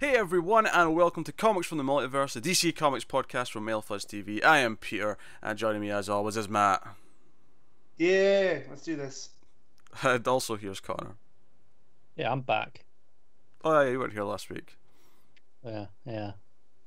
Hey everyone, and welcome to Comics from the Multiverse, the DC Comics podcast from Lefeild TV. I am Peter, and joining me as always is Matt. Yeah, let's do this. And also here's Connor. Yeah, I'm back. Oh yeah, you weren't here last week. Yeah.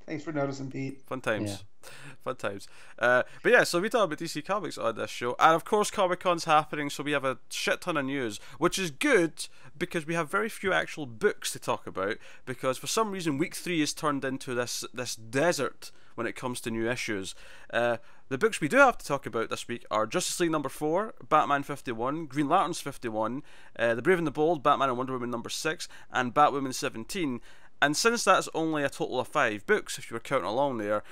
Thanks for noticing, Pete. Fun times. Yeah. Fun times. But yeah, so we talk about DC Comics on this show, and of course Comic Con's happening, so we have a shit ton of news, which is good because we have very few actual books to talk about, because for some reason week 3 is turned into this desert when it comes to new issues. The books we do have to talk about this week are Justice League number 4, Batman 51, Green Lanterns 51, The Brave and the Bold, Batman and Wonder Woman number 6, and Batwoman 17. And since that's only a total of 5 books, if you were counting along there,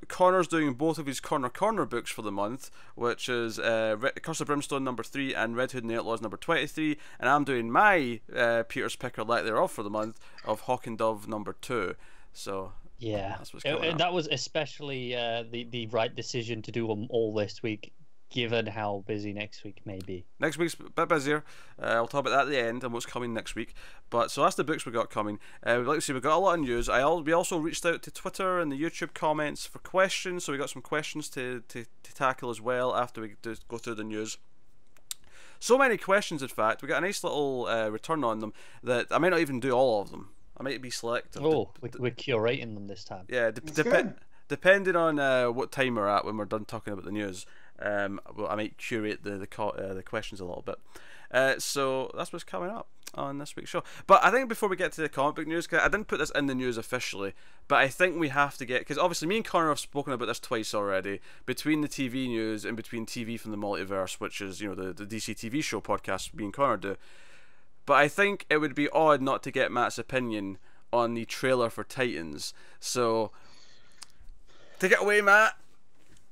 Connor's doing both of his Corner books for the month, which is Curse of Brimstone number 3 and Red Hood and the Outlaws number 23, and I'm doing my Peter's Pick or Let Thereof for the month of Hawk and Dove number 2. So Yeah, that's what's coming up. that was especially the right decision to do them all this week, given how busy next week may be. Next week's a bit busier. I'll talk about that at the end and what's coming next week. But so that's the books we got coming. Like I say, we got a lot of news. We also reached out to Twitter and the YouTube comments for questions, so we got some questions to tackle as well after we go through the news. So many questions, in fact. We got a nice little return on them that I might not even do all of them. I might be selective. Oh, we're curating them this time. Yeah, depending on what time we're at when we're done talking about the news. Well, I might curate the questions a little bit. So that's what's coming up on this week's show. But I think before we get to the comic book news, 'cause I didn't put this in the news officially, but I think we have to get, because obviously me and Connor have spoken about this twice already, between the TV news and between TV from the Multiverse, which is, you know, the DC TV show podcast me and Connor do. But I think it would be odd not to get Matt's opinion on the trailer for Titans. So take it away, Matt.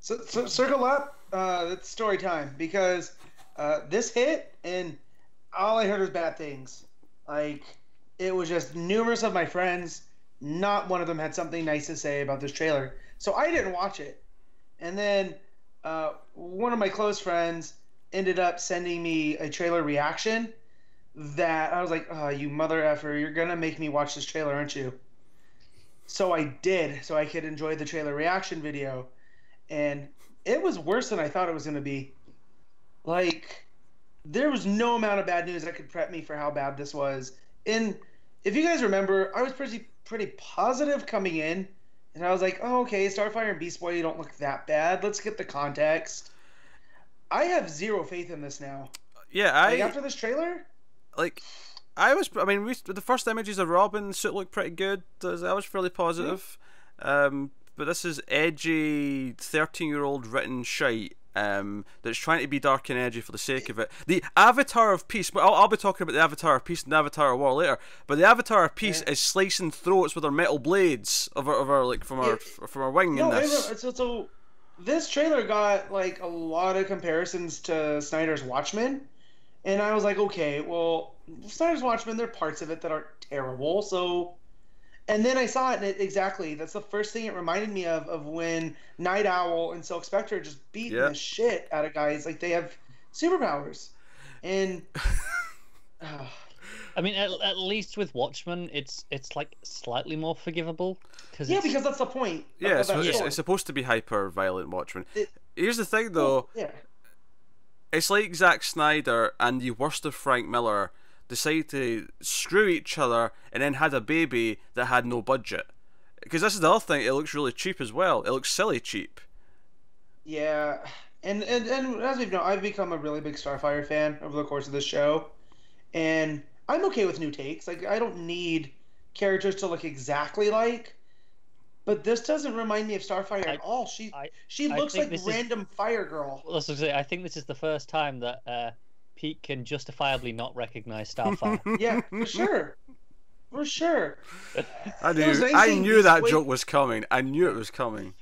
So circle up. It's story time, because this hit and all I heard was bad things. Like, it was just numerous of my friends. Not one of them had something nice to say about this trailer, so I didn't watch it. And then one of my close friends ended up sending me a trailer reaction that I was like, "Oh, you mother effer! You're gonna make me watch this trailer, aren't you?" So I did, so I could enjoy the trailer reaction video, and it was worse than I thought it was going to be. Like, there was no amount of bad news that could prep me for how bad this was. And if you guys remember, I was pretty positive coming in, and I was like, "Oh, okay, Starfire and Beast Boy don't look that bad. Let's get the context." I have zero faith in this now. Yeah, after this trailer, the first images of Robin suit looked pretty good. I was fairly positive. But this is edgy 13-year-old written shite that's trying to be dark and edgy for the sake of it. The Avatar of Peace, I'll be talking about the Avatar of Peace and the Avatar of War later, but the Avatar of Peace is slicing throats with her metal blades from our wing in this. So this trailer got like a lot of comparisons to Snyder's Watchmen, and I was like, okay, well, Snyder's Watchmen, there are parts of it that aren't terrible, so... And then I saw it, and exactly, that's the first thing it reminded me of when Night Owl and Silk Spectre just beat the shit out of guys. Like, they have superpowers. And... I mean, at least with Watchmen, it's like slightly more forgivable. Because that's the point. Yeah, it's supposed to be hyper-violent Watchmen. Here's the thing, though. It's like Zack Snyder and the worst of Frank Miller decided to screw each other and then had a baby that had no budget. Because this is the other thing, it looks really cheap as well. It looks silly cheap. Yeah, and as we've known, I've become a really big Starfire fan over the course of this show. And I'm okay with new takes. Like, I don't need characters to look exactly like, but this doesn't remind me of Starfire at all. She looks like random Fire Girl. Let's say, I think this is the first time that Pete can justifiably not recognize Starfire. Yeah, for sure. For sure. I knew that joke was coming. I knew it was coming.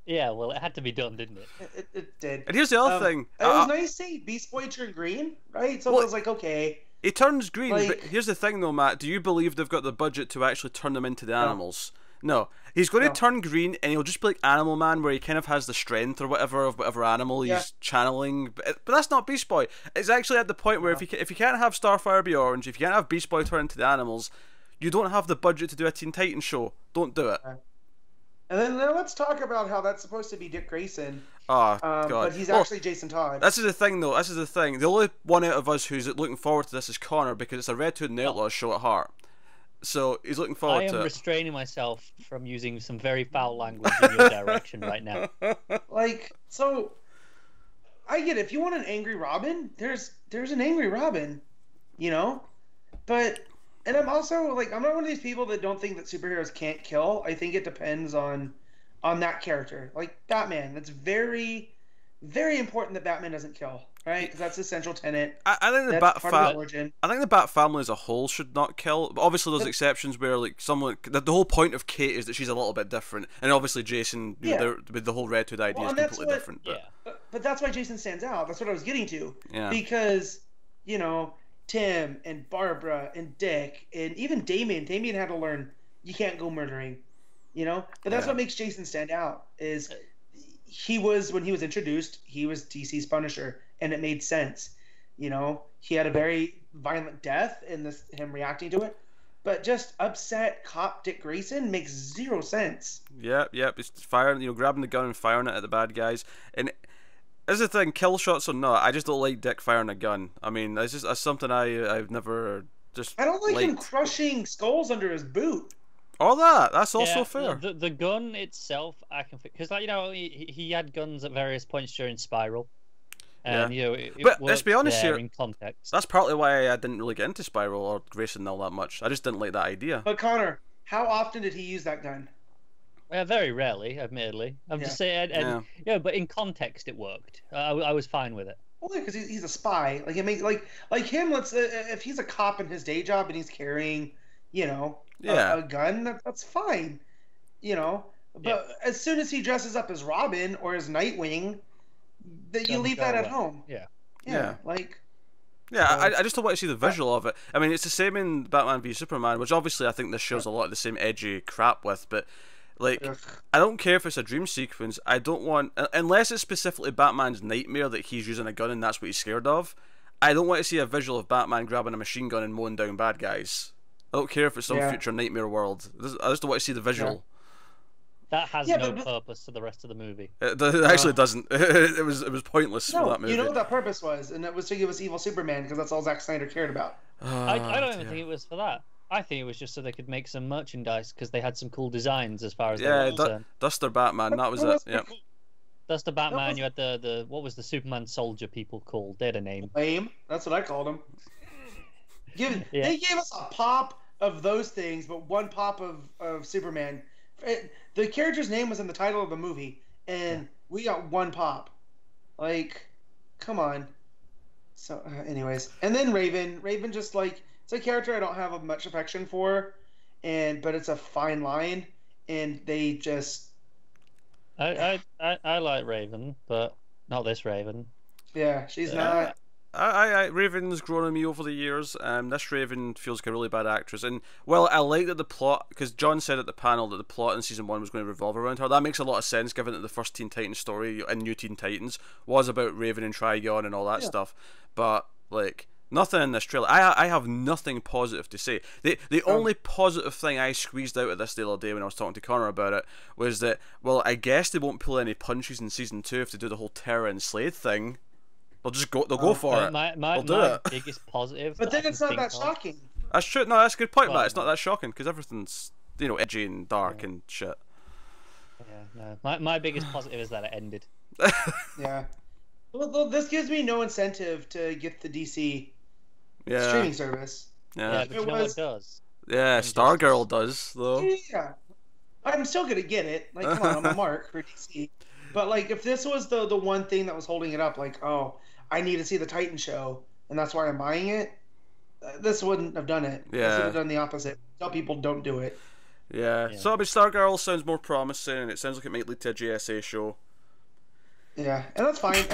Yeah, well, it had to be done, didn't it? It did. And here's the other thing. It was nice to see Beast Boy turn green, right? So I was like, okay. He turns green, but here's the thing though, Matt. Do you believe they've got the budget to actually turn them into the animals? No. He's going to turn green, and he'll just be like Animal Man, where he kind of has the strength or whatever of whatever animal he's channeling. But that's not Beast Boy. It's actually at the point where if you can't have Starfire be orange, if you can't have Beast Boy turn into the animals, You don't have the budget to do a Teen Titans show. Don't do it. And then let's talk about how that's supposed to be Dick Grayson. Oh, God. But he's actually Jason Todd. This is the thing, though. This is the thing. The only one out of us who's looking forward to this is Connor, because it's a Red Hood and the Outlaws show at heart. So he's looking forward to it. I am restraining myself from using some very foul language in your direction right now. Like, so I get it. If you want an angry Robin, there's an angry Robin, you know? But, and I'm also, like, I'm not one of these people that don't think that superheroes can't kill. I think it depends on that character. Like, Batman, it's very, very important that Batman doesn't kill, right? Because that's the central tenet. I think the Bat family as a whole should not kill. But obviously, there's exceptions where, like, someone. The whole point of Kate is that she's a little bit different, and obviously Jason, with the whole Red Hood idea, is completely different. But that's why Jason stands out. That's what I was getting to. Yeah. Because, you know, Tim and Barbara and Dick and even Damien. Damien had to learn you can't go murdering, you know. But that's what makes Jason stand out. Is when he was introduced, he was DC's Punisher, and it made sense. You know, he had a very violent death in him reacting to it, but just upset cop Dick Grayson makes zero sense. Yep. It's firing, grabbing the gun and firing it at the bad guys. And as the thing, kill shots or not, I just don't like Dick firing a gun. I mean, that's something I've never just. I don't like liked. him crushing skulls under his boot. All that's also fair. The gun itself, I can, because, like, you know, he had guns at various points during Spiral, and you know, but let's be honest here. In context, that's partly why I didn't really get into Spiral or Grayson all that much. I just didn't like that idea. But Connor, how often did he use that gun? Very rarely, admittedly. I'm just saying, but in context, it worked. I was fine with it. Well, because he's a spy. Like, it makes like him. If he's a cop in his day job and he's carrying, you know. A gun, that's fine, you know. But as soon as he dresses up as Robin or as Nightwing, that you leave that at home. I just don't want to see the visual of it. I mean, it's the same in Batman v Superman, which obviously I think this shows a lot of the same edgy crap with, but like, I don't care if it's a dream sequence. I don't want, unless it's specifically Batman's nightmare that he's using a gun and that's what he's scared of. I don't want to see a visual of Batman grabbing a machine gun and mowing down bad guys. I don't care if it's some future nightmare world. I just don't want to see the visual. That has no purpose to the rest of the movie. It actually doesn't. It was pointless for that movie. You know what that purpose was, and it was to give us evil Superman because that's all Zack Snyder cared about. I don't even think it was for that. I think it was just so they could make some merchandise because they had some cool designs as far as they were concerned. Duster Batman, that was it. Yeah. Duster Batman. You had the what was the Superman soldier people called? They had a name. Lame. That's what I called them. They gave us a pop of those things, but one pop of Superman. The character's name was in the title of the movie, and we got one pop. Like, come on. So, anyways, and then Raven just, like, it's a character I don't have much affection for, but it's a fine line, and they just. I like Raven, but not this Raven. Yeah, she's not. Raven's grown on me over the years. This Raven feels like a really bad actress, and well, I like that the plot, because John said at the panel that the plot in season 1 was going to revolve around her. That makes a lot of sense, given that the first Teen Titans story and New Teen Titans was about Raven and Trigon and all that stuff. But like, nothing in this trailer. I have nothing positive to say. The only positive thing I squeezed out of this the other day when I was talking to Connor about it was that, well, I guess they won't pull any punches in season 2 if they do the whole Terra and Slade thing. They'll go for it. My biggest positive. But then it's not that shocking. That's true. No, that's a good point, Matt. It's not that shocking because everything's, edgy and dark and shit. Yeah, no. My biggest positive is that it ended. Yeah. Well, this gives me no incentive to get the DC streaming service. Yeah, but you know what it does? Yeah, Stargirl does though. Yeah. I'm still gonna get it. Like, come on, I'm a mark for DC. But like, if this was the one thing that was holding it up, like, oh, I need to see the Titan show, and that's why I'm buying it, this wouldn't have done it. Yeah. This would have done the opposite. Tell people don't do it. Yeah. So, I mean, Stargirl sounds more promising, and it sounds like it might lead to a JSA show. Yeah, and that's fine.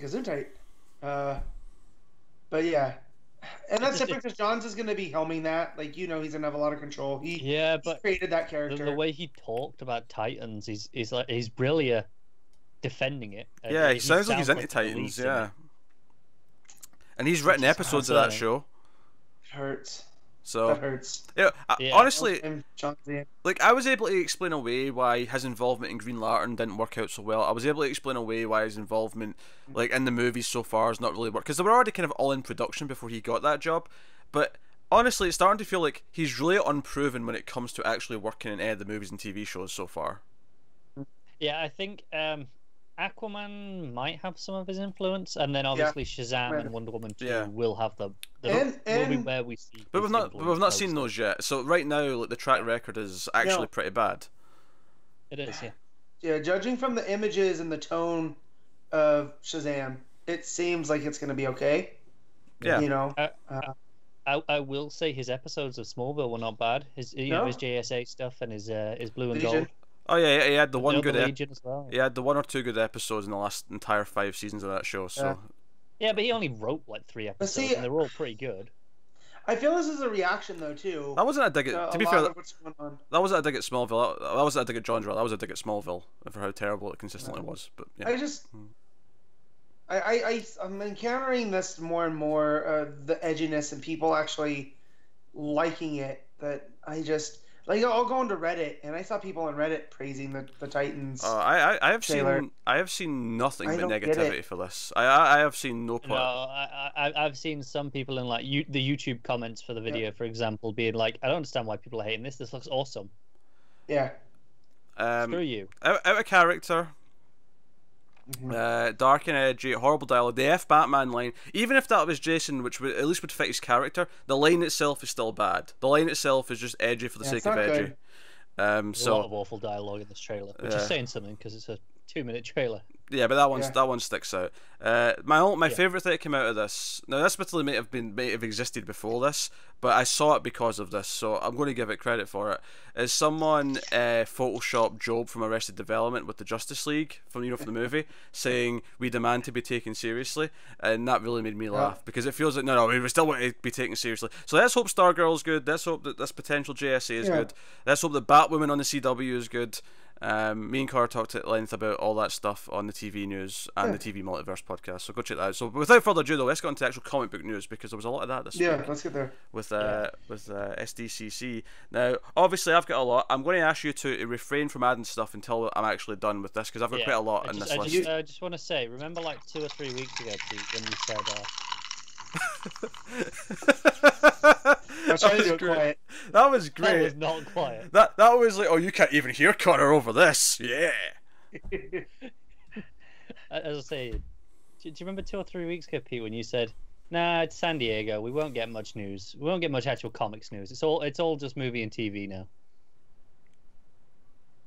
Gesundheit. But yeah. And that's different because Johns is going to be helming that. Like, he's going to have a lot of control. He created that character. The way he talked about Titans, he's like, he's brilliant defending it. Yeah, he sounds like he's into Titans, yeah. And he's written episodes of that show. It hurts. So That hurts. yeah, Yeah. honestly, Chauncey. like I was able to explain away why his involvement in Green Lantern didn't work out so well. I was able to explain away why his involvement, like in the movies so far, has not really worked because they were already kind of all in production before he got that job. But honestly, it's starting to feel like he's really unproven when it comes to actually working in any of the movies and TV shows so far. Yeah, I think Aquaman might have some of his influence, and then obviously Shazam and Wonder Woman 2 will have them. Will be where we see. But we've not seen those yet. So right now, like, the track record is actually pretty bad. It is, yeah. Yeah, judging from the images and the tone of Shazam, it seems like it's going to be okay. Yeah. You know. I will say his episodes of Smallville were not bad. His his JSA stuff and his Blue and Gold. Oh yeah, he had the one good Legion as well. He had the 1 or 2 good episodes in the last entire 5 seasons of that show. So yeah, but he only wrote like 3 episodes, and they're all pretty good. I feel this is a reaction though too. That wasn't a dig at. To be fair, that wasn't a dig at Smallville. That wasn't a dig at genre. That was a dig at Smallville for how terrible it consistently was. But yeah. I'm encountering this more and more, the edginess and people actually liking it. That I just. Like, I'll go into Reddit, and I saw people on Reddit praising the Titans. I have seen nothing but negativity for this. I have seen no point. No, I've seen some people in like the YouTube comments for the video, for example, being like, "I don't understand why people are hating this. This looks awesome." Yeah. Screw you. Out of character. Dark and edgy, horrible dialogue. The Batman line, even if that was Jason, which would at least would fit his character, the line itself is still bad. The line itself is just edgy for the sake of edgy. There's a lot of awful dialogue in this trailer, which is saying something because it's a 2-minute trailer. Yeah, but that one sticks out. My favorite thing that came out of this. Now this literally may have existed before this, but I saw it because of this, so I'm going to give it credit for it. Is someone photoshopped Job from Arrested Development with the Justice League from the movie, saying we demand to be taken seriously, and that really made me laugh because it feels like no, we still want to be taken seriously. So let's hope Stargirl's good. Let's hope that this potential JSA is good. Let's hope that Batwoman on the CW is good. Me and Cara talked at length about all that stuff on the TV news and the TV Multiverse podcast, so go check that out. So without further ado though, let's get on to actual comic book news because there was a lot of that this week. Yeah, let's get there. With SDCC. Now, obviously I've got a lot. I'm going to ask you to refrain from adding stuff until I'm actually done with this because I've got quite a lot in this list. I just want to say, remember like 2 or 3 weeks ago, Pete, when you said... That was great. That was not quiet. That was like, oh, you can't even hear Connor over this. Yeah. As I say, do you remember 2 or 3 weeks ago, Pete, when you said, "Nah, it's San Diego. We won't get much news. We won't get much actual comics news. It's all just movie and TV now."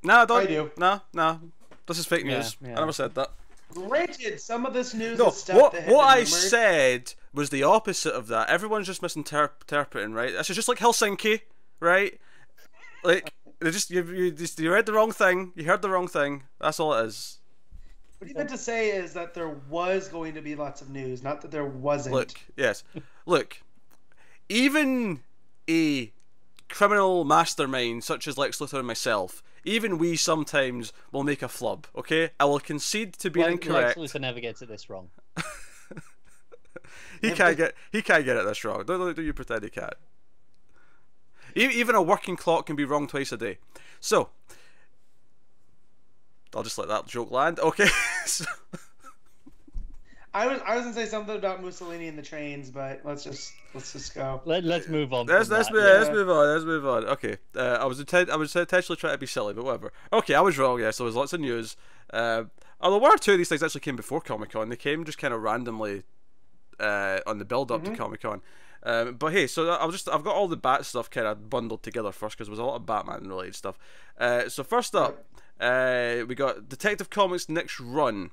No, don't. I do. No. This is fake news. Yeah. I never said that. Granted, some of this news No, is stuff that what I said was the opposite of that. Everyone's just misinterpreting, right? This is just like Helsinki, right? Like you read the wrong thing. You heard the wrong thing. That's all it is. What you meant to say is that there was going to be lots of news, not that there wasn't. Look. Even a criminal mastermind such as Lex Luthor and myself, even we sometimes will make a flub. Okay, I will concede to being incorrect. Lex Luthor never gets it this wrong. He can't get it this wrong. Don't you pretend he can't. Even a working clock can be wrong twice a day. So I'll just let that joke land. Okay. I was gonna say something about Mussolini and the trains, but let's just go. Let's move on. Let's move on. Okay. I was intentionally trying to be silly, but whatever. Okay, I was wrong. Yeah, so there was lots of news. Although 1 or 2 of these things actually came before Comic-Con. They came just kind of randomly on the build-up to Comic-Con. But hey, so I've got all the Bat stuff kind of bundled together first because there was a lot of Batman-related stuff. So first up, we got Detective Comics' next run.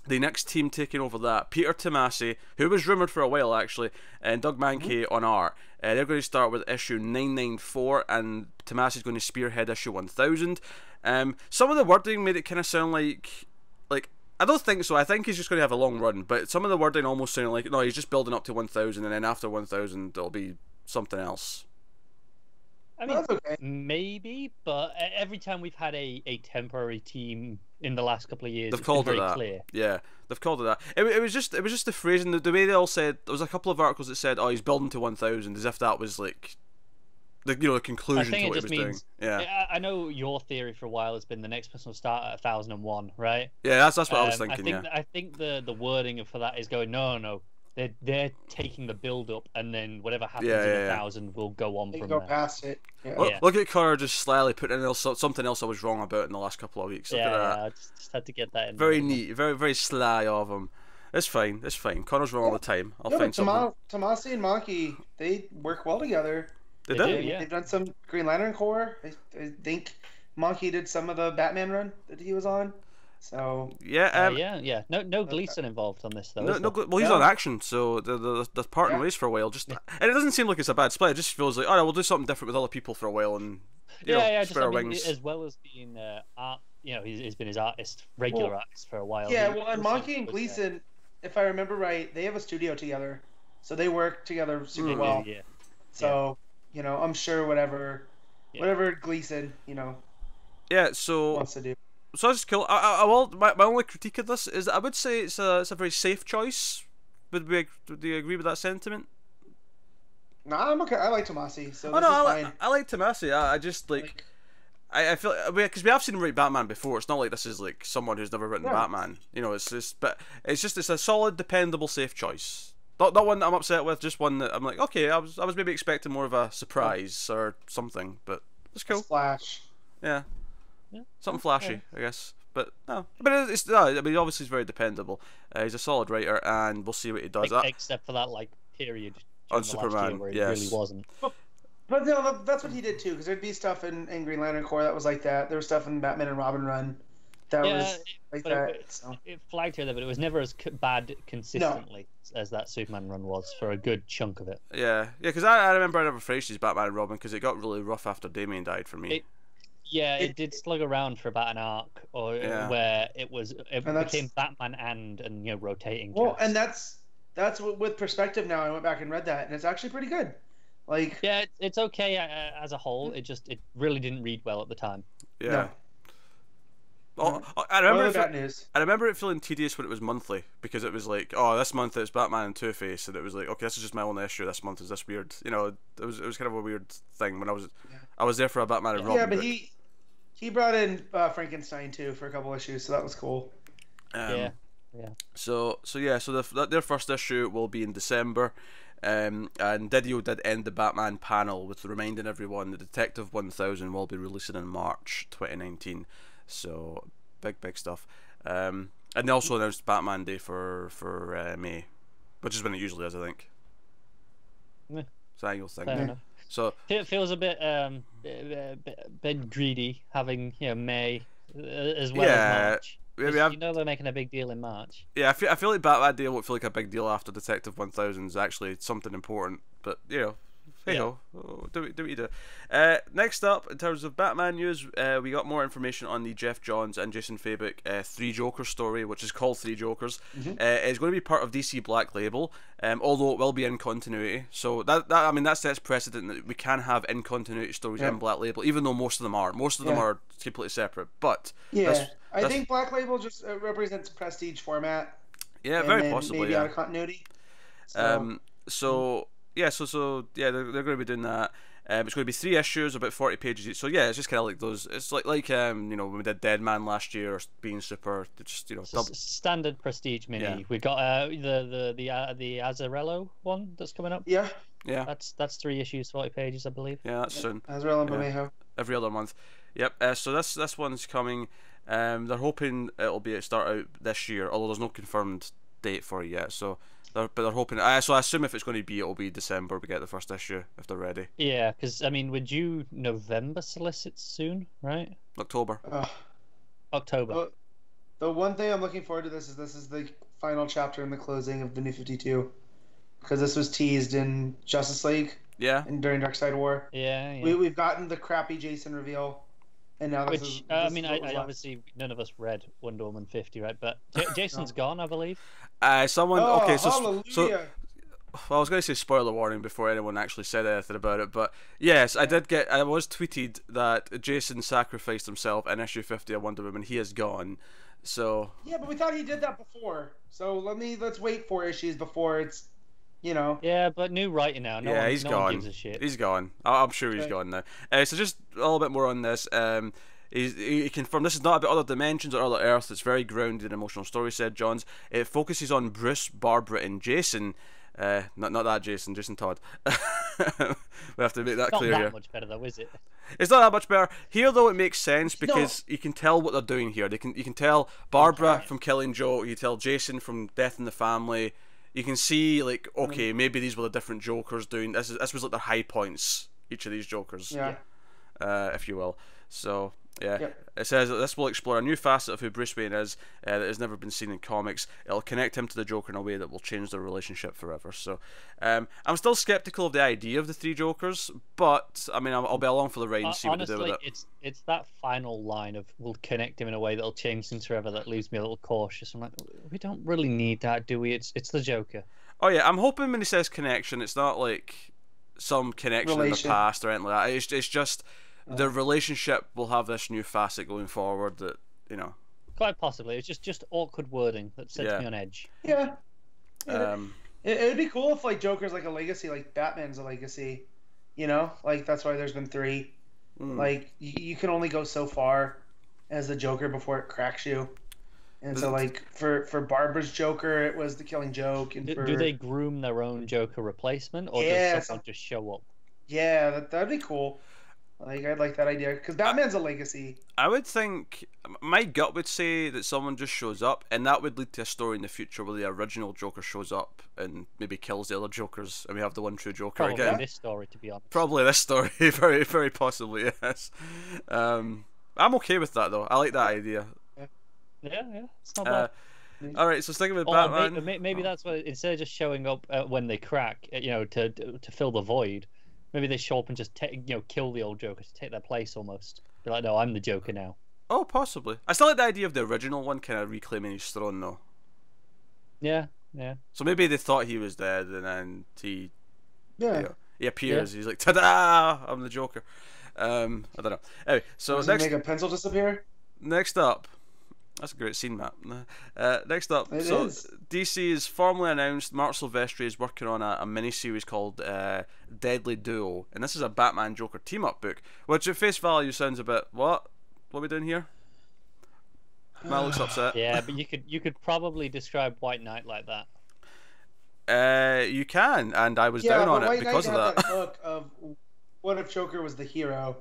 The next team taking over that, Peter Tomasi, who was rumoured for a while actually, and Doug Mankey on art. They're going to start with issue 994, and Tomasi's going to spearhead issue 1000. Some of the wording made it kind of sound like I don't think so. I think he's just going to have a long run, but some of the wording almost sounded like no, he's just building up to 1000, and then after 1000 it'll be something else. I mean, maybe, but every time we've had a temporary team in the last couple of years. They've called it that. Clear. Yeah, they've called it that. It was just the phrasing, the way they all said. There was a couple of articles that said, "Oh, he's building to 1,000," as if that was like the conclusion to what he was doing. Yeah, I know your theory for a while has been the next person will start at 1,001, right? Yeah, that's what I was thinking. I think the wording for that is going no. They're taking the build up, and then whatever happens in 1,000 will go on from go there. past it. Yeah. Look at Connor just slyly putting in something else I was wrong about in the last couple of weeks. Look at that. I just had to get that in. Very neat, very very sly of him. It's fine. Connor's wrong all the time. I'll find something. Tomasi and Monkey, they work well together. They do. Yeah. They've done some Green Lantern Corps. I think Monkey did some of the Batman run that he was on. So yeah. No Gleason involved on this though. Well, he's on Action, so they're parting ways for a while. And it doesn't seem like it's a bad split. It just feels like, all right, we'll do something different with other people for a while, and spread our wings. As well as being art, he's been his regular artist for a while. Yeah, and Monkey and Gleason, if I remember right, they have a studio together, so they work together super well. Yeah. So I'm sure whatever Gleason wants to do. So that's cool. I will. My only critique of this is that I would say it's a very safe choice. Do you agree with that sentiment? No, I'm okay. I like Tomasi, so I like Tomasi. I just I feel because we have seen him write Batman before. It's not like this is like someone who's never written Batman. It's a solid, dependable, safe choice. Not one that I'm upset with. Just one that I'm like, okay, I was maybe expecting more of a surprise or something, but it's cool. Flash. Yeah. Something flashy, I guess, but no. But it's obviously he's very dependable. He's a solid writer, and we'll see what he does. Except for that period on Superman, where he really wasn't. But no, that's what he did too. Because there'd be stuff in Green Lantern Corps that was like that. There was stuff in Batman and Robin run that was like that. It flagged here, but it was never as bad consistently as that Superman run was for a good chunk of it. Yeah. Because I remember I never finished his Batman and Robin because it got really rough after Damian died for me. It did slug around for about an arc, where it became Batman and rotating. Well, and that's with perspective now. I went back and read that, and it's actually pretty good. It's okay as a whole. It really didn't read well at the time. Yeah. No. Oh, I remember it feeling tedious when it was monthly because it was like, oh, this month it's Batman and Two-Face, and it was like, okay, this is just my own issue. This month is this weird. It was kind of a weird thing when I was there for a Batman and Robin. Yeah, but he brought in Frankenstein too for a couple issues, so that was cool. Yeah. So their first issue will be in December. And Didio did end the Batman panel with reminding everyone the Detective 1000 will be releasing in March 2019. So big stuff. And they also announced Batman Day for May, which is when it usually is, I think. Yeah. It's an annual thing. Fair enough. So it feels a bit greedy having May as well as March. They're making a big deal in March. Yeah, I feel like Batman Day won't feel like a big deal after Detective 1000 is actually something important. But hey ho, do what you do. Next up, in terms of Batman news, we got more information on the Geoff Johns and Jason Fabok 3 Jokers story, which is called 3 Jokers. It's going to be part of DC Black Label, although it will be in continuity. So that sets precedent that we can have in continuity stories in Black Label, even though most of them are. Most of them are completely separate. But I think Black Label just represents prestige format. Yeah, very possibly. Maybe out of continuity. So they're going to be doing that. It's going to be 3 issues, about 40 pages each. So it's just kind of like those. It's like when we did Dead Man last year, or Being Super. It's just standard prestige mini. Yeah. We got the Azzarello one that's coming up. Yeah. That's 3 issues, 40 pages, I believe. Yeah, that's soon. Azzarello and Bermejo. Every other month. Yep. So this one's coming. They're hoping it'll start out this year, although there's no confirmed date for it yet. So. They're hoping. So I assume if it's going to be, it'll be December. We get the first issue if they're ready. Yeah, because we're due November solicits soon, right? October. October. The one thing I'm looking forward to this is the final chapter and the closing of the New 52, because this was teased in Justice League. Yeah. And during Darkseid War. Yeah. We've gotten the crappy Jason reveal. And now I obviously none of us read Wonder Woman 50, right? But Jason's gone, I believe. Someone. Oh, okay, hallelujah. Well, I was going to say spoiler warning before anyone actually said anything about it, but yes, I was tweeted that Jason sacrificed himself in issue 50 of Wonder Woman. He is gone. So yeah, but we thought he did that before. So let's wait 4 issues before it's, you know. Yeah, but new writing now. He's gone. One gives a shit. He's gone. I'm sure he's gone now. So just a little bit more on this. He confirmed this is not about other dimensions or other Earths. It's very grounded in emotional story, said Johns. It focuses on Bruce, Barbara, and Jason. Not that Jason Todd. We have to make that clear here. Not that much better though, is it? It's not that much better here, though. It makes sense because you can tell what they're doing here. You can tell Barbara from Killing Joke. You tell Jason from Death in the Family. You can see like, okay, maybe these were the different Jokers doing this. This was like their high points. Each of these Jokers, if you will. So. Yeah, It says that this will explore a new facet of who Bruce Wayne is that has never been seen in comics. It'll connect him to the Joker in a way that will change their relationship forever. So, I'm still skeptical of the idea of the 3 Jokers, but I mean, I'll be along for the ride and see honestly, what they do with it. It's that final line of "we'll connect him in a way that'll change things forever" that leaves me a little cautious. I'm like, we don't really need that, do we? It's the Joker. Oh yeah, I'm hoping when he says connection, it's not like some connection in the past or anything like that. It's just. The relationship will have this new facet going forward that, you know. Quite possibly. It's just awkward wording that sets me on edge. Yeah. It'd be cool if, like, Joker's like a legacy, like Batman's a legacy. You know? Like, that's why there's been 3. Like, you can only go so far as the Joker before it cracks you. And so, like, for Barbara's Joker, it was the Killing Joke. And do they groom their own Joker replacement, or does someone just show up? Yeah, that'd be cool. Like, I'd like that idea because Batman's a legacy. I would think my gut would say that someone just shows up, and that would lead to a story in the future where the original Joker shows up and maybe kills the other Jokers, and we have the one true Joker again. Probably this story, to be honest. Probably this story, very, very possibly, yes. I'm okay with that though. I like that idea. Yeah, it's not bad. All right, so sticking with Batman. Maybe that's what instead of just showing up when they crack, to fill the void. Maybe they show up and just kill the old Joker to take their place almost. Be like, no, I'm the Joker now. Oh, possibly. I still like the idea of the original one kind of reclaiming his throne, though. Yeah. So maybe they thought he was dead, and then he appears. Yeah. He's like, ta-da! I'm the Joker. I don't know. Anyway, so does he make a pencil disappear? Next up. That's a great scene map. Next up, DC has formally announced Mark Silvestri is working on a mini-series called Deadly Duo, and this is a Batman-Joker team-up book, which at face value sounds a bit, what are we doing here? Matt looks upset. Yeah, but you could probably describe White Knight like that. You can, and I was down on it because of that. That hook of what if Joker was the hero?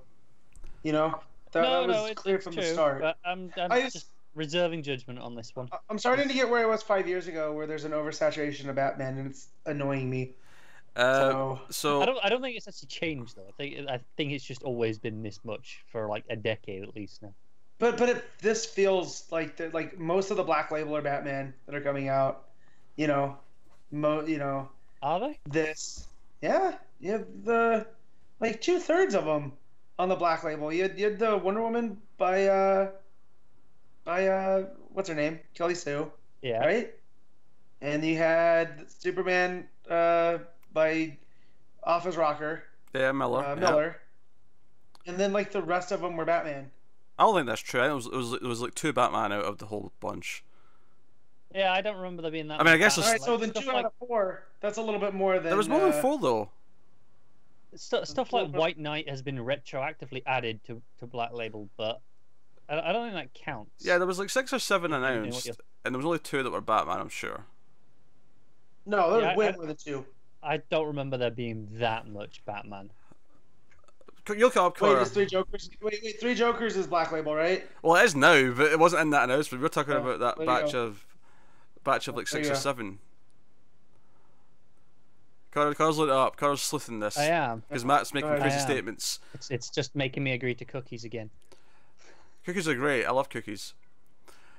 You know? That was clear from the start. But I'm just reserving judgment on this one. I'm starting to get where I was 5 years ago, where there's an oversaturation of Batman, and it's annoying me. So I don't think it's actually changed though. I think it's just always been this much for like a decade at least now. But this feels like most of the Black Label or Batman that are coming out, are they? This, yeah, you have the 2/3 of them on the Black Label. You had the Wonder Woman by what's her name? Kelly Sue. Yeah. Right? And you had Superman by Office Rocker. Yeah, Miller. And then the rest of them were Batman. I don't think that's true. It was like 2 Batman out of the whole bunch. Yeah, I don't remember there being that. I mean, I guess. Alright, so then 2 out of 4. That's a little bit more than. There was more than 4 though. Stuff like White Knight has been retroactively added to Black Label, but I don't think that counts. Yeah, there was 6 or 7 announced, and there was only 2 that were Batman, I'm sure. No, there was way more than 2. I don't remember there being that much Batman. You'll come up, Wait, there's 3 Jokers. Wait, 3 Jokers is Black Label, right? Well, it is now, but it wasn't in that announcement. We're talking about that batch of 6 or 7. Carl's looking it up. Carl's sleuthing this. I am. Because Matt's making crazy statements. It's just making me agree to cookies again. Cookies are great. I love cookies.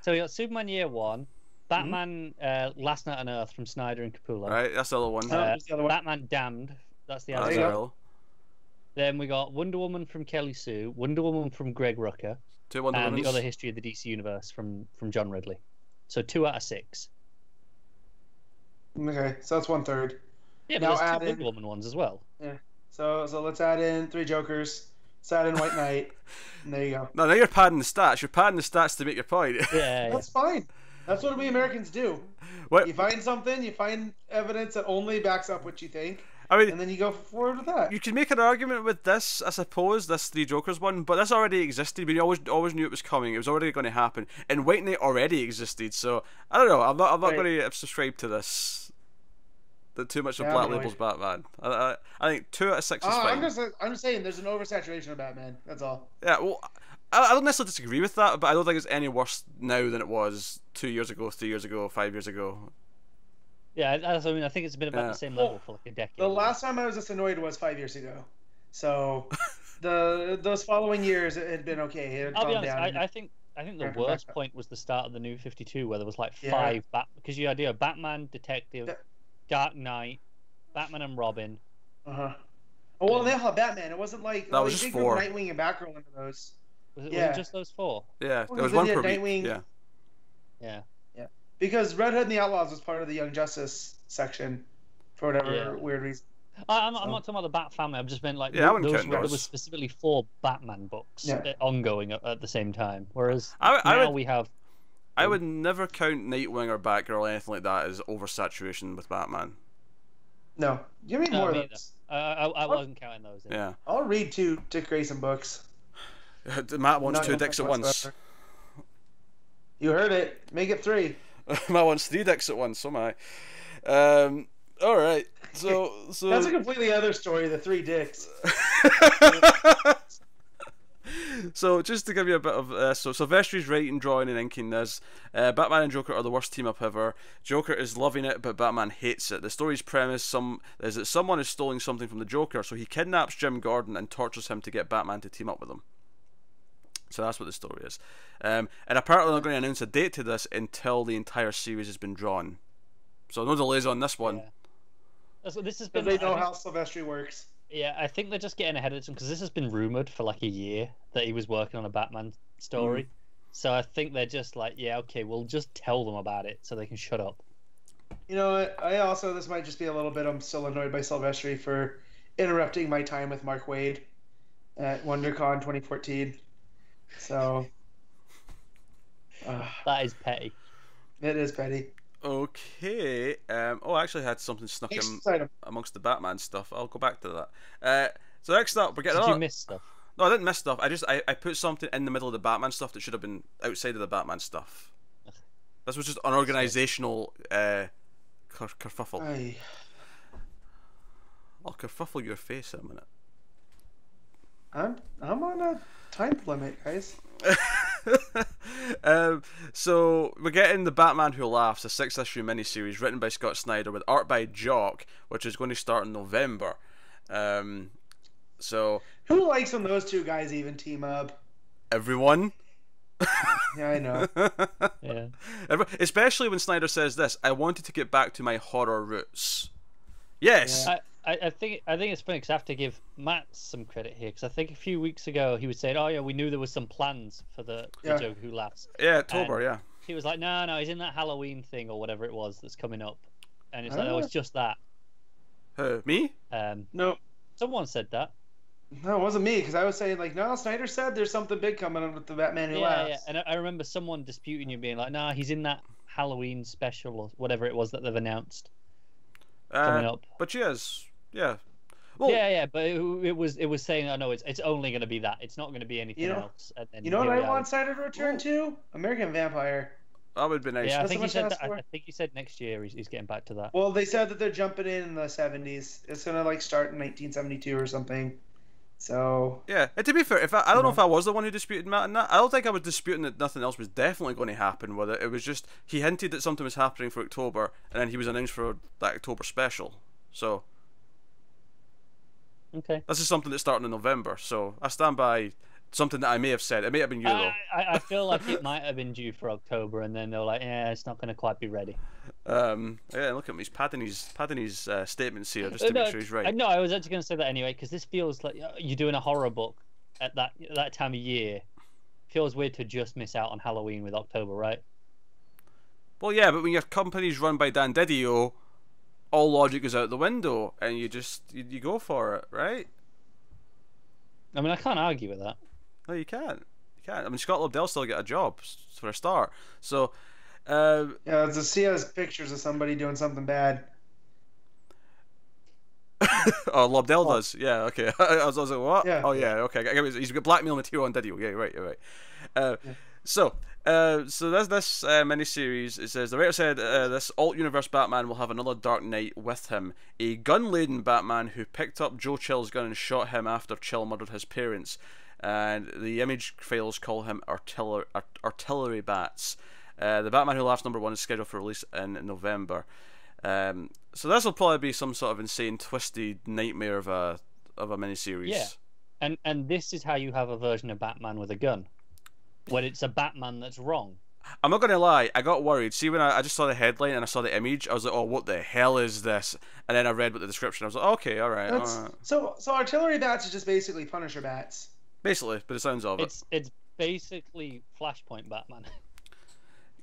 So we got Superman Year 1, Batman Last Night on Earth from Snyder and Capullo. Right, that's the other one. Batman Damned. That's the other one. Then we got Wonder Woman from Kelly Sue, Wonder Woman from Greg Rucka, and the other history of the DC Universe from John Ridley. So 2 out of 6. Okay, so that's 1/3. Yeah, now but there's add 2 in, Wonder Woman ones as well. Yeah. So let's add in 3 Jokers. Let's add in White Knight. And there you go. No, now you're padding the stats. You're padding the stats to make your point. Yeah, That's fine. That's what we Americans do. What? You find something, you find evidence that only backs up what you think, I mean, and then you go forward with that. You can make an argument with this, I suppose, this 3 Jokers one, but this already existed. We always knew it was coming. It was already going to happen, and White Knight already existed. So I don't know. I'm not going to subscribe to this. That too much of Black Label's Batman. I think 2 out of 6 is fine. I'm just saying there's an oversaturation of Batman. That's all. Yeah, well, I don't necessarily disagree with that, but I don't think it's any worse now than it was 2 years ago, 3 years ago, 5 years ago. Yeah, I mean, I think it's been about the same level for like a decade. The last time I was this annoyed was 5 years ago. So those following years it had been okay. I'll be honest. I think the worst point was the start of the New 52, where there was like 5 because you had Batman, Detective, Dark Knight, Batman and Robin. Oh well, they all had Batman. It wasn't like that was just 4. Nightwing and Batgirl into those. Was it just those 4? Yeah, there was one per week. Yeah. Because Red Hood and the Outlaws was part of the Young Justice section, for whatever weird reason. I'm not talking about the Bat family. I've just meant like there was specifically 4 Batman books ongoing at the same time. Whereas we have. I would never count Nightwing or Batgirl or anything like that as oversaturation with Batman. No, give me more of those. I wasn't counting those. Yeah. I'll read 2 Dick Grayson books. Matt wants 2 dicks at once. You heard it. Make it 3. Matt wants 3 dicks at once. So am I. All right. So that's a completely other story. The 3 dicks. So just to give you a bit of so Silvestri's writing, drawing, and inking this. Batman and Joker are the worst team up ever. Joker is loving it, but Batman hates it. The story's premise is that someone is stealing something from the Joker, so he kidnaps Jim Gordon and tortures him to get Batman to team up with him. So that's what the story is. And apparently they're going to announce a date to this until the entire series has been drawn. So no delays on this one. Yeah. So this has been. They know how Silvestri works. Yeah, I think they're just getting ahead of it because this has been rumored for like a year that he was working on a Batman story. So I think they're just like, yeah, okay, we'll just tell them about it so they can shut up. You know what? This might just be a little bit. I'm still annoyed by Silvestri for interrupting my time with Mark Waid at WonderCon 2014. So that is petty. It is petty. Okay. I actually had something snuck in amongst the Batman stuff. I'll go back to that. So next up, we're getting. Did you miss stuff? No, I didn't miss stuff. I put something in the middle of the Batman stuff that should have been outside of the Batman stuff. This was just an organizational kerfuffle. I'll kerfuffle your face in a minute. I'm on a time limit, guys. So we're getting The Batman Who Laughs, a 6-issue miniseries written by Scott Snyder with art by Jock, which is going to start in November. So who likes when those 2 guys even team up? Everyone. Yeah, I know. Yeah. Especially when Snyder says this: "I wanted to get back to my horror roots." Yes. Yeah. I think it's funny because I have to give Matt some credit here because I think a few weeks ago he was saying, "Oh yeah, we knew there was some plans for the Joker Who Laughs." Yeah, October. Yeah. He was like, "No, he's in that Halloween thing or whatever it was that's coming up," and it's like, "Oh, it's just that." Me? No. Someone said that. No, it wasn't me because I was saying like, no, Snyder said there's something big coming up with the Batman Who Laughs. Yeah, and I remember someone disputing you, being like, "No, he's in that Halloween special or whatever it was that they've announced coming up." But she is, yeah. Well, yeah, but it was saying, "Oh no, it's only going to be that. It's not going to be anything else." And then you know what I want Snyder to return to? American Vampire. That would be nice. Yeah, I think he said next year he's getting back to that. Well, they said that they're jumping in the 70s. It's gonna like start in 1972 or something. So yeah, and to be fair, I don't know if I was the one who disputed Matt in that. I don't think I was disputing that nothing else was definitely going to happen with it. It was just he hinted that something was happening for October, and then he was announced for that October special. So okay, this is something that's starting in November. So I stand by something that I may have said. It may have been you though. I feel like it might have been due for October, and then they're like, "Yeah, it's not going to quite be ready." Yeah, look at him. He's padding his statements here just to make sure he's right. No, I was actually going to say that anyway because this feels like you're doing a horror book at that time of year. Feels weird to just miss out on Halloween with October, right? Well, yeah, but when your company's run by Dan Didio, all logic goes out the window, and you go for it, right? I mean, I can't argue with that. No, you can't. You can't. I mean, Scott Lobdell still get a job for a start. So, yeah, it's a see his pictures of somebody doing something bad. oh, Lobdell does. Yeah, okay. I was like, what? Yeah. Oh, yeah, okay. He's got blackmail material on video. Yeah, you're right. Yeah. So this miniseries, it says the writer said this alt-universe Batman will have another Dark Knight with him, a gun-laden Batman who picked up Joe Chill's gun and shot him after Chill murdered his parents, and the Image files call him artillery bats. The Batman Who Laughs #1 is scheduled for release in November. So this will probably be some sort of insane, twisty nightmare of a miniseries. Yeah, and this is how you have a version of Batman with a gun, when it's a Batman that's wrong. I'm not gonna lie, I got worried. See, when I just saw the headline and I saw the image, I was like, oh, what the hell is this? And then I read what the description. I was like, okay, all right. So artillery bats is just basically Punisher bats. Basically, but the sounds of it. It's basically Flashpoint Batman.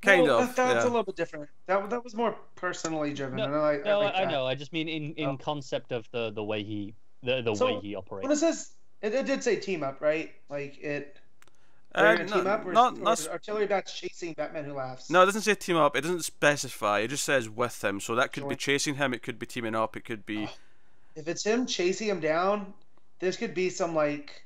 Kind well, of. That's yeah. a little bit different. That was more personally driven. No, I know. I just mean in concept of the way he way he operates. When it says it did say team up, right? Like it. Team up, or artillery bats chasing Batman Who Laughs? No, it doesn't say team up. It doesn't specify. It just says with him. So that could be chasing him. It could be teaming up. It could be. If it's him chasing him down, this could be some like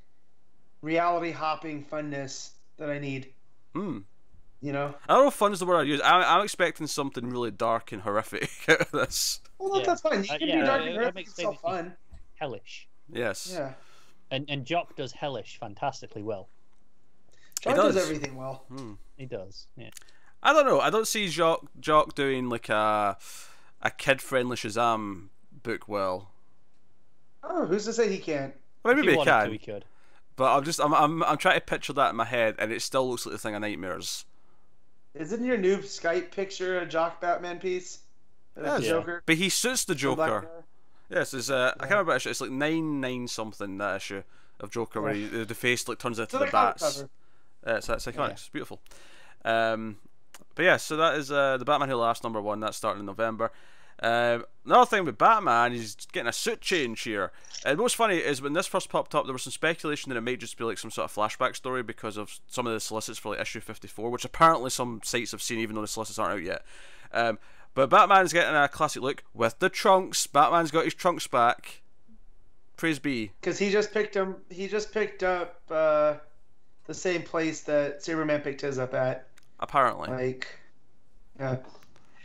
reality hopping funness that I need. You know? I don't know if fun is the word I use. I'm expecting something really dark and horrific out of this. Well, that's fine. You can do dark and horrific. It's still fun. Hellish. Yes. Yeah. And Jock does hellish fantastically well. Jock does everything well. He does. Yeah. I don't know. I don't see Jock doing like a kid-friendly Shazam book well. Oh, who's to say he can't? Well, maybe he can. He could. But I'm trying to picture that in my head, and it still looks like the thing of nightmares. Isn't your new Skype picture a Jock Batman piece? Yeah, Joker. But he suits the Joker. Yes, it's I can't remember that issue. It's like 9 something, that issue of Joker where the face like turns into the bats. So that's iconic. It's beautiful. But yeah, so that is the Batman Who Laughs #1. That's starting in November. Another thing with Batman, he's getting a suit change here. And what's funny is when this first popped up, there was some speculation that it might just be like some sort of flashback story because of some of the solicits for like issue 54, which apparently some sites have seen, even though the solicits aren't out yet. But Batman's getting a classic look with the trunks. Batman's got his trunks back. Praise be. Because he just picked up the same place that Superman picked his up at. Apparently. Yeah.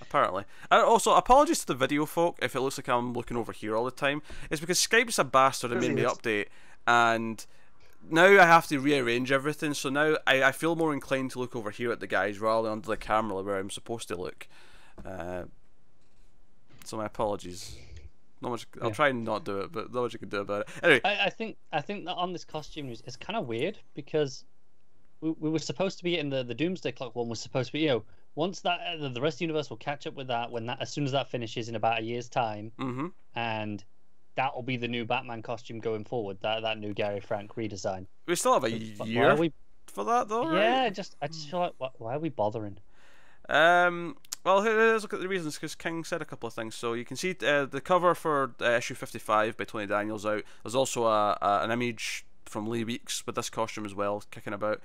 Apparently. And also, apologies to the video folk if it looks like I'm looking over here all the time. It's because Skype's a bastard and made me update, and now I have to rearrange everything, so now I feel more inclined to look over here at the guys rather than under the camera where I'm supposed to look. So my apologies. Not much. I'll try and not do it, but not much you can do about it. Anyway, I think that on this costume it's kind of weird because we were supposed to be in the Doomsday Clock one was supposed to be once that the rest of the universe will catch up with that as soon as that finishes in about a year's time, and that will be the new Batman costume going forward. That new Gary Frank redesign. We still have a year for that though, right? Yeah, I just feel like why are we bothering? Well, let's look at the reasons, because King said a couple of things. So you can see the cover for issue 55 by Tony Daniels out. There's also an image from Lee Weeks with this costume as well, kicking about.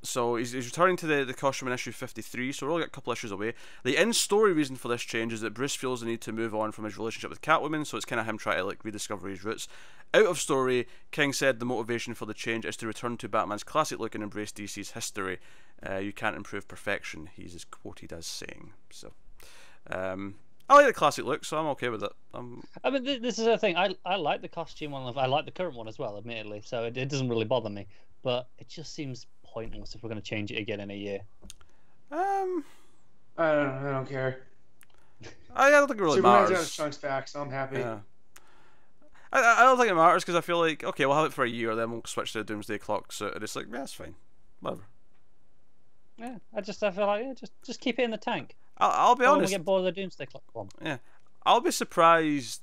So he's returning to the costume in issue 53, so we're only got a couple issues away. The in-story reason for this change is that Bruce feels the need to move on from his relationship with Catwoman, so it's kind of him trying to like rediscover his roots. Out of story, King said the motivation for the change is to return to Batman's classic look and embrace DC's history. You can't improve perfection, he's as quoted as saying. So, I like the classic look, so I'm okay with it. I mean, this is the thing. I like the costume one. I like the current one as well, admittedly. So it doesn't really bother me. But it just seems pointless if we're going to change it again in a year. I don't care. I don't think it really Superman's matters. got his trunks back, so I'm happy. Yeah. I don't think it matters because I feel like, okay, we'll have it for a year, then we'll switch to the Doomsday Clock suit, and it's like, yeah, it's fine, whatever. Yeah, I feel like just keep it in the tank. I'll be honest. We get bored of the Doomsday Clock one. Yeah, I'll be surprised.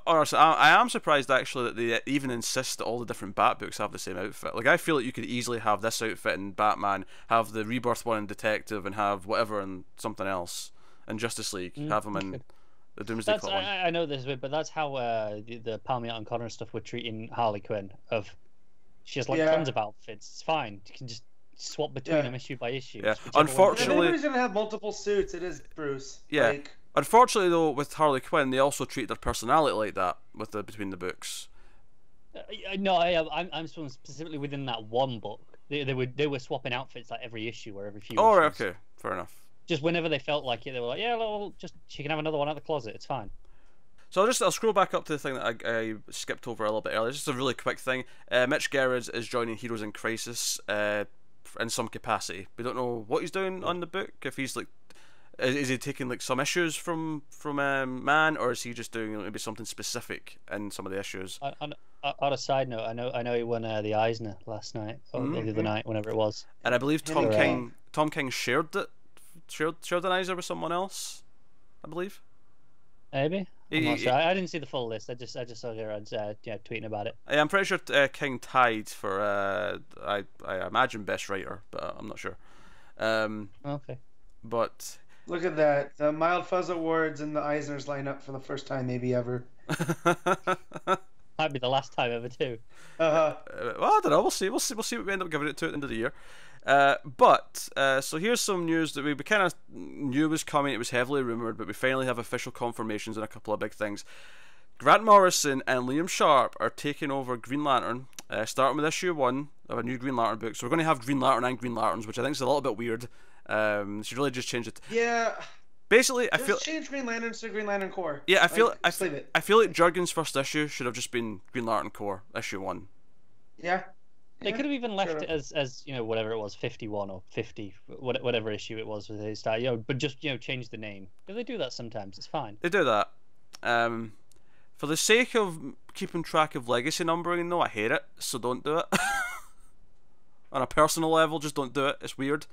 Or I am surprised actually that they even insist that all the different Bat books have the same outfit. Like I feel like you could easily have this outfit in Batman, have the Rebirth one in Detective, and have whatever in something else in Justice League. Have them in The Doomsday That's Clock one. I know this bit, but that's how the Palmiot and Connor stuff were treating Harley Quinn. She has like tons of outfits. It's fine. You can just swap between them issue by issue. Yeah. Whichever Unfortunately, if anybody's gonna have multiple suits, it is Bruce. Yeah. Like, unfortunately, though, with Harley Quinn, they also treat their personality like that with between the books. No, I'm specifically within that one book. They were swapping outfits like every issue or every few. Oh, right, issues. okay, fair enough. Just whenever they felt like it, they were like, yeah, well, just she can have another one out of the closet. It's fine. So I'll scroll back up to the thing that I skipped over a little bit earlier. Just a really quick thing. Mitch Gerads is joining Heroes in Crisis in some capacity. We don't know what he's doing on the book. If he's like, is he taking like some issues from Man, or is he just doing maybe something specific in some of the issues? On a side note, I know he won the Eisner last night or the other night, whenever it was. And I believe Tom King shared an Eisner with someone else, I believe. Maybe. I'm not sure. I didn't see the full list. I just saw Gerard's tweeting about it. I'm pretty sure King tied for I imagine best writer, but I'm not sure. Okay. But look at that. The Mild Fuzz Awards and the Eisners line up for the first time maybe ever. Might be the last time ever too. Uh-huh. Well, I don't know. We'll see what we end up giving it to at the end of the year. So here's some news that we kind of knew was coming. It was heavily rumored, but we finally have official confirmations on a couple of big things. Grant Morrison and Liam Sharp are taking over Green Lantern, starting with issue 1 of a new Green Lantern book. So we're going to have Green Lantern and Green Lanterns, which I think is a little bit weird. Should really just change it. Yeah. Basically, I feel change Green Lanterns to Green Lantern Corps. Yeah, I feel like Jurgens' first issue should have just been Green Lantern Corps issue 1. Yeah. They could have even left it as whatever it was, 51 or 50, whatever issue it was with his style, but just change the name. Because they do that sometimes. It's fine. They do that. For the sake of keeping track of legacy numbering, though, I hate it, so don't do it. On a personal level, just don't do it. It's weird.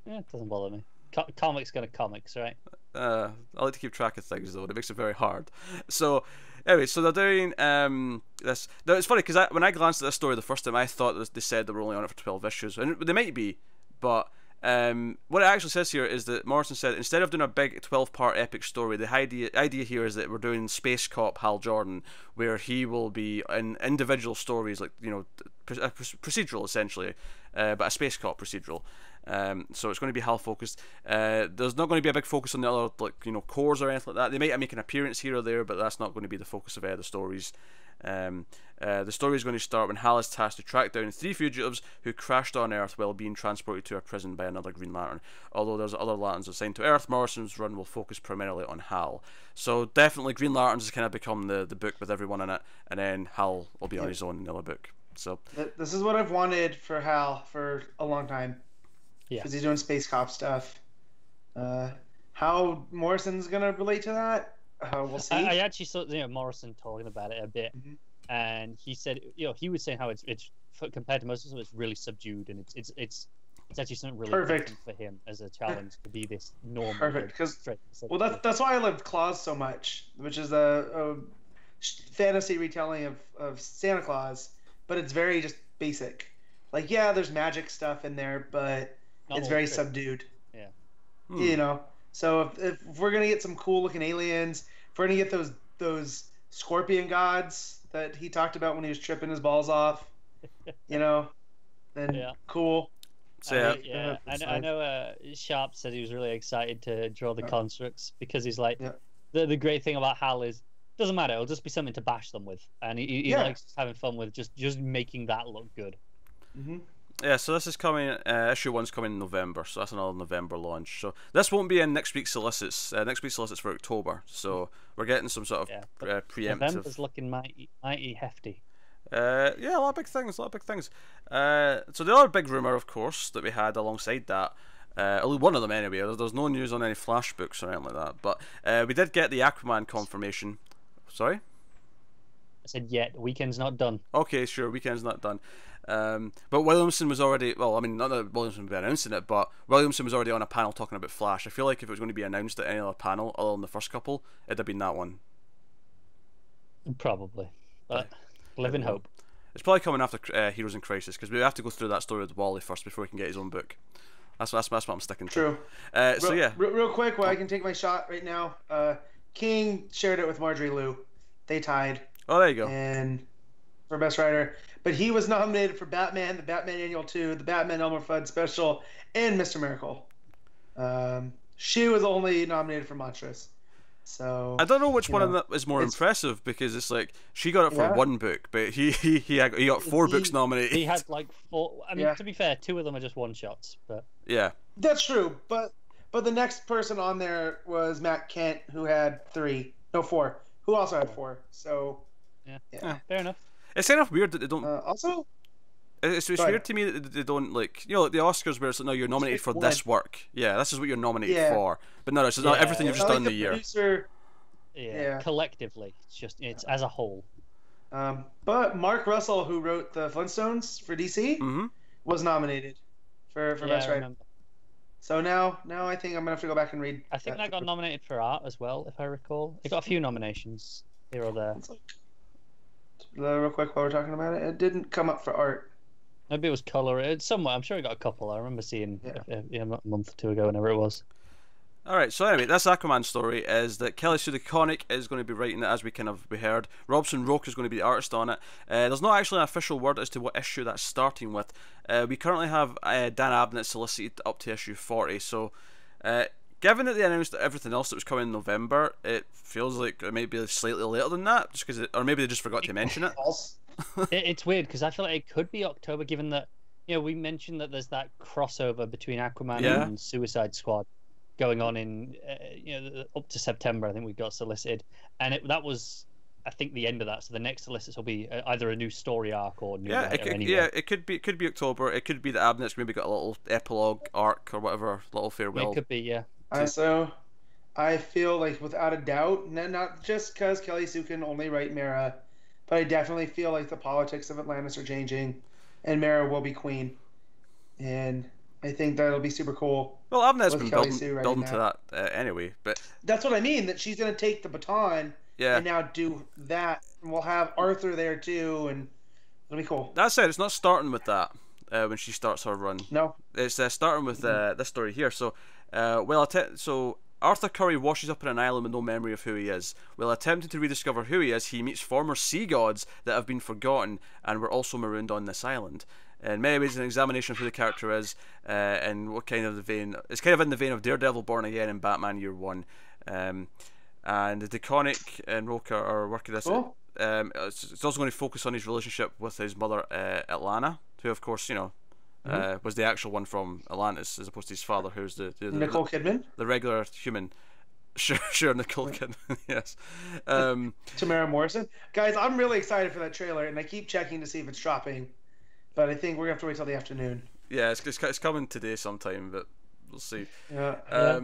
Yeah, it doesn't bother me. Comics gonna comics, right? I like to keep track of things, though. It makes it very hard. So, anyway, so they're doing this. Now, it's funny because when I glanced at this story the first time, I thought they said they were only on it for 12 issues, and they might be, but what it actually says here is that Morrison said instead of doing a big 12-part epic story, the idea here is that we're doing Space Cop Hal Jordan, where he will be in individual stories, like a procedural essentially, but a Space Cop procedural. So it's going to be Hal focused. There's not going to be a big focus on the other cores or anything like that. They might make an appearance here or there, but that's not going to be the focus of the stories. The story is going to start when Hal is tasked to track down 3 fugitives who crashed on Earth while being transported to a prison by another Green Lantern. Although there's other Lanterns assigned to Earth, Morrison's run will focus primarily on Hal. So definitely Green Lanterns has kind of become the book with everyone in it, and then Hal will be on his own in the other book. So this is what I've wanted for Hal for a long time. Yeah, because he's doing Space Cop stuff. How Morrison's gonna relate to that? We'll see. I actually saw Morrison talking about it a bit, and he said he was saying how it's compared to most of them, it's really subdued, and it's actually something really perfect for him as a challenge to be this normal. Perfect, because that's why I loved Claus so much, which is a fantasy retelling of Santa Claus, but it's very just basic. Like, yeah, there's magic stuff in there, but it's very subdued. Yeah. So if we're gonna get some cool looking aliens, if we're gonna get those scorpion gods that he talked about when he was tripping his balls off, then cool. So I know Sharp said he was really excited to draw the constructs because he's like, the great thing about Hal is doesn't matter, it'll just be something to bash them with, and he likes having fun with just making that look good. Yeah, so this is coming. Issue 1's coming in November, so that's another November launch. So this won't be in next week's solicits. Next week's solicits for October, so we're getting some sort of preemptive. November's looking mighty hefty. A lot of big things. So the other big rumor, of course, that we had alongside that, only one of them anyway. There's no news on any Flash books or anything like that, but we did get the Aquaman confirmation. Sorry? I said yet. Weekend's not done. Okay, sure. Weekend's not done. But Williamson was already, well, I mean, not that Williamson would be announcing it, but Williamson was already on a panel talking about Flash. I feel like if it was going to be announced at any other panel other than the first couple, it'd have been that one. Probably. But live in hope. It's probably coming after Heroes in Crisis, because we have to go through that story with Wally first before we can get his own book. That's what I'm sticking to. True. So yeah. Real quick, while I can take my shot right now, King shared it with Marjorie Liu. They tied. Oh, there you go. And for Best Writer. But he was nominated for Batman, the Batman Annual 2, the Batman Elmer Fudd Special, and Mr. Miracle. She was only nominated for Monstrous. So I don't know which one of them is more impressive, because it's like she got it for one book, but he got 4 books nominated. He had like 4. I mean, to be fair, 2 of them are just one shots, but yeah, that's true. But the next person on there was Matt Kent, who had 4, who also had 4. So yeah, fair enough. It's kind of weird that they don't. Also, it's weird to me that they don't, like, you know, like the Oscars where it's like, no, you're nominated for this work. Yeah, this is what you're nominated for. But no, it's not everything you've just done in the year. Producer, collectively, it's as a whole. But Mark Russell, who wrote the Flintstones for DC, was nominated for Best Writer. So now I think I'm gonna have to go back and read. I think that got nominated for art as well, if I recall. It got a few nominations here or there. Real quick, while we're talking about it, it didn't come up for art. Maybe it was color. It's somewhere. I'm sure it got a couple. I remember seeing a month or 2 ago, whenever it was. Alright, so anyway, this Aquaman story is that Sue DeConnick is going to be writing it, as we heard. Robson Roque is going to be the artist on it. There's not actually an official word as to what issue that's starting with. We currently have Dan Abnett solicited up to issue 40, so given that they announced everything else that was coming in November, it feels like it might be slightly later than that, just because, or maybe they just forgot to mention it. It's weird, because I feel like it could be October, given that, you know, we mentioned that there's that crossover between Aquaman and Suicide Squad going on in up to September. I think we got solicited, and that was, I think, the end of that. So the next solicits will be either a new story arc or new it could be October. It could be that Abnett's maybe got a little epilogue arc or whatever, little farewell. It could be, so I feel like, without a doubt, not just because Kelly Sue can only write Mara, but I definitely feel like the politics of Atlantis are changing, and Mara will be queen, and I think that'll be super cool. Well, Abnett's been building to that anyway, but that's what I mean. That she's going to take the baton and now do that, and we'll have Arthur there too, and it'll be cool. That said, it's not starting with that when she starts her run. No, it's starting with this story here. So, so Arthur Curry washes up on an island with no memory of who he is. While attempting to rediscover who he is, he meets former sea gods that have been forgotten and were also marooned on this island. In many ways, an examination of who the character is, and what kind of the vein. It's kind of in the vein of Daredevil Born Again and Batman Year One. And the DeConnick and Roca are working this. Cool. It's also going to focus on his relationship with his mother, Atlana, who, of course, you know, was the actual one from Atlantis, as opposed to his father, who's the Nicole Kidman, the regular human. Sure, Nicole Kidman. Yes. Tamara Morrison. Guys, I'm really excited for that trailer, and I keep checking to see if it's dropping, but I think we're gonna have to wait till the afternoon. Yeah, it's coming today sometime, but we'll see. Yeah.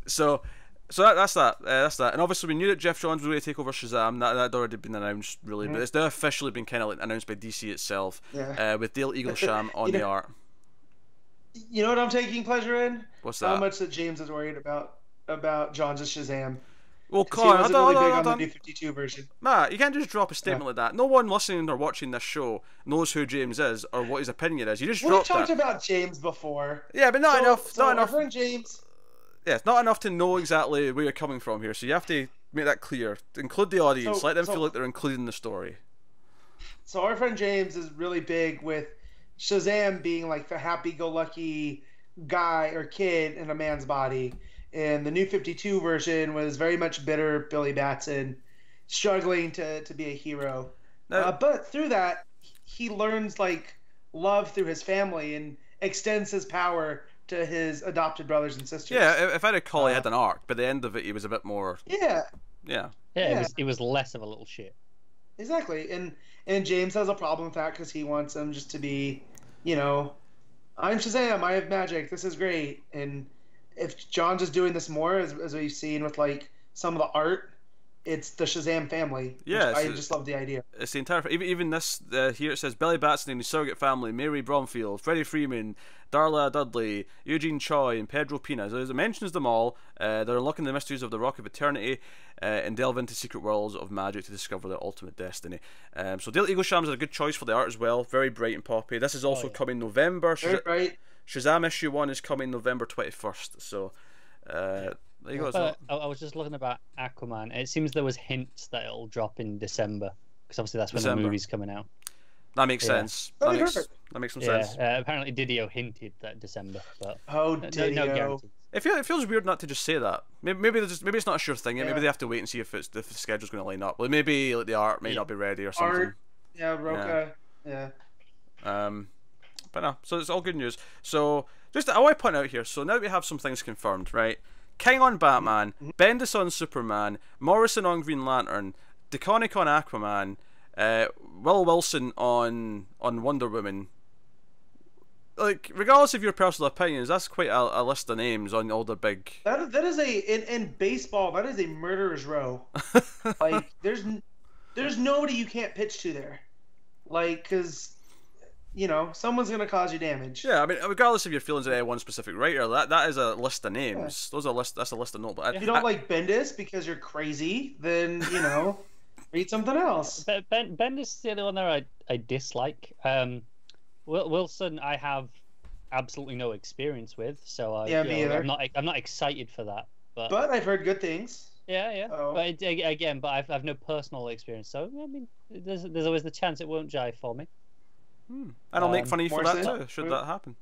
So that's that. And obviously we knew that Geoff Johns was going to take over Shazam. That had already been announced, really, but it's now officially been kind of like announced by DC itself. With Dale Eaglesham on the art. You know what I'm taking pleasure in? What's that? How much that James is worried about Johns' Shazam. Well, Colin, I don't really big on the New 52 version. Nah, you can't just drop a statement like that. No one listening or watching this show knows who James is or what his opinion is. You just drop that. We've talked about James before. Yeah, but not enough. Not enough. Our friend James. Yeah, it's not enough to know exactly where you're coming from here. So you have to make that clear. Include the audience. Let them feel like they're including the story. So our friend James is really big with Shazam being like the happy-go-lucky guy or kid in a man's body. And the New 52 version was very much bitter Billy Batson, struggling to be a hero. But through that, he learns like love through his family and extends his power to his adopted brothers and sisters. Yeah, if I recall, he had an arc. By the end of it, he was a bit more. Yeah. It was less of a little shit. Exactly, and James has a problem with that because he wants him just to be, you know, I'm Shazam, I have magic, this is great. And if John's is doing this more, as we've seen with like some of the art, it's the Shazam family. Yeah, I just love the idea. It's the entire even this here. It says Billy Batson and his surrogate family, Mary Bromfield, Freddie Freeman, Darla Dudley, Eugene Choi, and Pedro Pina. So as it mentions them all, they're unlocking the mysteries of the Rock of Eternity and delve into secret worlds of magic to discover their ultimate destiny. So Dale Eaglesham's is a good choice for the art as well. Very bright and poppy. This is also coming November. Very bright. Shazam issue 1 is coming November 21st. So there you go. But I was just looking about Aquaman. It seems there was hints that it'll drop in December, because obviously that's when the movie's coming out. That makes sense. That makes some sense. Apparently Didio hinted that December, but Didio. No guarantees. It feels weird not to just say that. Maybe it's not a sure thing yet. Maybe they have to wait and see if the schedule's going to line up. Like maybe the art may not be ready or something. Roca. Yeah. But no, so it's all good news. So just I want to point out here. So now we have some things confirmed, right? King on Batman, Bendis on Superman, Morrison on Green Lantern, DeConnick on Aquaman, Will Wilson on Wonder Woman. Like, regardless of your personal opinions, that's quite a list of names on all the big. That is in baseball. That is a murderer's row. Like, there's nobody you can't pitch to there. Like, because someone's gonna cause you damage. Yeah, I mean, regardless of your feelings of any one specific writer, that is a list of names. Yeah. That's a list of notes. If you don't like Bendis because you're crazy, then read something else. Bendis is the other one there I dislike. Wilson, I have absolutely no experience with, so I'm not excited for that. But I've heard good things. Yeah. Oh. But again, I've no personal experience, so I mean, there's always the chance it won't jive for me. And I'll make fun of you for that too, should that happen.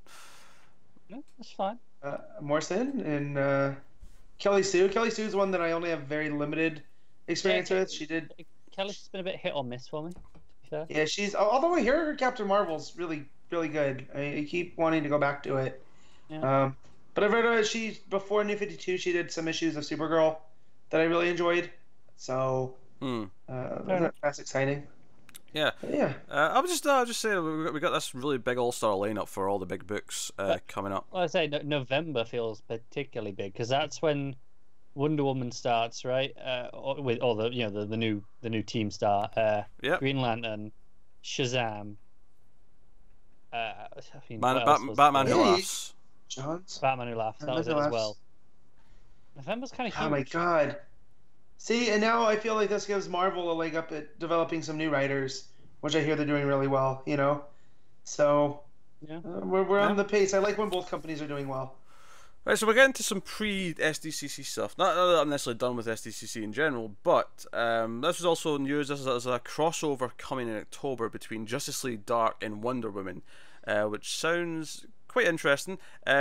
No, that's fine. Morrison and Kelly Sue. Kelly Sue is one that I only have very limited experience with. She did. Kelly's been a bit hit or miss for me. To be fair. Yeah, she's. Although I hear her Captain Marvel's really, really good. I keep wanting to go back to it. Yeah. But I've read before New 52. She did some issues of Supergirl that I really enjoyed. So that's exciting. Yeah. Yeah. I'll just say we got this really big all-star lineup for all the big books coming up. Well, I say November feels particularly big because that's when Wonder Woman starts, right? With all the the new team start. Green Lantern, Shazam. Batman Who Laughs. Johns. Batman Who Laughs. That was it as well. November's kind of huge. Oh my god. See, and now I feel like this gives Marvel a leg up at developing some new writers, which I hear they're doing really well, So, we're on the pace. I like when both companies are doing well. Right, so we're getting to some pre-SDCC stuff. Not that I'm necessarily done with SDCC in general, but this was also news. This is a crossover coming in October between Justice League Dark and Wonder Woman, which sounds quite interesting.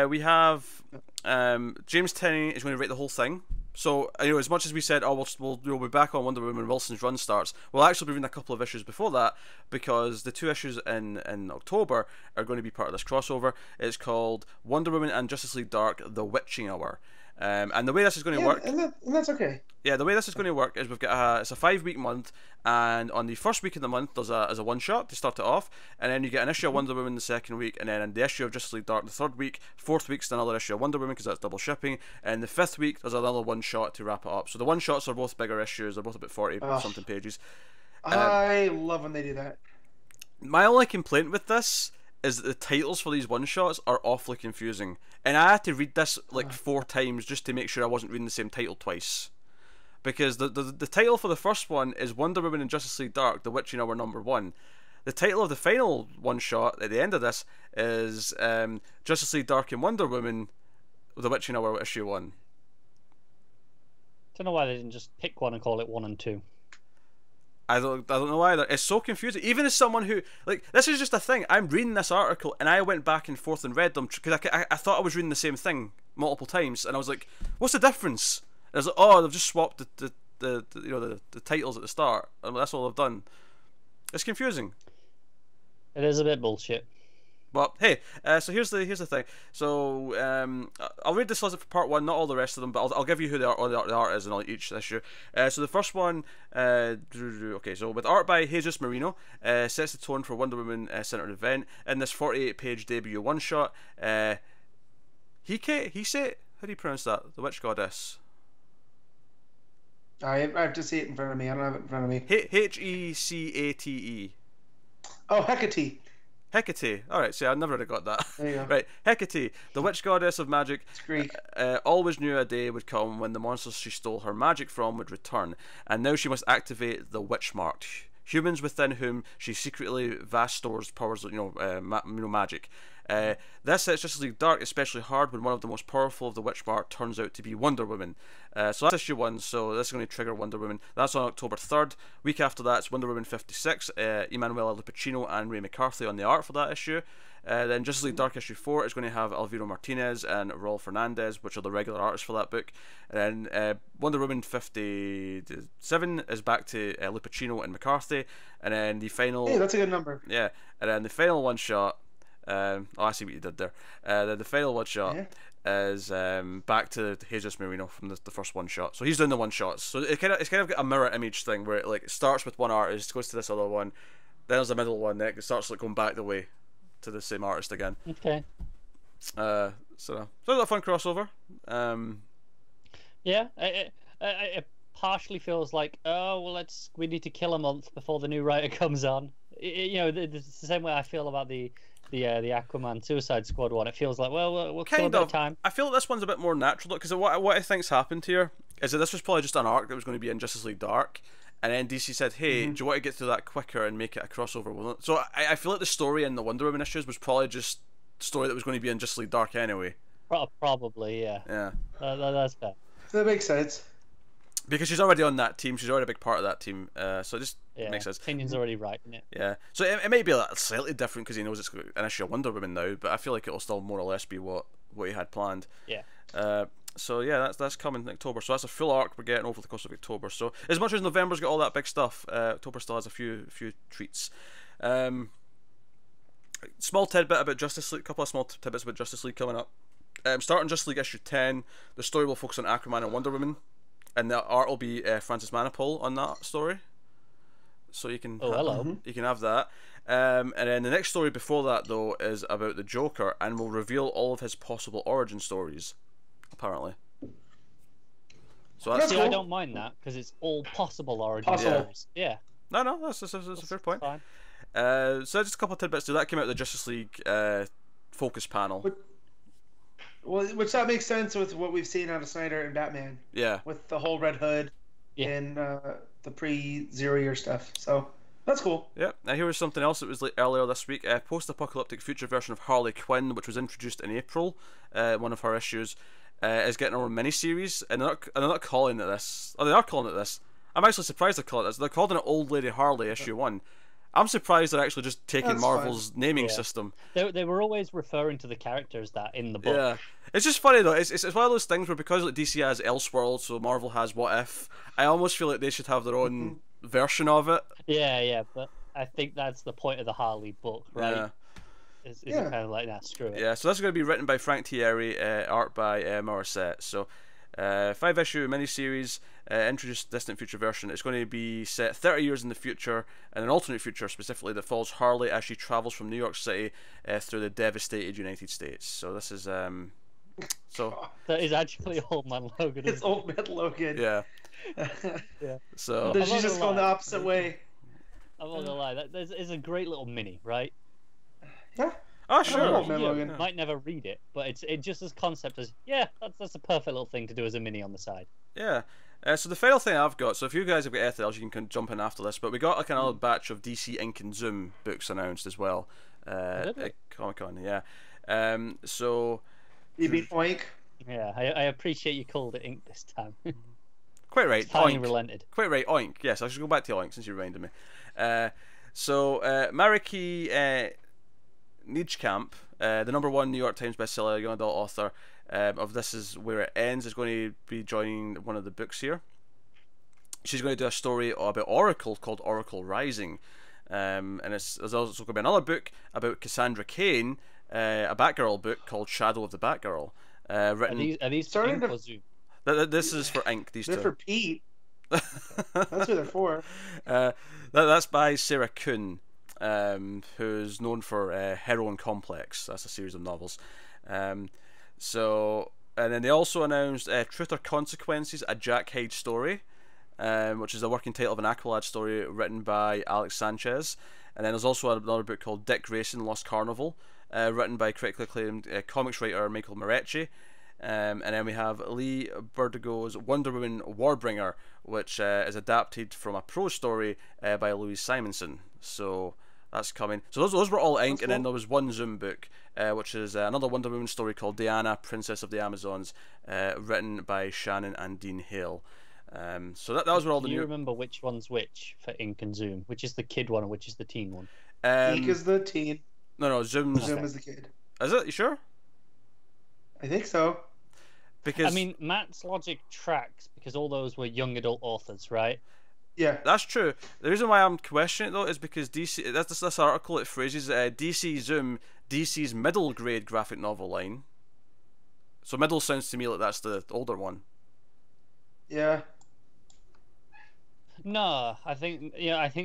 We have James Tynion is going to write the whole thing. So, as much as we said, we'll be back on Wonder Woman Wilson's run starts, we'll actually be reading a couple of issues before that, because the 2 issues in October are going to be part of this crossover. It's called Wonder Woman and Justice League Dark, The Witching Hour. And the way this is going to work... And that's okay. Yeah, the way this is going to work is we've got it's a 5-week month, and on the first week of the month there's a one-shot to start it off, and then you get an issue of Wonder Woman the second week, and then in the issue of Justice League Dark the third week, 4th week's another issue of Wonder Woman because that's double shipping, and the 5th week there's another one-shot to wrap it up. So the one-shots are both bigger issues, they're both about 40-something pages. I love when they do that. My only complaint with this is that the titles for these one-shots are awfully confusing, and I had to read this like 4 times just to make sure I wasn't reading the same title twice. Because the title for the first one is Wonder Woman and Justice League Dark, The Witching Hour #1. The title of the final one-shot at the end of this is Justice League Dark and Wonder Woman, The Witching Hour issue 1. Don't know why they didn't just pick one and call it 1 and 2. I don't know either. It's so confusing. Even as someone who, this is just a thing. I'm reading this article and I went back and forth and read them because I thought I was reading the same thing multiple times, and I was like, what's the difference? And I was like, oh, they've just swapped the titles at the start, and that's all they've done. It's confusing. It is a bit bullshit. But hey, so here's the thing. So I'll read this list for part 1, not all the rest of them, but I'll give you who the art is in each issue. So the first one, okay, so with art by Jesus Marino, sets the tone for Wonder Woman centered event in this 48-page debut one shot. Hise, how do you pronounce that? The Witch Goddess. I have to see it in front of me. I don't have it in front of me. Hecate. Oh, Hecate. Hecate. Alright, see, I never would have got that. There you go. Right, Hecate, the witch goddess of magic, it's Greek. Always knew a day would come when the monsters she stole her magic from would return, and now she must activate the witch mark, humans within whom she secretly vast stores powers of magic. This hits Justice League Dark especially hard when one of the most powerful of the Witch Mart turns out to be Wonder Woman. So that's issue 1, so this is going to trigger Wonder Woman. That's on October 3rd. Week after that, it's Wonder Woman 56, Emanuela Lupacchino and Ray McCarthy on the art for that issue. Then Justice League Dark issue 4 is going to have Alvaro Martinez and Raul Fernandez, which are the regular artists for that book. And then Wonder Woman 57 is back to Lupacchino and McCarthy. And then the final... Hey, that's a good number. Yeah, and then the final one-shot... oh, I see what you did there. The final one-shot is back to Jesus Marino from the first one-shot. So he's doing the one-shots. So it's kind of got a mirror image thing where it starts with one artist, goes to this other one, then there's a middle one, then it starts going back the way to the same artist again. Okay. So that's a fun crossover. Yeah, it partially feels like, oh well, we need to kill a month before the new writer comes on. It's the same way I feel about the Aquaman Suicide Squad one. It feels like, well, we'll kill a bit of time. I feel like this one's a bit more natural because what I think's happened here is that this was probably just an arc that was going to be in Justice League Dark. And then DC said, hey, do you want to get through that quicker and make it a crossover? So I feel like the story in the Wonder Woman issues was probably just a story that was going to be in Justice League Dark anyway. Probably, yeah. Yeah. That's fair. That makes sense. Because she's already on that team. She's already a big part of that team. So it just makes sense. Opinion's already right, isn't it? Yeah. So it may be a slightly different because he knows it's an issue of Wonder Woman now, but I feel like it'll still more or less be what he had planned. Yeah. So yeah, that's coming in October. So that's a full arc we're getting over the course of October. So as much as November's got all that big stuff, October still has a few treats. Small tidbit about Justice League. Couple of small tidbits about Justice League coming up. Starting Justice League issue 10, the story will focus on Aquaman and Wonder Woman, and the art will be Francis Manapul on that story. So you can you can have that. And then the next story before that though is about the Joker, and will reveal all of his possible origin stories. Apparently. So that's cool. cool. I don't mind that because it's all possible origin stories. Yeah. No, that's a fair point. Fine. So just a couple of tidbits. So that came out of the Justice League focus panel. Which that makes sense with what we've seen out of Snyder and Batman. Yeah. With the whole Red Hood and the pre-Zero Year stuff. So that's cool. Yeah. Now here was something else that was earlier this week. A post-apocalyptic future version of Harley Quinn, which was introduced in April. One of her issues is getting a mini-series, and they're not calling it this. Oh, they are calling it this. I'm actually surprised they're calling it this. They're calling it Old Lady Harley issue 1. I'm surprised they're actually just taking Marvel's naming system. They were always referring to the characters that in the book. Yeah, it's just funny though. It's one of those things where because like DC has Elseworld, so Marvel has What If. I almost feel like they should have their own version of it. Yeah, but I think that's the point of the Harley book, right? Yeah. Is kind of like that. Screw it. Yeah, so this is going to be written by Frank Thierry, art by Morissette. So, 5-issue miniseries, introduced distant future version. It's going to be set 30 years in the future, and an alternate future specifically that follows Harley as she travels from New York City through the devastated United States. So this is so that is actually Old Man Logan. It's Old Man Logan. Yeah. Yeah. So she's just going the opposite way. I'm not gonna lie. That is a great little mini, right? Yeah. Oh sure. Might never read it, but it just as concept as that's a perfect little thing to do as a mini on the side. Yeah. So the final thing I've got. So if you guys have got anything else, you can jump in after this. But we got like another batch of DC Ink and Zoom books announced as well. At Comic-Con, yeah. So. You mean Oink? Yeah, I appreciate you called it Ink this time. Quite right. Finally relented. Quite right. Oink. Yes, I should go back to Oink since you reminded me. So Mariki Nijkamp, the #1 New York Times bestseller, young adult author of This Is Where It Ends, is going to be joining one of the books here. She's going to do a story about Oracle called Oracle Rising, and there's also going to be another book about Cassandra Cain, a Batgirl book called Shadow of the Batgirl. Written. Are these for Ink or Zoom? This is for Ink. These they're two. for Pete. That's who they're for. That's by Sarah Kuhn, who's known for Heroine Complex. That's a series of novels. And then they also announced Truth or Consequences, a Jack Hyde story, which is a working title of an Aqualad story written by Alex Sanchez. And then there's also another book called Dick Grayson, Lost Carnival, written by critically acclaimed comics writer Michael Moretti. And then we have Lee Berdugo's Wonder Woman Warbringer, which is adapted from a prose story by Louise Simonson. So That's coming. So those were all ink, That's and then cool. there was one Zoom book, which is another Wonder Woman story called Diana, Princess of the Amazons, written by Shannon and Dean Hale. So that was where all the Do you new. remember which one's which for ink and Zoom? Which is the kid one and which is the teen one? Ink is the teen. No, Zoom's. Zoom is the kid. Is it? You sure? I think so. Because I mean, Matt's logic tracks because all those were young adult authors, right? Yeah. that's true. The reason why I'm questioning it though is because DC. This article it phrases DC Zoom, DC's middle grade graphic novel line. So middle sounds to me like that's the older one. Yeah. No, I think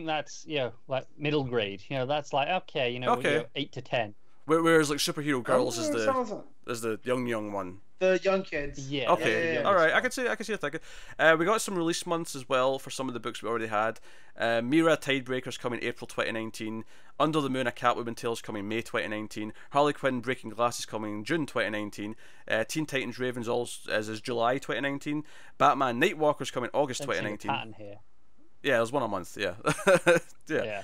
that's like middle grade. That's like okay, Okay. 8 to 10. Whereas like Superhero Girls is Oh, the young one. the young kids. Yeah. Okay, yeah. all right. I can see it thinking. We got some release months as well for some of the books we already had. Mira Tidebreaker's coming April 2019. Under the Moon, A Catwoman Tales coming May 2019. Harley Quinn Breaking Glass is coming June 2019. Teen Titans Ravens is July 2019. Batman Nightwalker's coming August Don't see the 2019. pattern here. Yeah, there's one a month. Yeah, Yeah.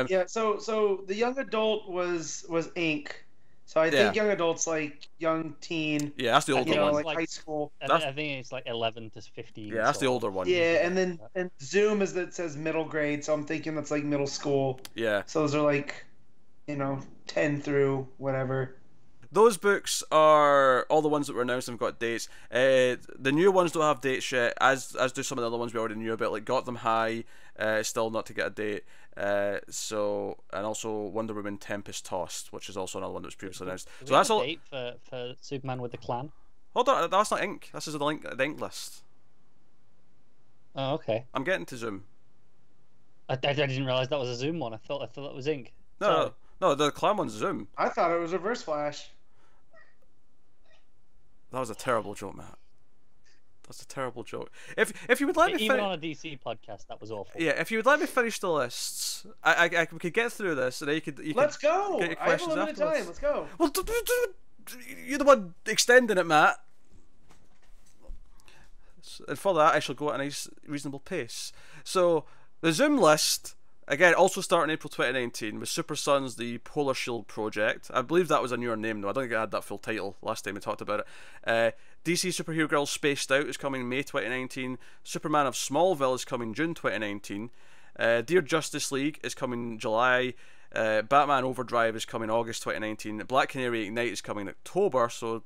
Yeah. So the young adult was ink. So I think young adult's like young teen. Yeah, that's the older one. Like Like- high school. I think it's like 11 to 15. Yeah, that's the sort of. older one. Yeah, and Zoom is that says middle grade, so I'm thinking that's like middle school. Yeah. So those are like, 10 through whatever. Those books are all the ones that were announced and have got dates. The new ones don't have dates yet, as do some of the other ones we already knew about, like Gotham High, still not to get a date. And also Wonder Woman Tempest Tossed, which is also another one that was previously announced. Do So we that's have a all. date for Superman with the Clan? Hold on, that's not ink. This is the ink list. Oh, okay. I'm getting to Zoom. I didn't realize that was a Zoom one. I thought that was ink. No, the Clan one's Zoom. I thought it was Reverse Flash. That was a terrible joke, Matt. That's a terrible joke. If you would let me Even finish. on a DC podcast, that was awful. Yeah, if you would let me finish the lists, we could get through this, and then you Let's could go. get your I have a questions limited afterwards. time. Let's go. Well, you're the one extending it, Matt. And for that, I shall go at a nice, reasonable pace. So, the Zoom list, again, also starting April 2019, with Super Sons, the Polar Shield Project. I believe that was a newer name, though. I don't think it had that full title last time we talked about it. DC Superhero Girls Spaced Out is coming May 2019. Superman of Smallville is coming June 2019. Dear Justice League is coming July. Batman Overdrive is coming August 2019. Black Canary Ignite is coming October, so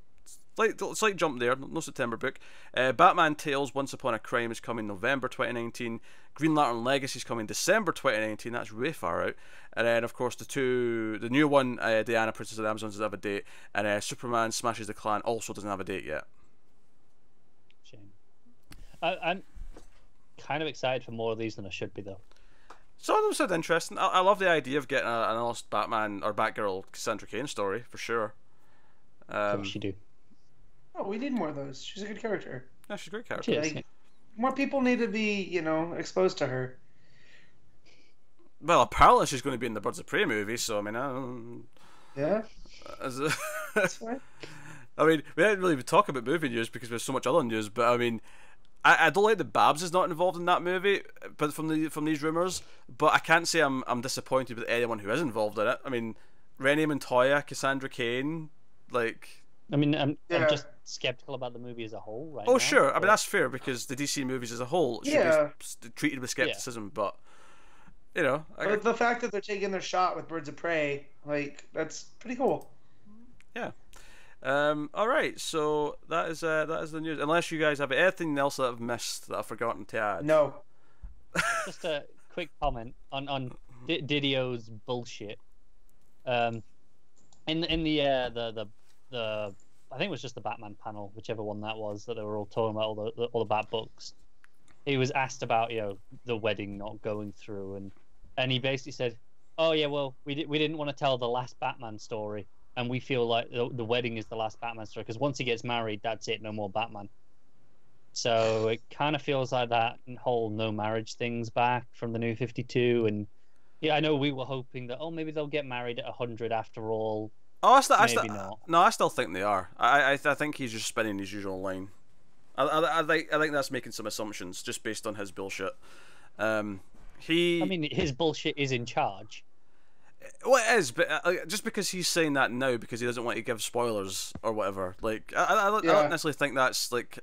slight jump there, no September book. Batman Tales Once Upon a Crime is coming November 2019. Green Lantern Legacy is coming December 2019. That's way far out. And then of course the new one, Diana Princess of the Amazons, doesn't have a date, and Superman Smashes the Clan also doesn't have a date yet. Shame. I'm kind of excited for more of these than I should be, though. Some of them sound interesting. I love the idea of getting an honest Batman or Batgirl Cassandra Cain story for sure. Of course you do. Oh, we need more of those. She's a good character. Yeah, she's a great character. She is, Like, yeah. more people need to be, exposed to her. Well, apparently she's going to be in the Birds of Prey movie, so I mean, Yeah, as that's fine. I mean, we didn't really talk about movie news because there's so much other news. But I mean, I don't like that Babs is not involved in that movie, but from these rumors. But I can't say I'm disappointed with anyone who is involved in it. I mean, Renee Montoya, Cassandra Cain, like. I mean, I'm Yeah. just skeptical about the movie as a whole right Oh now. sure, I mean but- that's fair because the DC movies as a whole should Yeah. be treated with skepticism. But you know, But the fact that they're taking their shot with Birds of Prey, like, that's pretty cool. yeah. All right, so that is the news. Unless you guys have anything else that I've missed that I've forgotten to add. No. Just a quick comment on Didio's bullshit. In the I think it was just the Batman panel, whichever one that was, that they were all talking about all the Bat books. He was asked about the wedding not going through, and he basically said, "Oh yeah, well we didn't want to tell the last Batman story, and we feel like the wedding is the last Batman story because once he gets married, that's it, no more Batman." So it kind of feels like that whole no marriage thing's back from the New 52, and yeah, I know we were hoping that maybe they'll get married at 100 after all. Oh, Maybe not. No, I still think they are. I think he's just spinning his usual line. I think that's making some assumptions just based on his bullshit. I mean, his bullshit is in charge. Well, it is, but just because he's saying that now because he doesn't want to give spoilers or whatever, like I don't necessarily think that's like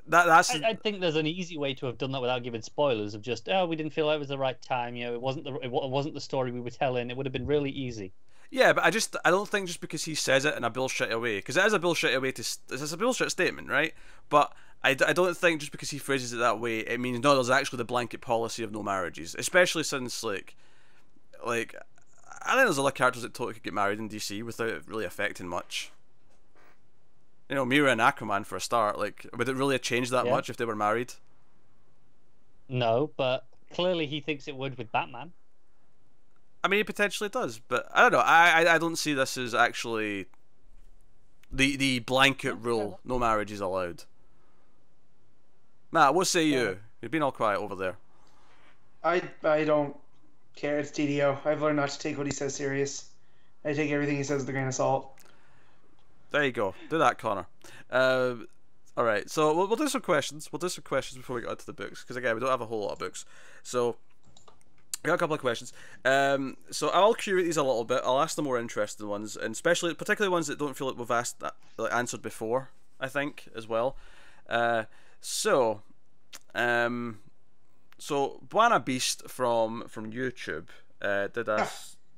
that's. I think there's an easy way to have done that without giving spoilers of just we didn't feel like it was the right time. You know, it wasn't the story we were telling. It would have been really easy. Yeah, but I don't think just because he says it in a bullshit way, because it is a bullshit way it's a bullshit statement, right? But I don't think just because he phrases it that way, it means no, there's actually the blanket policy of no marriages, especially since like I think there's other characters that totally could get married in DC without it really affecting much. You know, Mira and Aquaman for a start. Like, would it really have changed that much if they were married? No, but clearly he thinks it would with Batman. I mean, he potentially does, but I don't know. I don't see this as actually the blanket rule. No marriage is allowed. Matt, what say you? You've been all quiet over there. I don't care. It's DDO. I've learned not to take what he says serious. I take everything he says with a grain of salt. There you go. Do that, Connor. All right. So we'll do some questions. We'll do some questions before we get onto the books, because again, we don't have a whole lot of books. So I got a couple of questions. So I'll curate these a little bit. I'll ask the more interesting ones, and particularly ones that don't feel like we've answered before. I think as well. So Buana Beast from YouTube did a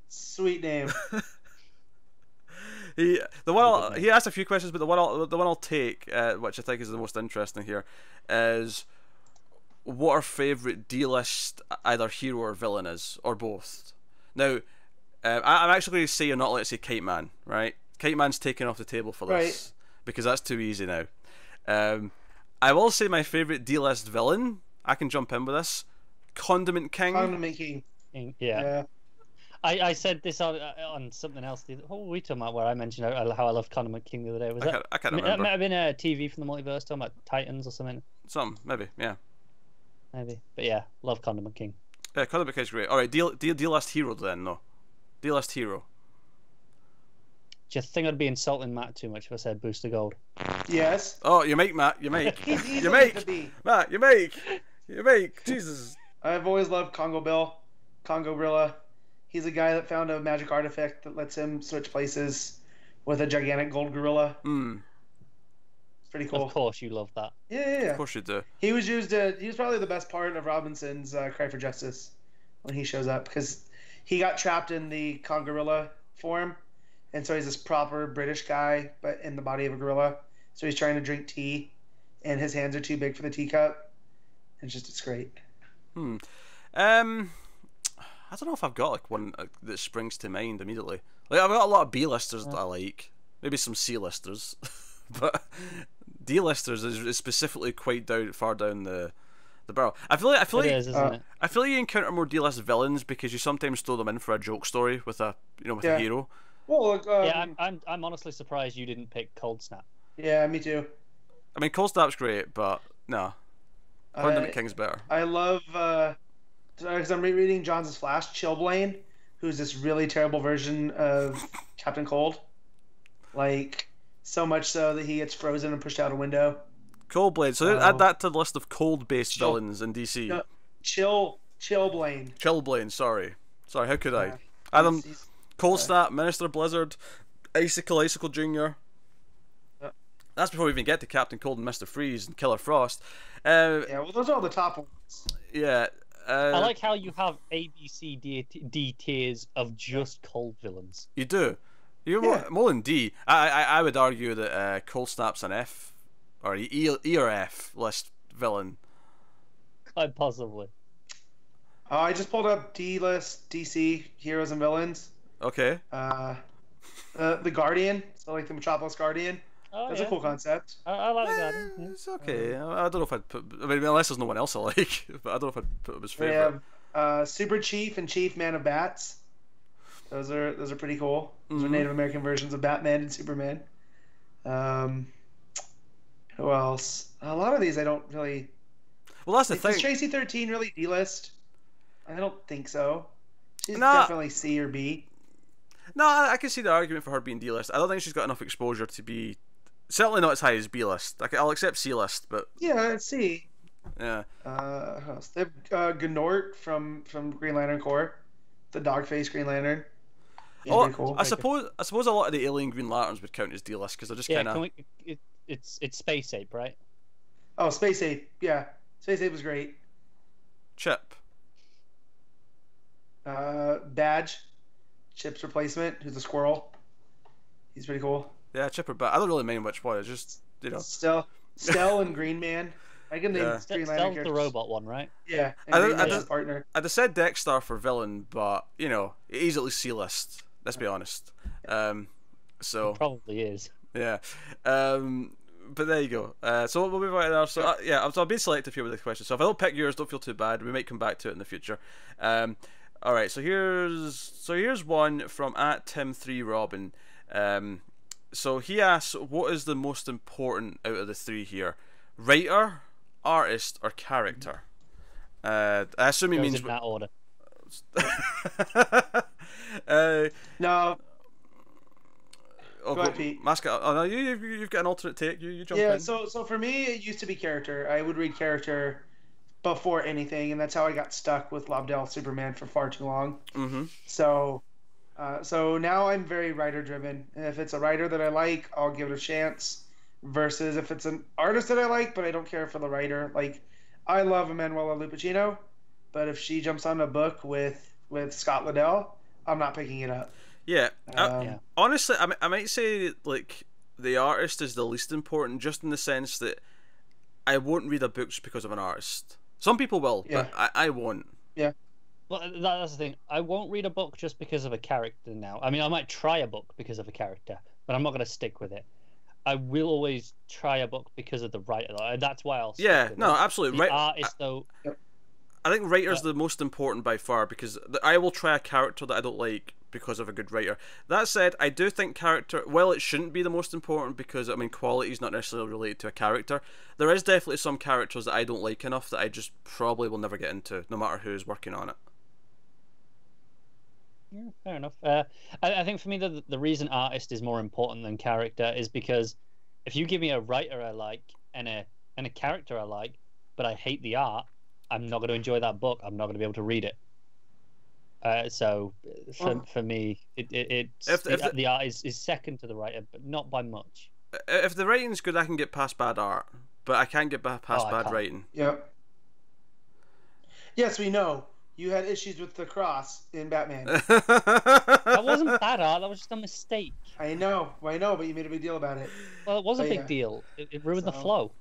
sweet name. He asked a few questions, but the one I'll take, which I think is the most interesting here, is what our favourite D-list either hero or villain is, or both. Now, I'm actually going to say you're not allowed to say Kite Man, right? Kite Man's taken off the table for this, because that's too easy now. I will say my favourite D-list villain, I can jump in with this, Condiment King. Condiment King. Yeah. I said this on something else. What were we talking about where I mentioned how I loved Condiment King the other day? Was I can't remember. That might have been a TV from the Multiverse talking about Titans or something. Maybe, yeah. Maybe. But yeah, love Condiment King. Yeah, Condiment King's great. Alright, D-list hero then, no. D-list hero. Do you think I'd be insulting Matt too much if I said Booster Gold? Yes. Oh, you make, Matt. You make. You make. Matt, you make. You make. Jesus. I've always loved Congo Bill. Congo Gorilla. He's a guy that found a magic artifact that lets him switch places with a gigantic gold gorilla. It's pretty cool. Of course you love that. Yeah. Of course you do. He was probably the best part of Robinson's Cry for Justice when he shows up, because he got trapped in the Kongorilla form, and so he's this proper British guy, but in the body of a gorilla. So he's trying to drink tea, and his hands are too big for the teacup. It's great. I don't know if I've got like one that springs to mind immediately. Like, I've got a lot of B-listers that I like, maybe some C-listers, but D-listers is specifically quite far down the barrel. I feel like isn't it? I feel like you encounter more D-list villains because you sometimes throw them in for a joke story with a hero. Well, I'm honestly surprised you didn't pick Cold Snap. Yeah, me too. I mean, Cold Snap's great, but no, Condiment King's better. I love. Because I'm rereading Johns' Flash, Chillblaine, who's this really terrible version of Captain Cold. Like, so much so that he gets frozen and pushed out a window. Coldblade. So add that to the list of cold-based villains in DC. No, Chillblaine. Chillblaine, sorry, how could I? Adam, Cold Snap, Minister Blizzard, Icicle Jr. That's before we even get to Captain Cold and Mr. Freeze and Killer Frost. Yeah, well, those are all the top ones. Yeah. I like how you have A, B, C, D tiers of just cold villains. You do. You're more than D. I would argue that Cold Snap's an F, or E or F list villain. Quite possibly. I just pulled up D-list DC heroes and villains. Okay. The Guardian, so like the Metropolis Guardian. Oh, That's a cool concept. I like that. It's okay. I don't know if I'd put. I mean, unless there's no one else I like, but I don't know if I'd put him as favorite. We have Super Chief and Chief Man of Bats. Those are pretty cool. Those are Native American versions of Batman and Superman. Who else? A lot of these I don't really. Well, that's the thing. Is Tracy 13 really D-list? I don't think so. She's definitely C or B. No, I can see the argument for her being D-list. I don't think she's got enough exposure to be. Certainly not as high as B-list. I'll accept C-list, but yeah, C. Yeah. Who else? They have Gnort from Green Lantern Corps, the dog-faced Green Lantern. He's pretty cool. I suppose a lot of the Alien Green Lanterns would count as D-list because they're just kind of. It's Space Ape, right? Oh, Space Ape. Yeah, Space Ape was great. Chip. Badge, Chip's replacement, who's a squirrel. He's pretty cool. Yeah, Chipper, but I don't really mind which one. It's just Stell and Green Man. I can name Green Lantern Stell's the robot one, right? Yeah, and Green Man's partner. I'd have said Dexter for villain, but he's at least C-list. Let's be honest. So it probably is. Yeah. But there you go. So we'll move on now. So I'm being selective here with the question. So if I don't pick yours, don't feel too bad. We might come back to it in the future. All right. So here's one from @Tim3Robin. So he asks, what is the most important out of the three here? Writer, artist, or character? I assume he means in that order. No. Oh, go ahead, Pete. Mascot. Oh no, you've got an alternate take. You jump in. Yeah. So for me, it used to be character. I would read character before anything, and that's how I got stuck with Lobdell Superman for far too long. Mm-hmm. So now I'm very writer driven. And if it's a writer that I like, I'll give it a chance. Versus if it's an artist that I like, but I don't care for the writer. Like, I love Emanuela Lupacchino, but if she jumps on a book with Scott Lobdell, I'm not picking it up. Yeah. Honestly, I might say like the artist is the least important, just in the sense that I won't read a book just because of an artist. Some people will, but I won't. Yeah. Well, that's the thing. I won't read a book just because of a character now. I mean, I might try a book because of a character, but I'm not going to stick with it. I will always try a book because of the writer. That's why I'll stick with it. Absolutely. The artist, though... I think writer's the most important by far, because I will try a character that I don't like because of a good writer. That said, I do think character, well, it shouldn't be the most important because, I mean, quality is not necessarily related to a character. There is definitely some characters that I don't like enough that I just probably will never get into, no matter who's working on it. Yeah, fair enough. I think for me, the reason artist is more important than character is because if you give me a writer I like and a character I like, but I hate the art, I'm not going to enjoy that book. I'm not going to be able to read it. So for me, the art is second to the writer, but not by much. If the writing's good, I can get past bad art, but I can't get past bad writing. Yep. Yes, we know. You had issues with the cross in Batman. That wasn't bad art. That was just a mistake. I know, but you made a big deal about it. Well, it was a big deal. It ruined the flow.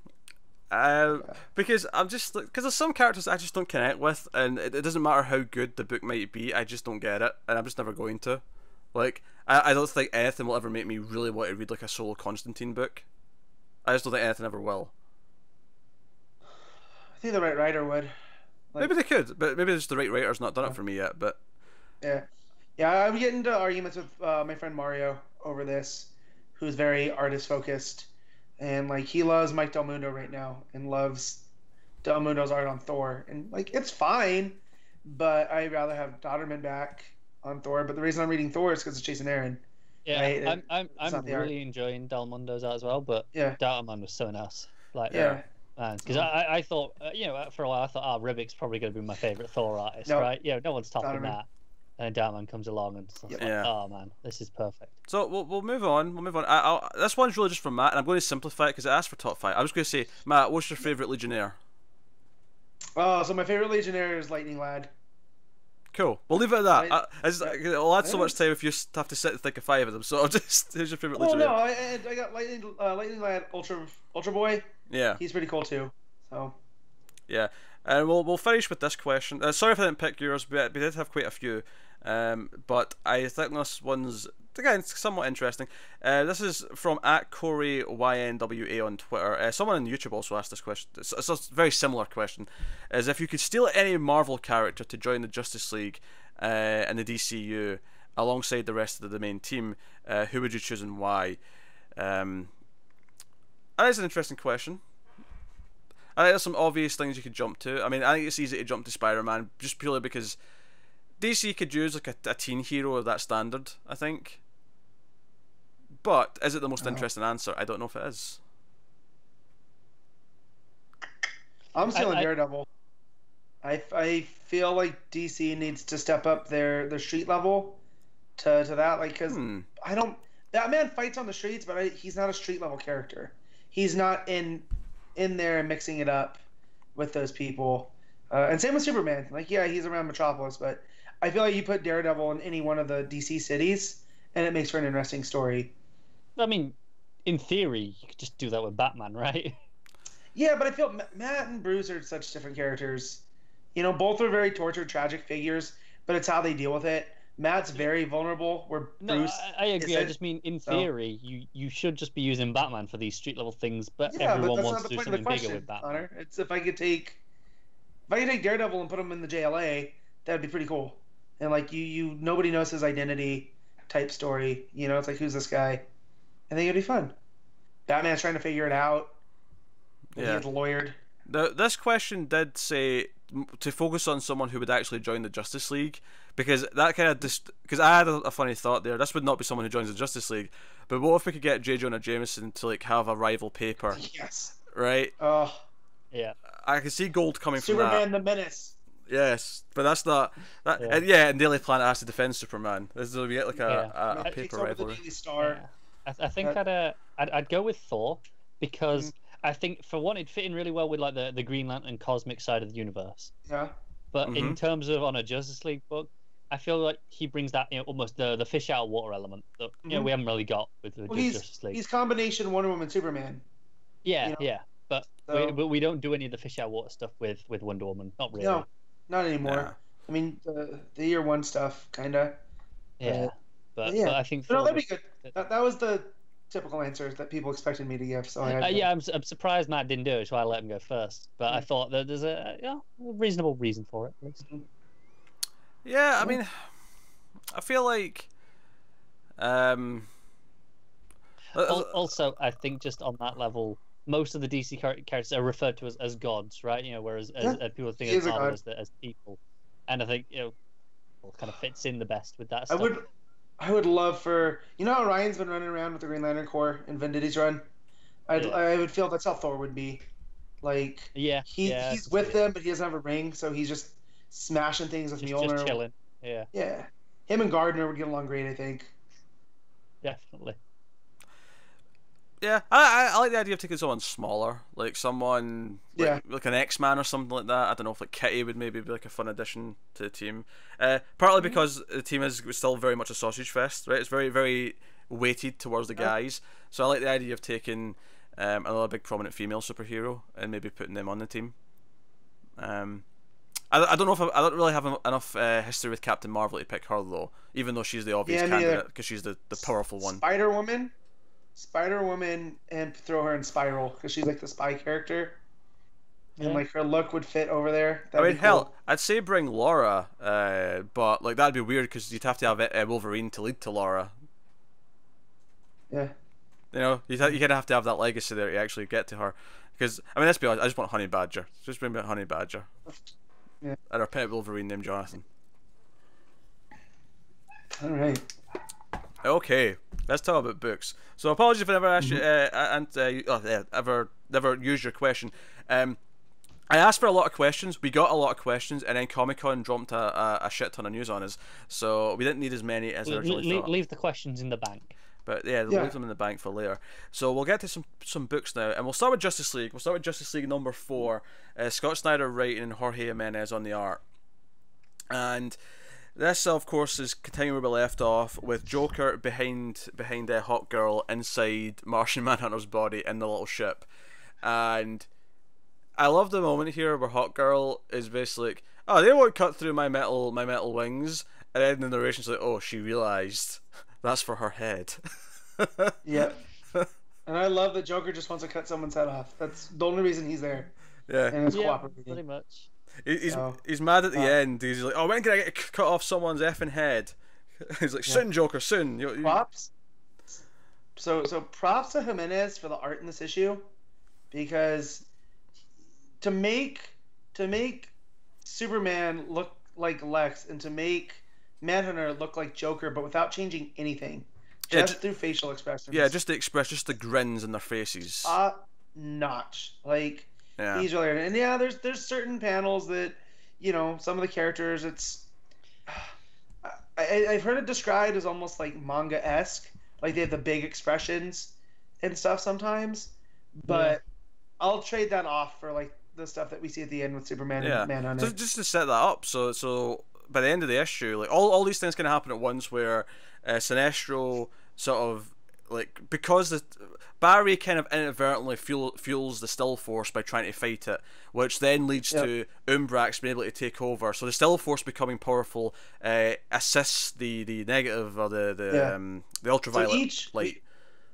Because there's some characters I just don't connect with, and it doesn't matter how good the book might be, I just don't get it, and I'm just never going to. Like, I don't think anything will ever make me really want to read like a solo Constantine book. I just don't think anything ever will. I think the right writer would. Like, maybe they could, but maybe just the right writer's not done it for me yet. But yeah, I'm getting into arguments with my friend Mario over this, who's very artist focused, and like he loves Mike Del Mundo right now and loves Del Mundo's art on Thor, and like it's fine, but I'd rather have Dodderman back on Thor. But the reason I'm reading Thor is because it's Jason Aaron. Yeah, right? I'm really enjoying Del Mundo's art as well, but Dodderman was so nice. Like because I thought, for a while I thought, Ribbick's probably going to be my favourite Thor artist, right? No one's topping that. And then Darman comes along and stuff oh man, this is perfect. So we'll move on. This one's really just from Matt, and I'm going to simplify it because it asked for top 5. I'm just going to say, Matt, what's your favourite Legionnaire? Oh, so my favourite Legionnaire is Lightning Lad. Cool. We'll leave it at that. I'll add so much time if you have to sit and think of 5 of them. So I'll just who's your favourite Legionnaire? No, I got Lightning Lad, Ultra Boy. Yeah, he's pretty cool too. So yeah, and we'll finish with this question. Sorry if I didn't pick yours, but we did have quite a few. But I think this one's again somewhat interesting. This is from @CoreyYNWA on Twitter. Someone on YouTube also asked this question. It's a very similar question. Is if you could steal any Marvel character to join the Justice League and the DCU alongside the rest of the main team, who would you choose and why? That is an interesting question. I think there's some obvious things you could jump to. I mean, I think it's easy to jump to Spider-Man just purely because DC could use like a teen hero of that standard, I think. But is it the most interesting answer? I don't know if it is. I'm stealing Daredevil. I feel like DC needs to step up their street level to that, like, because I don't. Batman fights on the streets, but he's not a street level character. He's not in there mixing it up with those people. And same with Superman. Like, yeah, he's around Metropolis, but I feel like you put Daredevil in any one of the DC cities, and it makes for an interesting story. I mean, in theory, you could just do that with Batman, right? Yeah, but I feel Matt and Bruce are such different characters. You know, both are very tortured, tragic figures, but it's how they deal with it. Matt's very vulnerable, where Bruce. I agree. I just mean, in theory, you should just be using Batman for these street level things, but everyone wants to do something bigger with Batman. Connor. It's if I could take Daredevil and put him in the JLA, that'd be pretty cool. And like you nobody knows his identity type story. You know, it's like, who's this guy? I think it'd be fun. Batman's trying to figure it out. Yeah. He gets lawyered. This question did say to focus on someone who would actually join the Justice League, because that kind of because I had a funny thought there. This would not be someone who joins the Justice League, but what if we could get J. Jonah Jameson to like have a rival paper? Yes. Right. Oh. Yeah. I can see gold coming Superman from that. Superman the Menace. Yes, but that's not that. And Daily Planet has to defend Superman. This will be like a paper rivalry. The Daily Star. Yeah. I think I'd go with Thor, because I think, for one, it'd fit in really well with like the Green Lantern cosmic side of the universe. Yeah. But in terms of on a Justice League book, I feel like he brings that, you know, almost the fish out of water element that we haven't really got with Justice League. He's combination Wonder Woman Superman. Yeah, you know? Yeah. But we don't do any of the fish out of water stuff with Wonder Woman. Not really. No, not anymore. Yeah. I mean, the year one stuff, kind of. Yeah. But I think no, that'd be good. That was the typical answers that people expected me to give. So I'm surprised Matt didn't do it, so I let him go first. But I thought that there's a reasonable reason for it, at least. Yeah, I mean, I feel like. Also, I think just on that level, most of the DC characters are referred to as gods, right? You know, whereas people think of Marvel as people, and I think, you know, it kind of fits in the best with that stuff. I would love for, you know how Ryan's been running around with the Green Lantern Corps in Venditti's run? I would feel that's how Thor would be. Like, he's with them, but he doesn't have a ring, so he's just smashing things with Mjolnir. Just chilling. Yeah. Yeah. Him and Gardner would get along great, I think. Definitely. Yeah, I like the idea of taking someone smaller, like someone like an X-Man or something like that. I don't know if like Kitty would maybe be like a fun addition to the team. Partly because the team is still very much a sausage fest, right? It's very, very weighted towards the guys. So I like the idea of taking another big prominent female superhero and maybe putting them on the team. I don't know if I don't really have enough history with Captain Marvel to pick her though, even though she's the obvious candidate because she's the powerful one. Spider-Woman, and throw her in Spiral because she's like the spy character, and like her look would fit over there. That'd be cool. Hell, I'd say bring Laura, but like that'd be weird because you'd have to have Wolverine to lead to Laura. Yeah. You know, you kind of have to have that legacy there to actually get to her. Because I mean, let's be honest, I just want Honey Badger. Just bring me a Honey Badger. Yeah. And our pet Wolverine named Jonathan. All right. Okay, let's talk about books. So apologies if I never asked you, never used your question. I asked for a lot of questions. We got a lot of questions, and then Comic-Con dropped a shit ton of news on us. So we didn't need as many as I originally thought. Leave the questions in the bank. But yeah, leave them in the bank for later. So we'll get to some books now, and we'll start with Justice League. We'll start with Justice League number 4. Scott Snyder writing and Jorge Jimenez on the art. And this, of course, is continuing where we left off with Joker behind a hot girl inside Martian Manhunter's body in the little ship. And I love the moment here where Hot Girl is basically like, "Oh, they won't cut through my metal wings," and then the narration's like, "Oh, she realized that's for her head." Yeah. And I love that Joker just wants to cut someone's head off. That's the only reason he's there. Yeah. And it's cooperating. Pretty much. He's mad at the end. He's like, "Oh, when can I get cut off someone's effing head?" He's like, "Soon, Joker, soon." Props. So props to Jimenez for the art in this issue, because to make Superman look like Lex and to make Manhunter look like Joker, but without changing anything, just through facial expressions. Yeah, just the grins in their faces. Notch. Like. Yeah. He's really, and yeah, there's certain panels that, you know, some of the characters, it's I've heard it described as almost like manga-esque. Like they have the big expressions and stuff sometimes. But I'll trade that off for like the stuff that we see at the end with Superman and Manhunter. So just to set that up, so by the end of the issue, like all these things can happen at once, where Sinestro sort of like, because Barry kind of inadvertently fuels the Still Force by trying to fight it, which then leads to Umbrax being able to take over. So the Still Force becoming powerful assists the negative, or the ultraviolet light.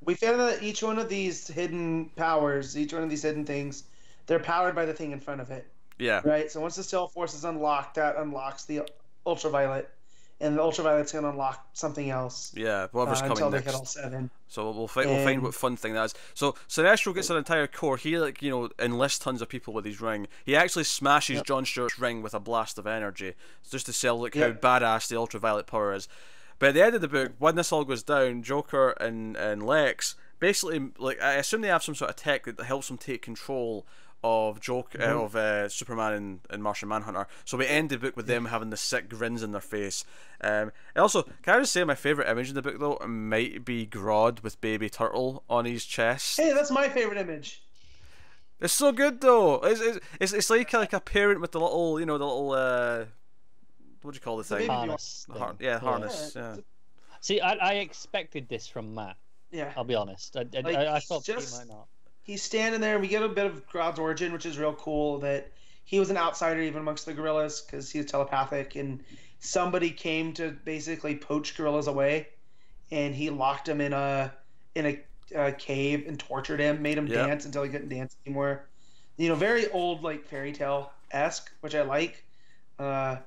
We found that each one of these hidden powers, each one of these hidden things, they're powered by the thing in front of it. Yeah. Right. So once the Still Force is unlocked, that unlocks the ultraviolet. And the ultraviolet's gonna unlock something else. Yeah, whatever's coming until next. They hit all 7. So we'll find what fun thing that is. So Sinestro gets an entire corps. He enlists tons of people with his ring. He actually smashes John Stewart's ring with a blast of energy, just to sell how badass the ultraviolet power is. But at the end of the book, when this all goes down, Joker and Lex basically, like, I assume they have some sort of tech that helps them take control of Superman and Martian Manhunter. So we end the book with them having the sick grins in their face. And also, can I just say my favourite image in the book though might be Grodd with Baby Turtle on his chest. Hey, that's my favourite image. It's so good though. It's like a parent with the little, the little what do you call the thing? Harness. Harness. Yeah. See, I expected this from Matt. Yeah. I'll be honest. I thought he might not. He's standing there, and we get a bit of Grodd's origin, which is real cool, that he was an outsider even amongst the gorillas because he was telepathic, and somebody came to basically poach gorillas away, and he locked him in a cave and tortured him, made him dance until he couldn't dance anymore. Very old, like, fairy tale-esque, which I like. But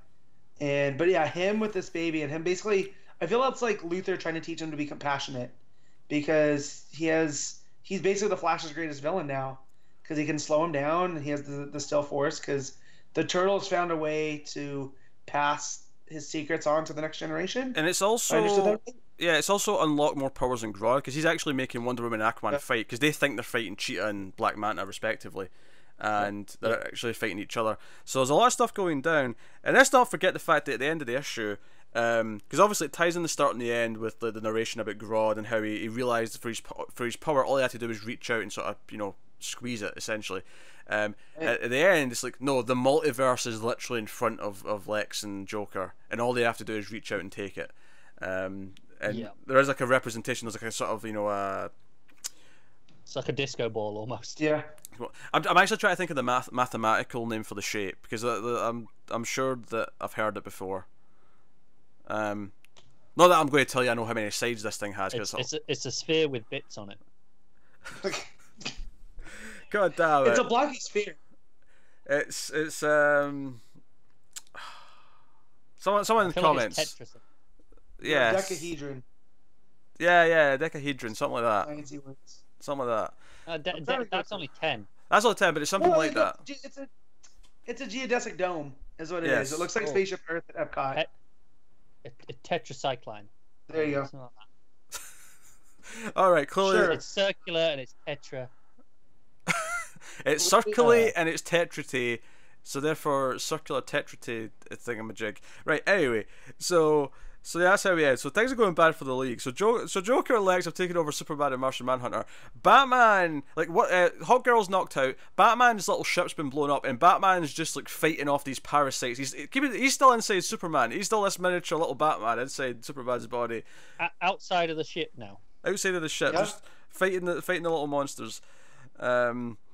yeah, him with this baby, and him basically, I feel that's like Luthor trying to teach him to be compassionate, because he's basically the Flash's greatest villain now, because he can slow him down. He has the Still Force, because the Turtles found a way to pass his secrets on to the next generation. And it's also it's also unlocked more powers in Grodd, because he's actually making Wonder Woman and Aquaman fight, because they think they're fighting Cheetah and Black Manta respectively, and they're actually fighting each other. So there's a lot of stuff going down, and let's not forget the fact that at the end of the issue, because obviously it ties in the start and the end with the narration about Grodd and how he realised for his power all he had to do was reach out and sort of squeeze it essentially. At the end it's like, no, the multiverse is literally in front of Lex and Joker, and all they have to do is reach out and take it. And there is like a representation. There's like a sort of it's like a disco ball almost. Yeah. I'm actually trying to think of the mathematical name for the shape, because I'm sure that I've heard it before. Not that I'm going to tell you I know how many sides this thing has. It's a sphere with bits on it. God damn it! It's a blocky sphere. It's someone in the comments. Yeah. Decahedron. Yeah, decahedron, something like that. Something like that. That's only 10. That's only 10, but it's something like that. It's a geodesic dome, is what it is. It looks like Spaceship Earth at Epcot. A tetracycline. There you go. All right, clearly it's circular and it's tetra. It's circularly and it's tetrate, so therefore circular tetrate thingamajig. Right. Anyway, so that's how we end. So things are going bad for the League. So Joker and Lex have taken over Superman and Martian Manhunter. Batman, like Hawk Girl's knocked out. Batman's little ship's been blown up, and Batman's just like fighting off these parasites. He's still inside Superman. He's still this miniature little Batman inside Superman's body. Outside of the ship now. Outside of the ship, just fighting the little monsters.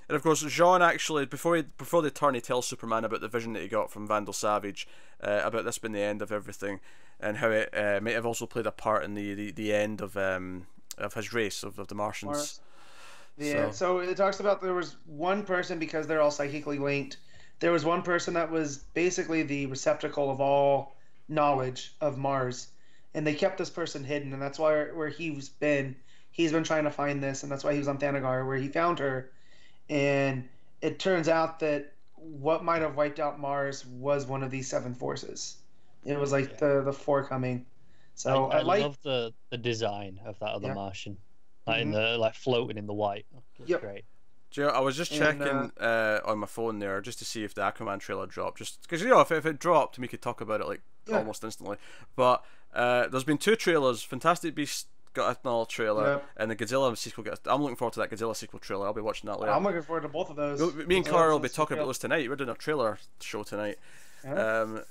And of course, Jean actually, before they turn, he tells Superman about the vision that he got from Vandal Savage, about this being the end of everything, and how it may have also played a part in the end of his race of the Martians. Yeah. So it talks about there was one person, because they're all psychically linked. There was one person that was basically the receptacle of all knowledge of Mars, and they kept this person hidden, and that's why where he's been trying to find this, and that's why he was on Thanagar, where he found her. And it turns out that what might have wiped out Mars was one of these 7 forces. It was like the forecoming. So I love the design of that other Martian, like in the floating in the white. It's great. Joe, I was just checking on my phone there just to see if the Aquaman trailer dropped. Just because if it dropped, we could talk about it like almost instantly. But there's been 2 trailers. Fantastic Beasts got another trailer, and the Godzilla sequel. I'm looking forward to that Godzilla sequel trailer. I'll be watching that later. I'm looking forward to both of those. Me and Clara will be talking about those tonight. We're doing a trailer show tonight. Yeah.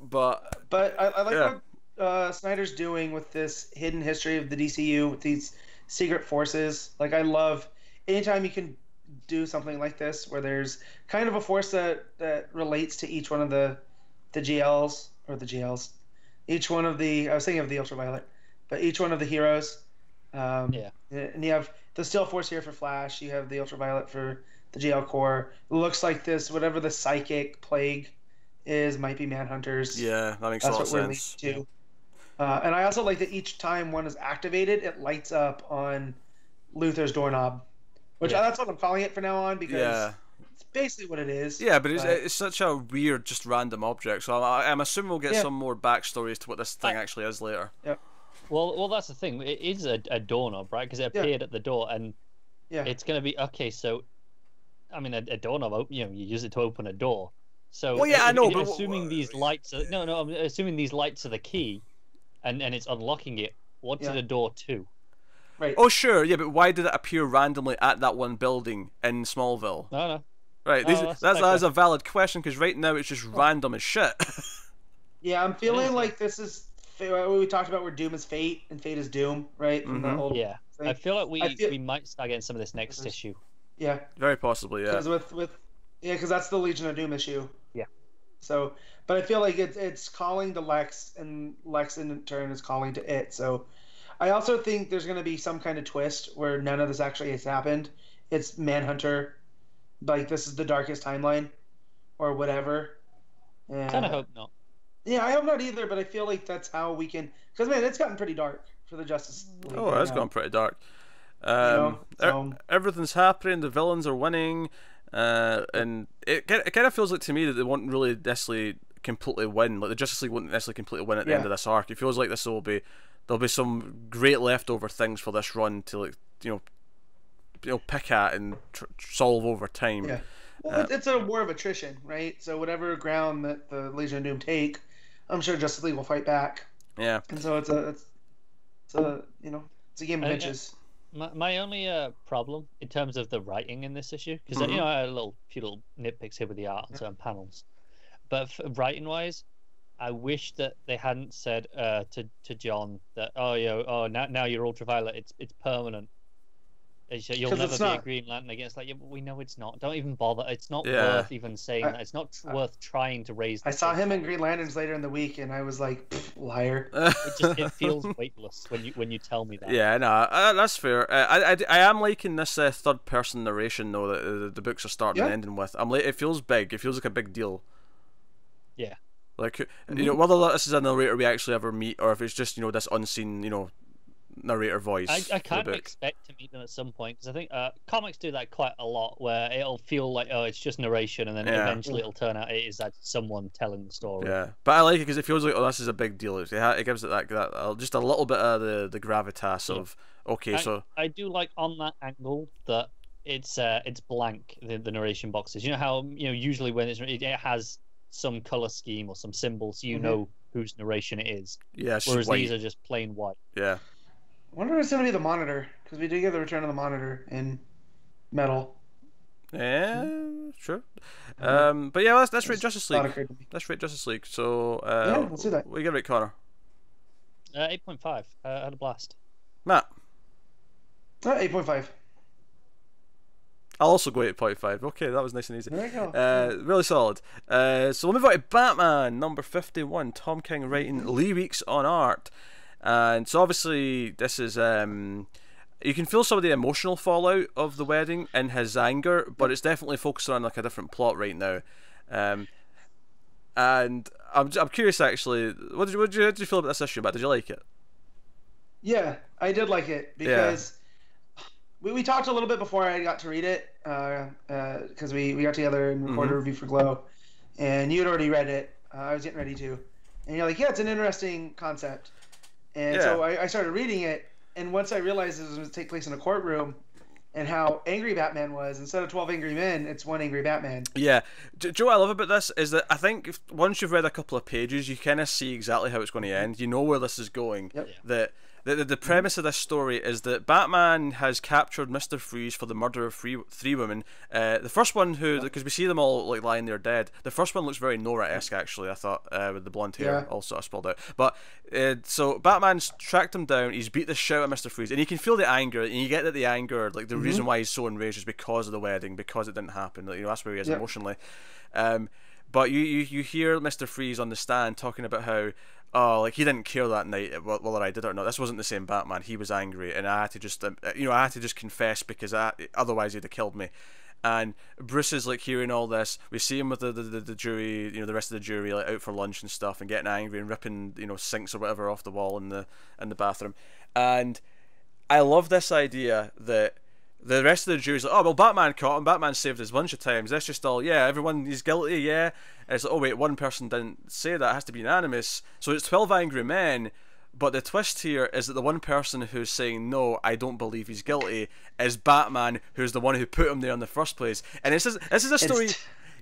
But I like what Snyder's doing with this hidden history of the DCU with these secret forces. Like, I love anytime you can do something like this where there's kind of a force that relates to each one of the GLs or the GLs. Each one of the, I was thinking of the Ultraviolet, but each one of the heroes. And you have the Steel Force here for Flash. You have the Ultraviolet for the GL Core. It looks like this, whatever the psychic plague is, might be Manhunters. Yeah, that makes a lot of sense. To. And I also like that each time one is activated, it lights up on Luthor's doorknob, which that's what I'm calling it from now on, because it's basically what it is. Yeah, but it's such a weird, just random object. So I'm assuming we'll get some more backstory as to what this thing actually is later. Yeah. Well, that's the thing. It is a doorknob, right? Because it appeared at the door, and it's going to be okay. So, I mean, a doorknob, you use it to open a door. So, I know, but assuming these lights are I'm assuming these lights are the key, and it's unlocking it. What's it a door to? Right. Oh, sure, yeah, but why did it appear randomly at that one building in Smallville? No. Right, that's a valid question, because right now it's just random as shit. Yeah, I'm feeling like this is what we talked about, where Doom is Fate and Fate is Doom, right? From the old thing. I feel like we might start getting some of this next issue. Yeah. Very possibly, yeah. Because because that's the Legion of Doom issue. Yeah. So, but I feel like it's calling to Lex, and Lex in turn is calling to it. So, I also think there's going to be some kind of twist where none of this actually has happened. It's Manhunter, like this is the darkest timeline, or whatever. Kind of hope not. Yeah, I hope not either, but I feel like that's how we can. Because man, it's gotten pretty dark for the Justice League. Oh, it's gotten pretty dark. Everything's happening. The villains are winning, and it kind of feels like to me that they won't really necessarily completely win. Like the Justice League won't necessarily completely win at the end of this arc. It feels like there'll be some great leftover things for this run to pick at and solve over time. Yeah. Well, it's a war of attrition, right? So whatever ground that the Legion of Doom take, I'm sure Justice League will fight back. Yeah. And so it's a game of inches. My only problem in terms of the writing in this issue, because I had a few little nitpicks here with the art on certain panels, but writing wise, I wish that they hadn't said to John that now you're Ultraviolet, it's permanent. You'll never be a Green Lantern again. It's like, we know it's not. Don't even bother. It's not worth even saying that. It's not worth trying to raise. I saw him in Green Lanterns later in the week, and I was like, liar. It feels weightless when you tell me that. Yeah, no, that's fair. I am liking this third person narration though that the books are starting and ending with. It feels big. It feels like a big deal. Yeah. Like whether this is a narrator we actually ever meet, or if it's just this unseen narrator voice. I kind of expect to meet them at some point, because I think comics do that quite a lot, where it'll feel like it's just narration, and then eventually it'll turn out it is someone telling the story. Yeah, but I like it because it feels like this is a big deal. It gives it that just a little bit of the gravitas of so I do like on that angle that it's blank, the narration boxes. You know how usually when it has some color scheme or some symbols, know whose narration it is. Yeah, whereas white. These are just plain white. Yeah. I wonder if it's going to be the Monitor, because we did get the return of the Monitor in Metal. Yeah, sure. But yeah, let's rate Justice League. Let's rate Justice League. So, let's do that. What do you give it, Connor? 8.5. I had a blast. Matt? 8.5. I'll also go 8.5. Okay, that was nice and easy. There you go. Really solid. So we'll move on to Batman, number 51. Tom King writing, Lee Weeks on art. And so obviously this is you can feel some of the emotional fallout of the wedding in his anger, but it's definitely focused on like a different plot right now. And I'm curious actually, what did you feel about this issue, Matt? Did you like it? Yeah, I did like it because we talked a little bit before I got to read it, because we got together and recorded a review for Glow, and you had already read it. I was getting ready to, and you're like, yeah, it's an interesting concept. And so I started reading it, and once I realized it was going to take place in a courtroom, and how angry Batman was. Instead of 12 angry men, it's one angry Batman. Yeah. Do you know what I love about this is that I think once you've read a couple of pages, you kind of see exactly how it's going to end. You know where this is going. Yep. That the premise of this story is that Batman has captured Mr. Freeze for the murder of three women. The first one, because we see them all like lying there dead. The first one looks very Nora-esque, actually. I thought with the blonde hair, all sort of spelled out. But so Batman's tracked him down. He's beat the shit out of Mr. Freeze, and you can feel the anger. And you get that the anger, like the reason why he's so enraged, is because of the wedding, because it didn't happen. Like, that's where he is emotionally. But you hear Mr. Freeze on the stand talking about how, oh, like he didn't care that night whether I did it or not. This wasn't the same Batman. He was angry, and I had to just, I had to just confess because otherwise he'd have killed me. And Bruce is like hearing all this. We see him with the jury, the rest of the jury, like out for lunch and stuff, and getting angry and ripping, sinks or whatever off the wall in the bathroom. And I love this idea that the rest of the jury's like, oh, well, Batman caught him. Batman saved us a bunch of times. That's just all, everyone, he's guilty, yeah. And it's like, oh, wait, one person didn't say that. It has to be unanimous. So it's 12 angry men, but the twist here is that the one person who's saying, no, I don't believe he's guilty, is Batman, who's the one who put him there in the first place. And this is a story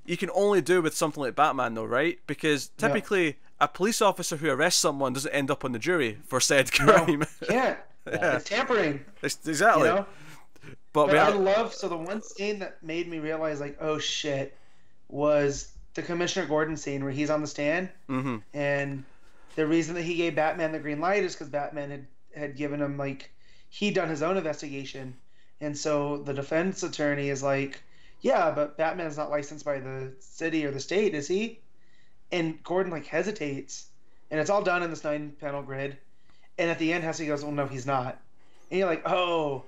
you can only do with something like Batman, though, right? Because typically, a police officer who arrests someone doesn't end up on the jury for said crime. No, can't. It's tampering. Exactly. But I love, so the one scene that made me realize, like, oh shit, was the Commissioner Gordon scene where he's on the stand, and the reason that he gave Batman the green light is because Batman had given him, like, he'd done his own investigation, and so the defense attorney is like, yeah, but Batman's not licensed by the city or the state, is he? And Gordon, like, hesitates, and it's all done in this 9-panel grid, and at the end, Hesse goes, well, no, he's not. And you're like, oh,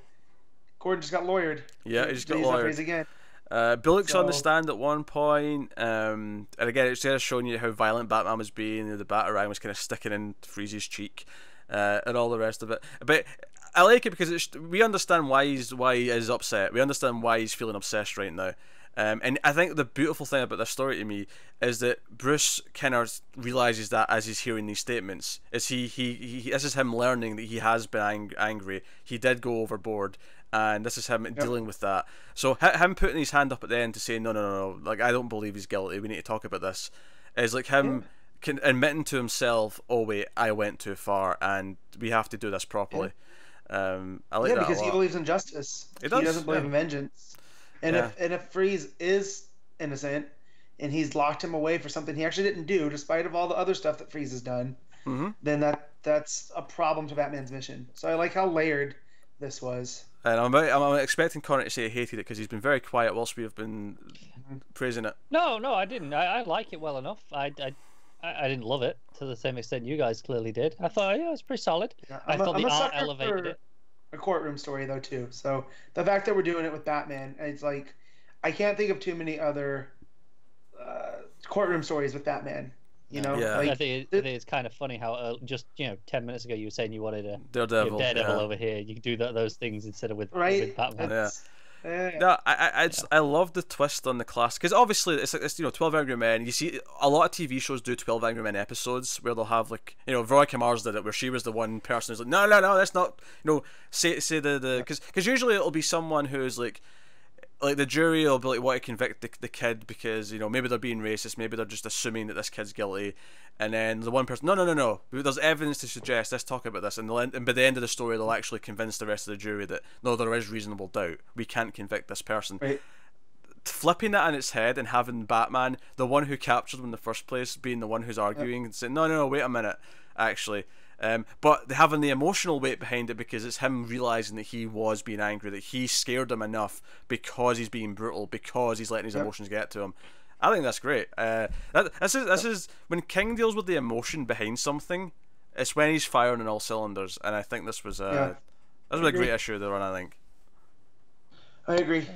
Gordon just got lawyered. Yeah, he just got lawyered. Again. Bullock's on the stand at one point, and again, it's just showing you how violent Batman was being. The Batarang was kind of sticking in Freeze's cheek, and all the rest of it. But I like it because we understand why he is upset. We understand why he's feeling obsessed right now. And I think the beautiful thing about this story to me is that Bruce kind of realizes that as he's hearing these statements. Is he this is him learning that he has been angry. He did go overboard. And this is him dealing with that. So him putting his hand up at the end to say, no, like, I don't believe he's guilty, we need to talk about this, is like him admitting to himself, oh wait, I went too far and we have to do this properly. I like that because a lot. He believes in justice. He doesn't believe in vengeance. And if Freeze is innocent and he's locked him away for something he actually didn't do, despite of all the other stuff that Freeze has done, then that's a problem to Batman's mission. So I like how layered this was. And I'm expecting Connor to say he hated it because he's been very quiet whilst we have been praising it. No, I didn't. I like it well enough. I didn't love it to the same extent you guys clearly did. I thought, it was pretty solid. Yeah, I thought the art elevated it. A courtroom story though too. So the fact that we're doing it with Batman, it's like I can't think of too many other courtroom stories with Batman. Like, I think it's kind of funny how just 10 minutes ago you were saying you wanted a Daredevil over here. You can do those things instead of with Batman. No, I love the twist on the class because obviously it's 12 Angry Men. You see a lot of TV shows do 12 Angry Men episodes where they'll have like Veronica Mars did it where she was the one person who's like no that's not say the because usually it'll be someone who's like the jury will be like want to convict the kid because maybe they're being racist, maybe they're just assuming that this kid's guilty, and then the one person no there's evidence to suggest, let's talk about this, and by the end of the story they'll actually convince the rest of the jury that no, there is reasonable doubt, we can't convict this person. Right. Flipping that on its head and having Batman, the one who captured him in the first place, being the one who's arguing and saying no wait a minute actually, but having the emotional weight behind it because it's him realizing that he was being angry, that he scared him enough because he's being brutal, because he's letting his emotions get to him. I think that's great. This is when King deals with the emotion behind something. It's when he's firing on all cylinders, and I think this was a great issue they're on. I agree.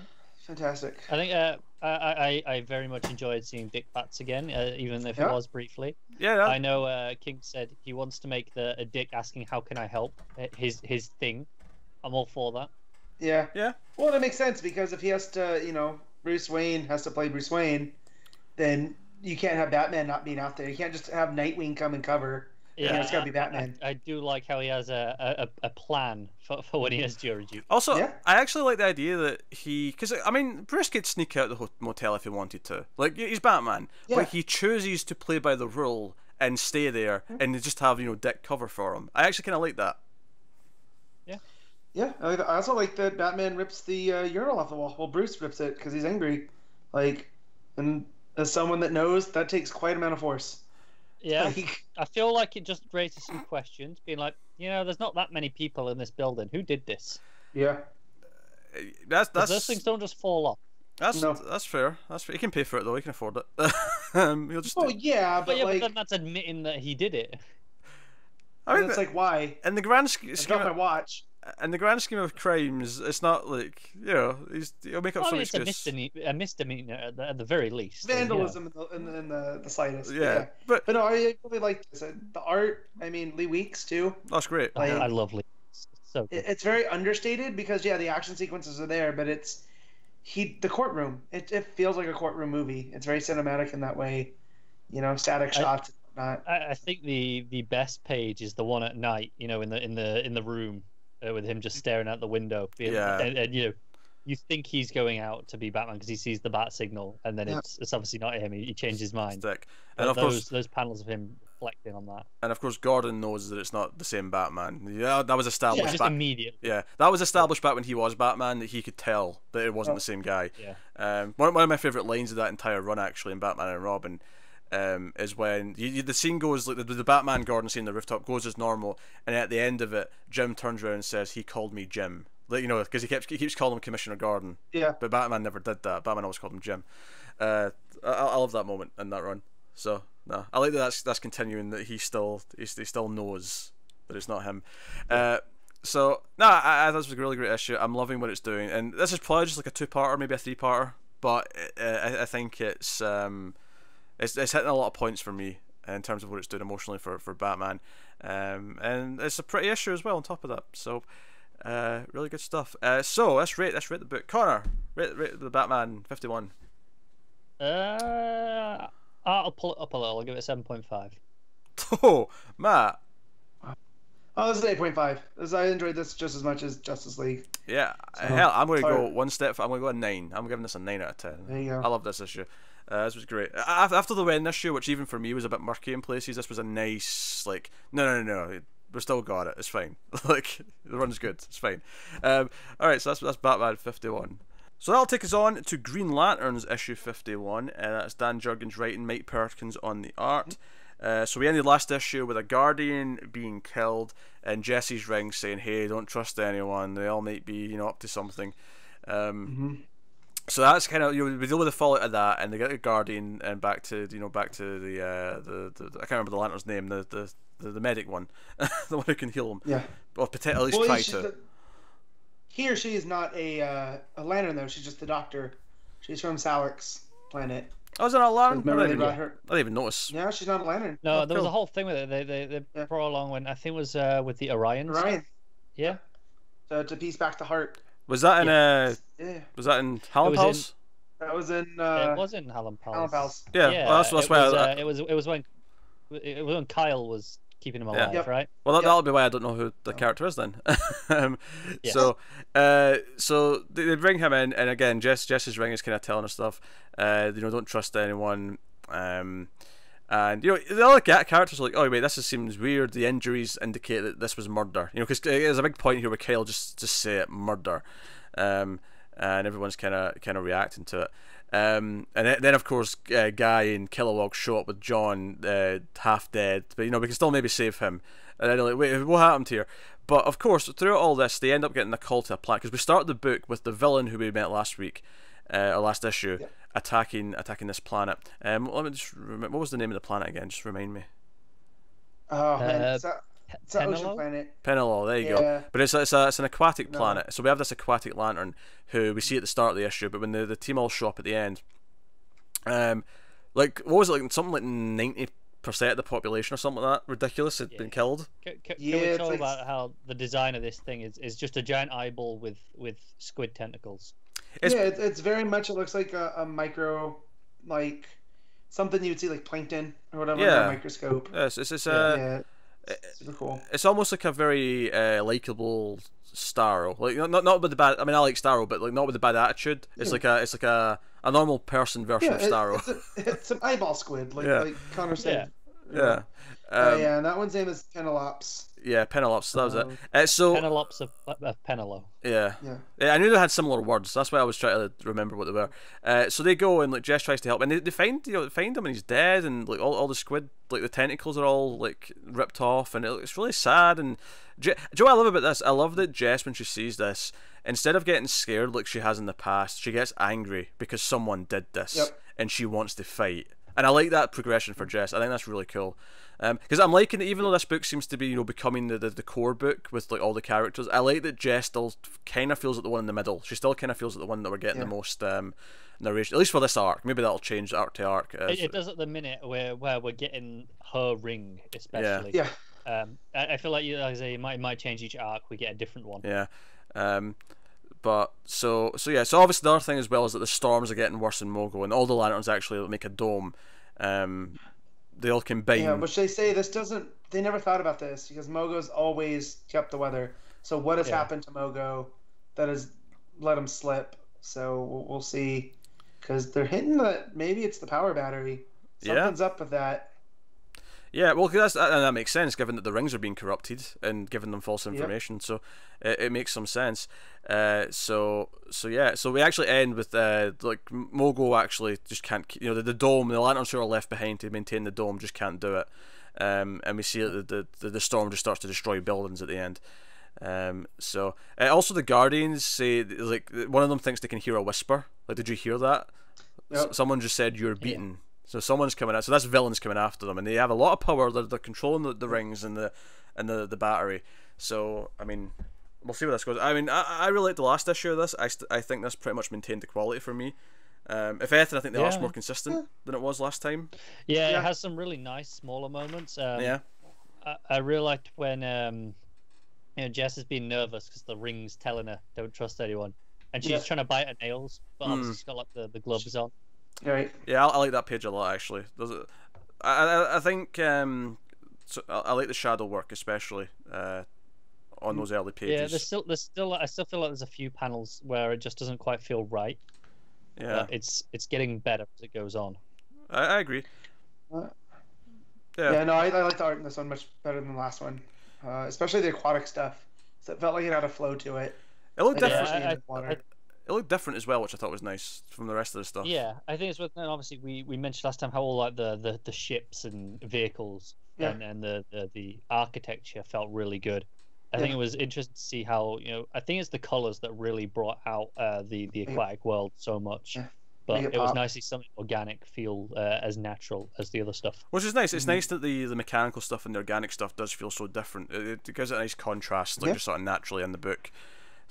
Fantastic. I think I very much enjoyed seeing Dick Bats again, even if it was briefly. Yeah. I know King said he wants to make a Dick asking how can I help his thing. I'm all for that. Yeah. Well, that makes sense because if he has to, Bruce Wayne has to play Bruce Wayne, then you can't have Batman not being out there. You can't just have Nightwing come and cover Yeah, it's got to be Batman. I do like how he has a plan for when he has jury duty. Also, Yeah. I actually like the idea that because I mean, Bruce could sneak out the motel if he wanted to. Like, he's Batman, Yeah. but he chooses to play by the rule and stay there and just have Dick cover for him. I actually kind of like that. Yeah, I also like that Batman rips the urinal off the wall. Well, Bruce rips it because he's angry. Like, and as someone that knows, that takes quite a amount of force. Yeah, Like, I feel like it just raises some questions, being like, there's not that many people in this building. Who did this? yeah. That's Those things don't just fall off. That's No. that's fair. That's fair. He can pay for it though. He can afford it. He'll just. Oh yeah, but But like, then that's admitting that he did it. I mean, it's like why? in the grand I scheme, dropped my watch. in the grand scheme of crimes, it's not like he'll make up Well, some it's excuse. a misdemeanor at the very least. Vandalism in the slightest. Yeah, but no, I really like this. The art. I mean, Lee Weeks too. That's great. Like, I love Lee. It's so good. It's very understated because the action sequences are there, but it's the courtroom. It feels like a courtroom movie. It's very cinematic in that way. Static shots and whatnot. I think the best page is the one at night. In the room with him just staring out the window. And you think he's going out to be Batman because he sees the bat signal, and then it's obviously not him. He changed his mind. Stick. But And of course, those panels of him reflecting on that. and of course, Gordon knows that it's not the same Batman. Yeah, that was established. Just immediate. Yeah, that was established back when he was Batman. That he could tell that it wasn't the same guy. Yeah. One of my favorite lines of that entire run, actually, in Batman and Robin, is when the scene goes like the Batman Gordon scene on the rooftop goes as normal, and at the end of it, Jim turns around and says, "He called me Jim." Like, because he keeps calling him Commissioner Gordon. Yeah. But Batman never did that. Batman always called him Jim. I love that moment in that run. So no, I like that that's continuing, that he still knows that it's not him. So no, I thought this was a really great issue. I'm loving what it's doing, and this is probably just like a 2-parter, maybe a 3-parter, but I think it's hitting a lot of points for me in terms of what it's doing emotionally for Batman, and it's a pretty issue as well on top of that. So really good stuff. So let's rate the book. Connor, rate the Batman 51. I'll pull it up a little. I'll give it a 7.5. Oh, Matt. Oh, this is 8.5. I enjoyed this just as much as Justice League. Yeah, hell, I'm going to go one step. I'm going to go a 9. I'm giving this a 9 out of 10. There you go. I love this issue. This was great. After the Wen issue, which even for me was a bit murky in places, this was a nice, like, no, we still got it. It's fine. Like, the run's good. It's fine. Alright, so that's Batman 51. So that'll take us on to Green Lanterns issue 51. That's Dan Jurgens writing, Mike Perkins on the art. So we ended last issue with a Guardian being killed and Jesse's ring saying, "Hey, don't trust anyone. They all might be, up to something." So that's kind of, we deal with the fallout of that, and they get the Guardian and back to the I can't remember the Lantern's name, the medic one, the one who can heal him. Yeah. Or at least try to. He or she is not a Lantern though. She's just the Doctor. She's from Salak's planet. Oh, is it not a Lantern? Remember I they didn't brought her. even notice. Yeah, she's not a Lantern. No, Oh, there was cool. a whole thing with it. They brought along when I think it was with the Orions. Orion. Yeah. To piece back the heart. Was that in Yeah. Was that in Hallam was Pals? That was in. It was in Hallam Pals. Hallam Pals. Yeah, well, that's why. it was when Kyle was keeping him alive, Yep. right? Well, that'll be why I don't know who the character is then. Yes. So they bring him in, and again, Jess's ring is kind of telling us stuff. Don't trust anyone. And the other characters are like, "Oh wait, this seems weird. The injuries indicate that this was murder." Because there's a big point here where Kyle just say it, murder, and everyone's kind of reacting to it. And then of course Guy and Kilowog show up with John half dead, but we can still maybe save him. And then they're like, wait, what happened here? But of course, throughout all this, they end up getting a call to a planet, because we started the book with the villain who we met last week, or last issue, attacking this planet. Let me just remember, what was the name of the planet again? Just remind me. Oh man, it's an ocean Penelo? planet. Penelo, there you go. But it's an aquatic planet. So we have this aquatic lantern who we see at the start of the issue, but when the team all show up at the end, what was it, like something like 90% of the population or something like that ridiculous had been killed. Can we talk about how the design of this thing is just a giant eyeball with squid tentacles? It's very much, it looks like a micro, like something you would see like plankton or whatever under a microscope. Yes, it's super cool. It's almost like a very likable Starro, like not with the bad. I mean, I like Starro, but like not with the bad attitude. It's like a normal person version of Starro. It's an eyeball squid, like Connor said. Yeah. Yeah, and that one's name is Penelops. Yeah, Penelops. That was it. So Penelops of Penelo. Yeah. I knew they had similar words. That's why I was trying to remember what they were. So they go and like Jess tries to help, and they find find him and he's dead, and like all the squid, like the tentacles are all like ripped off, and it's really sad. And Joe, I love about this. I love that Jess, when she sees this, instead of getting scared like she has in the past, she gets angry because someone did this, and she wants to fight. And I like that progression for Jess. I think that's really cool. Because I'm liking that, even though this book seems to be, becoming the core book with like all the characters, I like that Jess still kind of feels like the one in the middle. She still kind of feels like the one that we're getting the most narration, at least for this arc. Maybe that'll change arc to arc. It does at the minute where we're getting her ring, especially. Yeah. I feel like it might change each arc. We get a different one. Yeah. But so obviously the other thing as well is that the storms are getting worse in Mogo, and all the lanterns actually make a dome. They all combine. Yeah, which they say this doesn't. They never thought about this because Mogo's always kept the weather. So what has happened to Mogo that has let him slip? So we'll see, because they're hinting that maybe it's the power battery. Something's up with that. Yeah, well, and that makes sense given that the rings are being corrupted and giving them false information. So it makes some sense. So we actually end with like Mogo actually just can't. The dome, the lanterns who are left behind to maintain the dome just can't do it. And we see that the storm just starts to destroy buildings at the end. So also the Guardians say, like, one of them thinks they can hear a whisper. Like, did you hear that? Yep. Someone just said you're beaten. Yeah. So someone's coming out. So that's villains coming after them, and they have a lot of power. They're controlling the rings and the battery. So I mean, we'll see where this goes. I mean, I really like the last issue of this. I think this pretty much maintained the quality for me. If anything, I think the art's more consistent than it was last time. Yeah, it has some really nice smaller moments. I really liked when Jess is being nervous because the ring's telling her don't trust anyone, and she's trying to bite her nails, but obviously she's got like the gloves on. Right. Yeah, I like that page a lot actually. I think so I like the shadow work especially on those early pages. Yeah, there's still I still feel like there's a few panels where it just doesn't quite feel right. Yeah, but it's getting better as it goes on. I agree. Yeah, no, I like the art in this one much better than the last one, especially the aquatic stuff. So it felt like it had a flow to it. It looked different. It looked different as well, which I thought was nice from the rest of the stuff. Yeah, I think it's worth. And obviously, we mentioned last time how all like the ships and vehicles and the architecture felt really good. I think it was interesting to see how I think it's the colors that really brought out the aquatic world so much. Yeah. But it was nice to see something organic feel as natural as the other stuff. Which is nice. It's nice that the mechanical stuff and the organic stuff does feel so different. It gives it a nice contrast, like just sort of naturally in the book.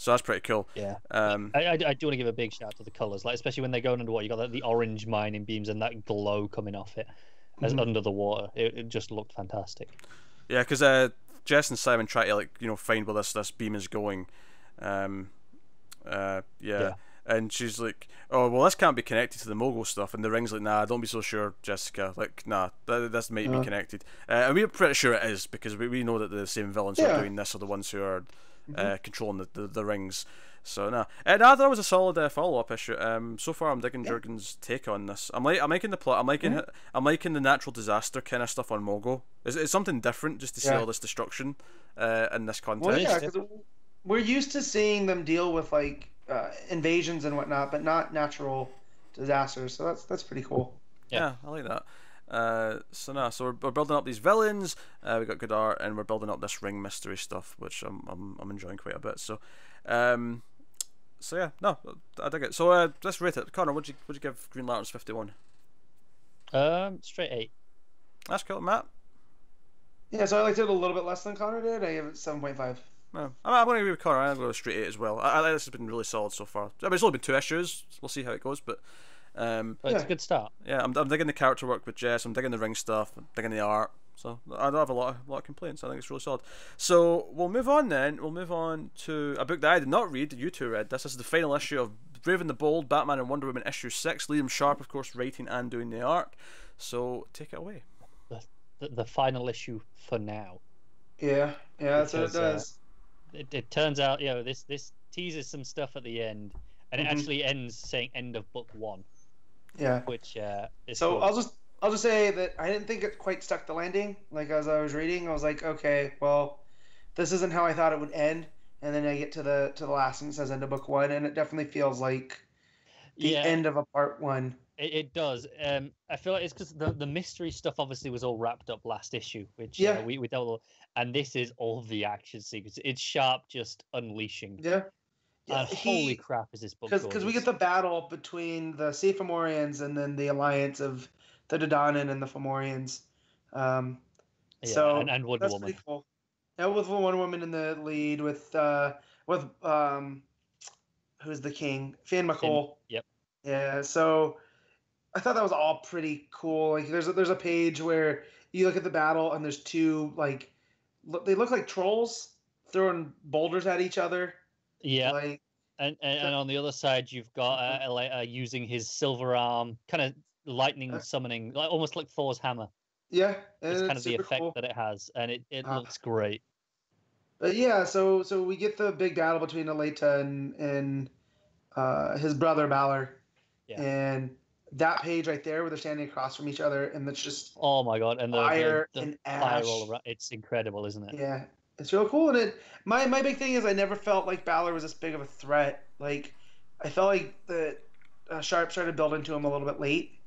So that's pretty cool. Yeah. I do want to give a big shout out to the colours, like especially when they're going underwater. You got the orange mining beams and that glow coming off it as under the water. It just looked fantastic. Yeah, because Jess and Simon try to find where this beam is going. And she's like, "Oh well, this can't be connected to the Mogul stuff." And the ring's like, "Nah, don't be so sure, Jessica. Like, nah, this might be connected." And we're pretty sure it is because we know that the same villains who are doing this are the ones who are controlling the rings. So nah, that was a solid follow-up issue. So far I'm digging Jurgens' take on this. I'm liking the plot. I'm liking the natural disaster kind of stuff on Mogo. It's something different just to see all this destruction in this context. Well, yeah, because we're used to seeing them deal with like invasions and whatnot, but not natural disasters. So that's pretty cool. Yeah, I like that. So we're building up these villains. We got good art, and we're building up this ring mystery stuff, which I'm enjoying quite a bit. So yeah, no, I dig it. So let's rate it. Connor, what'd you give Green Lanterns 51? Straight 8. That's cool, Matt. Yeah, so I liked it a little bit less than Connor did. I gave it 7.5. No, I'm going to agree with Connor. I'm going to go straight 8 as well. I think this has been really solid so far. I mean, it's only been 2 issues. We'll see how it goes, but it's a good start. Yeah, I'm digging the character work with Jess. I'm digging the ring stuff. I'm digging the art. So I don't have a lot of complaints. I think it's really solid. So we'll move on then. We'll move on to a book that I did not read. You two read this. This is the final issue of Brave and the Bold, Batman and Wonder Woman issue 6. Liam Sharp, of course, writing and doing the art. So take it away. The final issue for now. Yeah, that's what it because does. it turns out this teases some stuff at the end, and it actually ends saying end of book 1, Yeah. which is So cool. I'll just say that I didn't think it quite stuck the landing. Like as I was reading, I was like, okay, well, this isn't how I thought it would end. And then I get to the last and it says end of book 1, and it definitely feels like the end of a part 1. It does. I feel like it's because the mystery stuff obviously was all wrapped up last issue, which we dealt with, and this is all the action sequence. It's Sharp just unleashing. Yeah. And holy crap, is this book gorgeous. Because we get the battle between the Sea Fomorians and then the alliance of the Dodanen and the Fomorians. And Wonder that's Woman. Pretty cool. Yeah, with Wonder Woman in the lead, with who's the king? Finn McCool. Yep. Yeah, so I thought that was all pretty cool. Like there's a page where you look at the battle and there's two they look like trolls throwing boulders at each other. Yeah. And on the other side you've got using his silver arm, kind of lightning summoning, almost like Thor's hammer. Yeah, it's kind of the effect that it has, and it looks great. But yeah, so we get the big battle between Aleta and his brother Balor. Yeah. And that page right there where they're standing across from each other, and it's just oh my god, and fire the and ash fire all around. It's incredible, isn't it? Yeah, it's real cool. And my big thing is I never felt like Balor was this big of a threat. Like I felt like the Sharp started building to him a little bit late,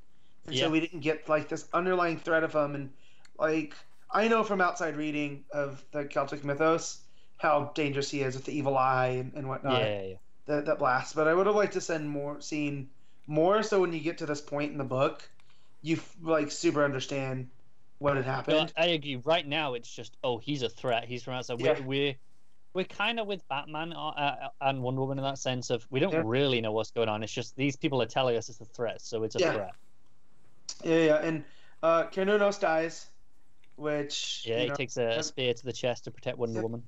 and so we didn't get like this underlying threat of him. And like I know from outside reading of the Celtic mythos how dangerous he is with the evil eye and whatnot. Yeah. That blast. But I would have liked to seen more, so when you get to this point in the book, you like super understand what had happened. No, I agree. Right now, it's just he's a threat. He's from outside. Yeah. We're kind of with Batman and Wonder Woman in that sense of we don't really know what's going on. It's just these people are telling us it's a threat, so it's a threat. Yeah. And Carnunos dies, which he takes a spear to the chest to protect Wonder Woman.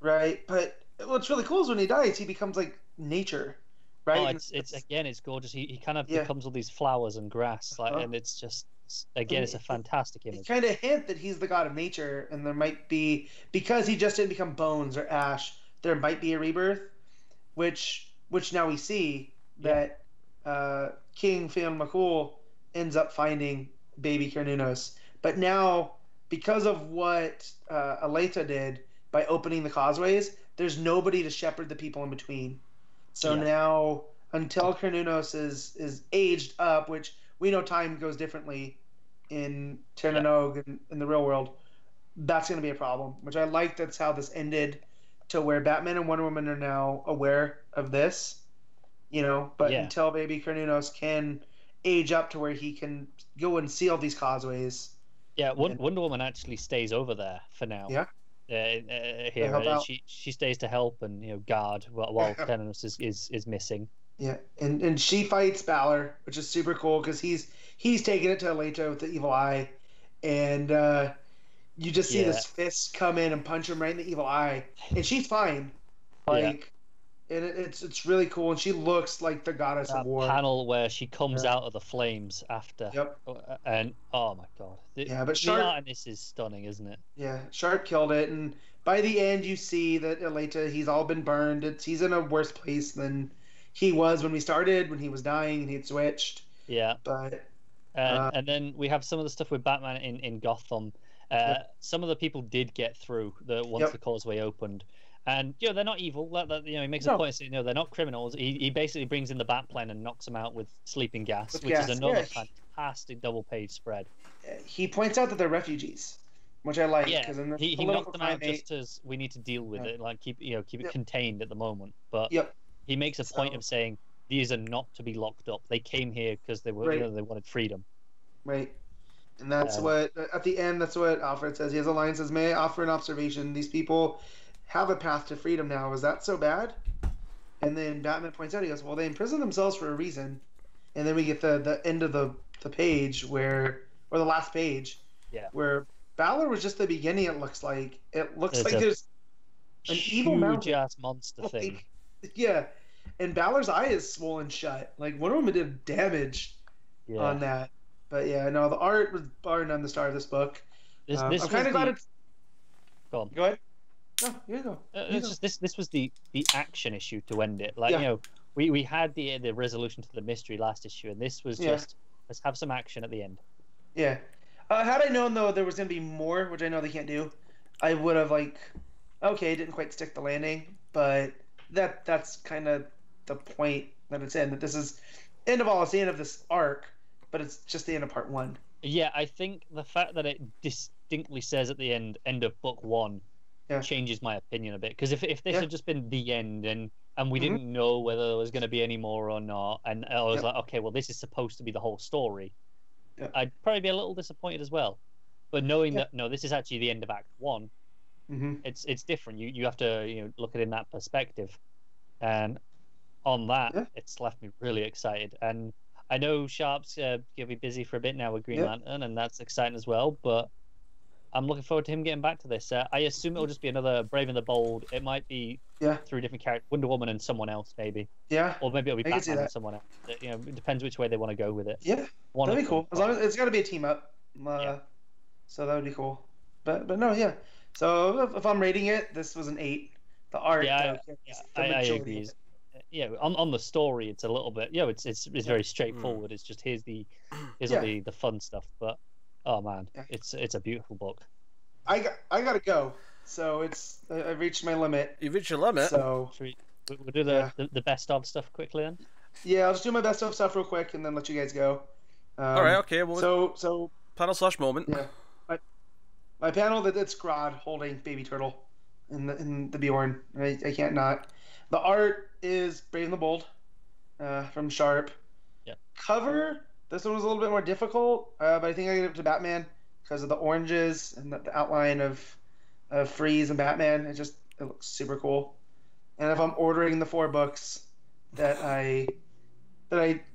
Right, but what's really cool is when he dies, he becomes like nature. Right? Oh, it's gorgeous. He kind of becomes all these flowers and grass, and it's just it's a fantastic image. It kind of hint that he's the god of nature, and there might be, because he just didn't become bones or ash, there might be a rebirth, which now we see that King Fionn McCool ends up finding baby Carnunos, but now because of what Aleta did by opening the causeways, there's nobody to shepherd the people in between. So now, until Carnunos is aged up, which we know time goes differently in Ternanog and in the real world, that's going to be a problem. Which I like. That's how this ended, to where Batman and Wonder Woman are now aware of this, But until baby Carnunos can age up to where he can go and seal these causeways. Yeah, Wonder Woman actually stays over there for now. Yeah. Here she stays to help and guard while Carnunos is missing. Yeah, and she fights Balor, which is super cool because he's taking it to Aleta with the evil eye, and you just see this fist come in and punch him right in the evil eye, and she's fine. And it's really cool, and she looks like the goddess of war. Panel where she comes out of the flames after. Yep. And oh my god. But Sharp, the art in this is stunning, isn't it? Yeah, Sharp killed it, and by the end you see that Aleta, he's all been burned. He's in a worse place than he was when we started, when he was dying and he had switched. Yeah. But and then we have some of the stuff with Batman in Gotham. Some of the people did get through once the causeway opened. And they're not evil. He makes a point of saying they're not criminals. He basically brings in the Batplane and knocks them out with sleeping gas, which is another fantastic double-page spread. He points out that they're refugees, which I like. Yeah, he knocked them out just as we need to deal with it, like keep it contained at the moment. But he makes a point of saying these are not to be locked up. They came here because they were they wanted freedom. Right. And that's what at the end. That's what Alfred says. He has a line, says, "May I offer an observation? These people have a path to freedom now. Is that so bad?" And then Batman points out, he goes, "Well, they imprison themselves for a reason." And then we get the end of the page or the last page, where Balor was just the beginning. It looks like there's an evil mountain, ass monster thing. Yeah, and Balor's eye is swollen shut. Like Wonder Woman did damage on that. But the art was bar none the star of this book. I'm kind of glad it's. Go on. Go ahead. No, you go. It's just this was the action issue to end it. Like, Yeah. you know, we had the resolution to the mystery last issue, and this was just let's have some action at the end. Yeah. Had I known though there was gonna be more, which I know they can't do, I would have like, okay, it didn't quite stick the landing, but that's kind of the point that it's in. That this is end of all. It's the end of this arc, but it's just the end of part 1. Yeah, I think the fact that it distinctly says at the end of book 1 changes my opinion a bit. Because if this had just been the end and we didn't know whether there was going to be any more or not, and I was like, okay, well, this is supposed to be the whole story, I'd probably be a little disappointed as well. But knowing that, no, this is actually the end of Act 1, it's different. You have to look at it in that perspective. And on that, it's left me really excited. And I know Sharp's going to be busy for a bit now with Green Lantern, and that's exciting as well, but I'm looking forward to him getting back to this. I assume it'll just be another Brave and the Bold. It might be through different characters, Wonder Woman and someone else, maybe. Yeah. Or maybe it'll be Batman and someone else. It depends which way they want to go with it. Yeah, that'd be cool. As long as it's got to be a team up. So that would be cool. But no, yeah. So if I'm rating it, this was an 8. The art, I agree. Yeah, on the story, it's a little bit. It's very straightforward. It's just here's all the fun stuff. But oh man, it's a beautiful book. I gotta go. So I've reached my limit. You've reached your limit. So we'll do the best of stuff quickly then. Yeah, I'll just do my best of stuff real quick and then let you guys go. All right. Okay. Well, so panel/moment. Yeah. My panel that's Grodd holding baby turtle in the Bjorn. I can't not. The art is Brave and the Bold from Sharp. Yeah. Cover, this one was a little bit more difficult, but I think I give it to Batman because of the oranges and the outline of Freeze and Batman. It looks super cool. And if I'm ordering the 4 books that I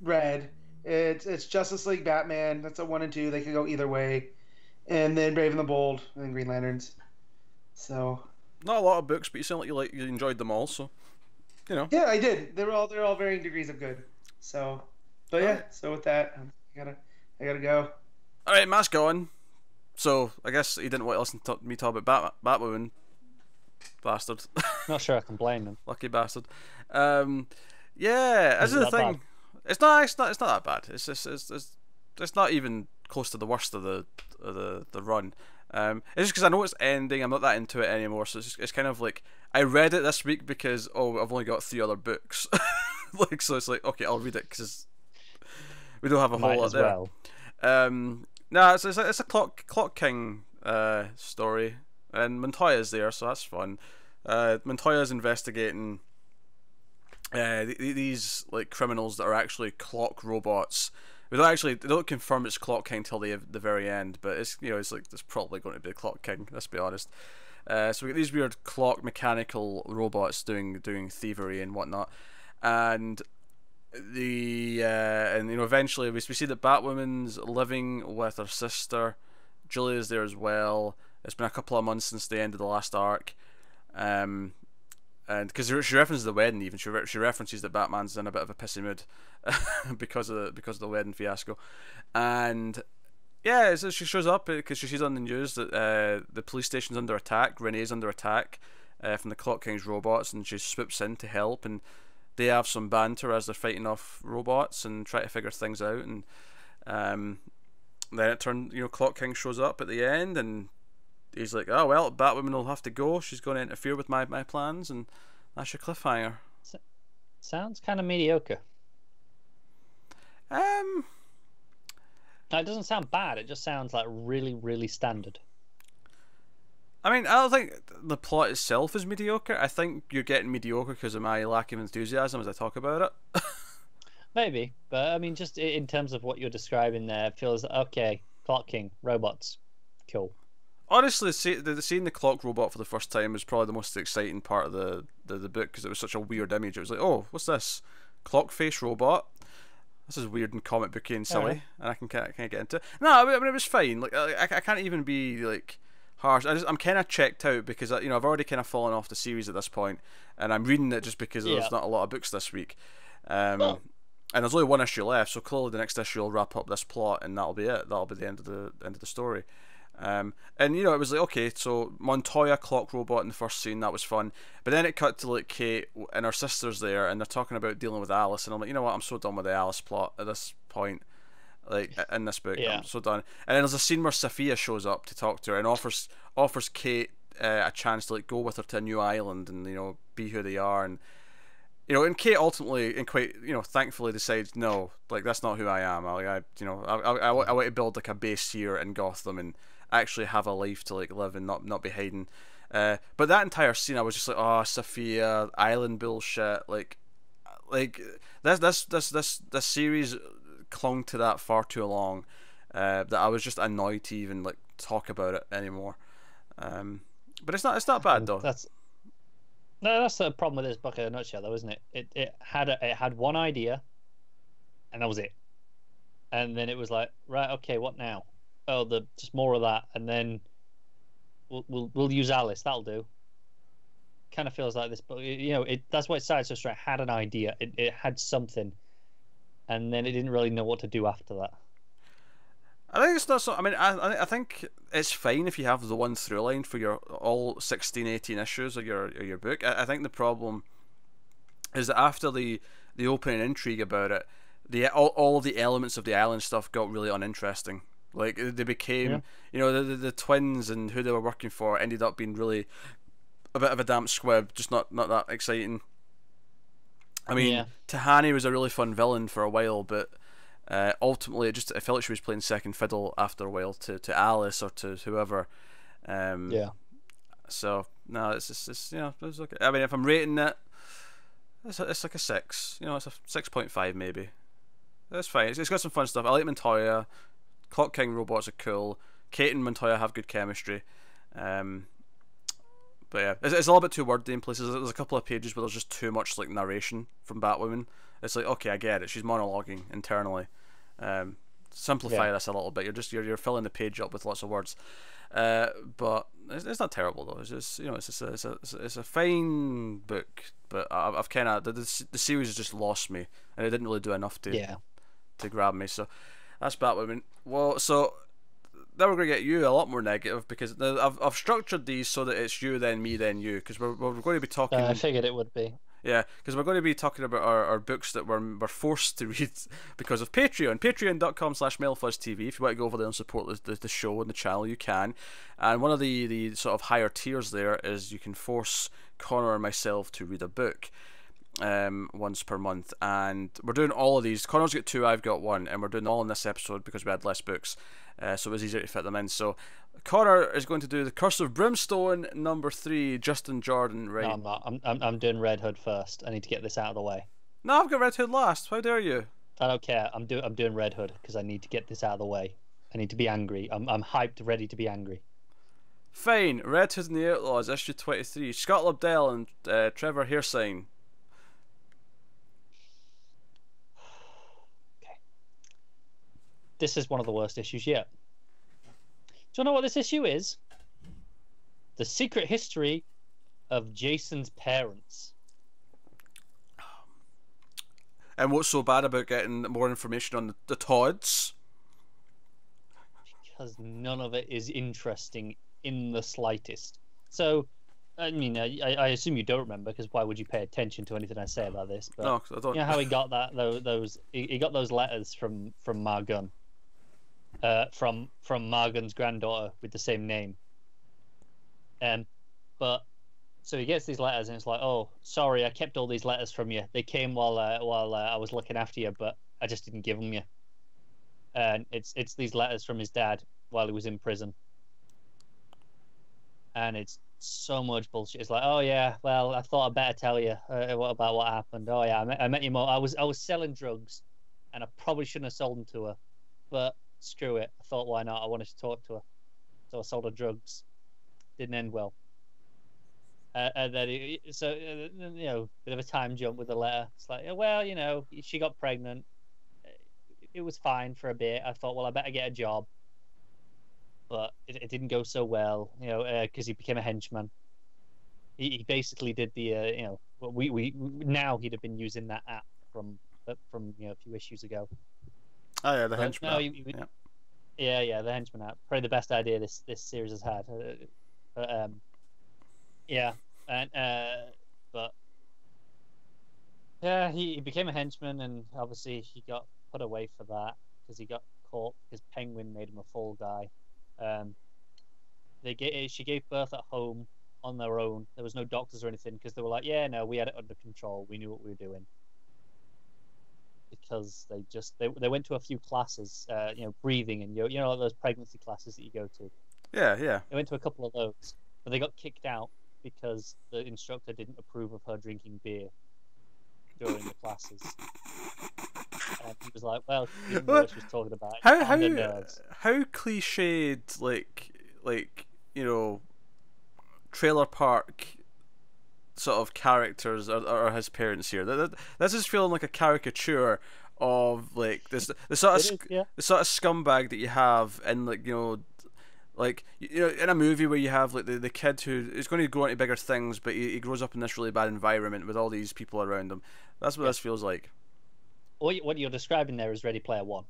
read, it's Justice League, Batman. That's a 1 and 2. They could go either way. And then Brave and the Bold and then Green Lanterns. So not a lot of books, but you sound like you enjoyed them all. So Yeah, I did. They're all varying degrees of good. So, but yeah. So with that, I gotta go. All right, Matt's gone. So I guess he didn't want to listen to me talk about Batwoman. Bastard. Not sure I can blame him. Lucky bastard. Yeah, as the thing, bad? It's not that bad. It's not even close to the worst of the run. It's just because I know it's ending. I'm not that into it anymore. So it's kind of like I read it this week because I've only got 3 other books. So it's like, okay, I'll read it because we don't have a whole lot there. Well. It's a Clock King story, and Montoya's there, so that's fun. Montoya's investigating these like criminals that are actually clock robots. They don't confirm it's Clock King till the very end, but it's it's probably going to be Clock King. Let's be honest. So we get these weird clock mechanical robots doing thievery and whatnot, and eventually we see that Batwoman's living with her sister. Julia's there as well. It's been a couple of months since the end of the last arc, and because she references the wedding, even she references that Batman's in a bit of a pissy mood because of the wedding fiasco, and yeah, so she shows up because she sees on the news that the police station's under attack. Renee's under attack from the Clock King's robots, and she swoops in to help, and they have some banter as they're fighting off robots and try to figure things out, and then it turns, Clock King shows up at the end, and he's like, oh well, Batwoman will have to go, she's going to interfere with my plans, and that's your cliffhanger. Sounds kind of mediocre. It doesn't sound bad, it just sounds like really, really standard. I mean, I don't think the plot itself is mediocre. I think you're getting mediocre because of my lack of enthusiasm as I talk about it. Maybe, but I mean, just in terms of what you're describing there, it feels okay. Clock King, robots, cool. Honestly, seeing the clock robot for the first time was probably the most exciting part of the book because it was such a weird image. It was like, oh, what's this? Clock face robot? This is weird and comic booky and silly, and I can kind of get into it. No, I mean it was fine. Like I can't even be like harsh. I'm kind of checked out because I've already kind of fallen off the series at this point, and I'm reading it just because there's not a lot of books this week. And there's only 1 issue left, so clearly the next issue will wrap up this plot, and that'll be it. That'll be the end of the story. And you know, it was like, okay, so Montoya clock robot in the first scene, that was fun. But then it cut to like Kate and her sister's there, and they're talking about dealing with Alice, and I'm like, you know what, I'm so done with the Alice plot at this point. Like in this book, I'm so done. And then there's a scene where Sophia shows up to talk to her and offers Kate a chance to like go with her to a new island and, you know, be who they are. And you know, and Kate ultimately and quite, you know, thankfully decides, no, like that's not who I am. I want to build like a base here in Gotham and actually have a life to like live and not be hiding. But that entire scene, I was just like, oh, Sophia, island bullshit. Like this series clung to that far too long, that I was just annoyed to even like talk about it anymore. But it's not bad though. That's the problem with this book in a nutshell, though, isn't it? It had one idea, and that was it. And then it was like, right, okay, what now? Oh, just more of that, and then we'll use Alice. That'll do. Kind of feels like this book, you know. That's why it started so straight. It had an idea. It had something, and then it didn't really know what to do after that. I think it's not so. I mean, I think it's fine if you have the one through line for your all 16, 18 issues of your book. I think the problem is that after the opening intrigue about it, all of the elements of the island stuff got really uninteresting. Like they became, you know, the twins and who they were working for ended up being really a bit of a damp squib, just not that exciting. I mean, Tahani was a really fun villain for a while, but ultimately it felt like she was playing second fiddle after a while to Alice or to whoever. So no, it's you know, it's okay. I mean, if I'm rating it, it's like a 6. You know, it's a 6.5 maybe. That's fine. It's got some fun stuff. I like Montoya. Clock King robots are cool. Kate and Montoya have good chemistry. But yeah, it's a little bit too wordy in places. There's a couple of pages where there's just too much like narration from Batwoman. It's like, okay, I get it. She's monologuing internally. Simplify this a little bit. You're filling the page up with lots of words. But it's not terrible though. It's just, you know, it's a fine book. But I've kind of the series has just lost me, and it didn't really do enough to grab me. So that's Batwoman. Well, so now we're going to get you a lot more negative, because I've structured these so that it's you, then me, then you, because we're going to be talking. I figured it would be. Yeah, because we're going to be talking about our books that we're forced to read because of Patreon. Patreon.com/MailFuzzTV. If you want to go over there and support the show and the channel, you can. And one of the sort of higher tiers there is you can force Connor and myself to read a book once per month. And we're doing all of these. Connor's got 2, I've got 1, and we're doing all in this episode because we had less books. So it was easier to fit them in. So Connor is going to do The Curse of Brimstone #3, Justin Jordan, right? No, I'm not. I'm doing Red Hood first. I need to get this out of the way. No, I've got Red Hood last. How dare you? I don't care. I'm doing Red Hood because I need to get this out of the way. I need to be angry. I'm hyped, ready to be angry. Fine. Red Hood and the Outlaws, issue 23. Scott Lobdell and Trevor Hairsign. Okay. This is one of the worst issues yet. Do you know what this issue is? The Secret History of Jason's Parents. And what's so bad about getting more information on the Todds? Because none of it is interesting in the slightest. So, I mean, I assume you don't remember, because why would you pay attention to anything I say about this? But no, I don't. You know how he got he got those letters from Margun. From Margun's granddaughter with the same name. But so he gets these letters and it's like, oh, sorry, I kept all these letters from you. They came while I was looking after you, but I just didn't give them you. And it's these letters from his dad while he was in prison. And it's so much bullshit. It's like, oh yeah, well, I thought I'd better tell you about what happened. Oh yeah, I met your mom. I was selling drugs, and I probably shouldn't have sold them to her, but screw it. I thought, why not? I wanted to talk to her, so I sold her drugs. Didn't end well. And then you know, bit of a time jump with the letter. It's like, well, you know, she got pregnant. It was fine for a bit. I thought, well, I better get a job. But it didn't go so well, you know, because he became a henchman. He basically did the, you know, we now he'd have been using that app from you know, a few issues ago. Oh yeah, the henchman. No, Yeah, the henchman app. Probably the best idea this series has had. But yeah, and but yeah, he became a henchman, and obviously he got put away for that because he got caught because Penguin made him a fall guy. She gave birth at home on their own. There was no doctors or anything because they were like, yeah, no, we had it under control. We knew what we were doing. Because they went to a few classes, breathing and you know those pregnancy classes that you go to. Yeah. They went to a couple of those, but they got kicked out because the instructor didn't approve of her drinking beer during the classes. And he was like, "Well, she didn't know what she was talking about." How cliched, like trailer park sort of characters are his parents here. This is feeling like a caricature of like the sort of scumbag that you have in in a movie where you have like the kid who is going to grow into bigger things, but he grows up in this really bad environment with all these people around him. That's what this feels like. What you're describing there is Ready Player One.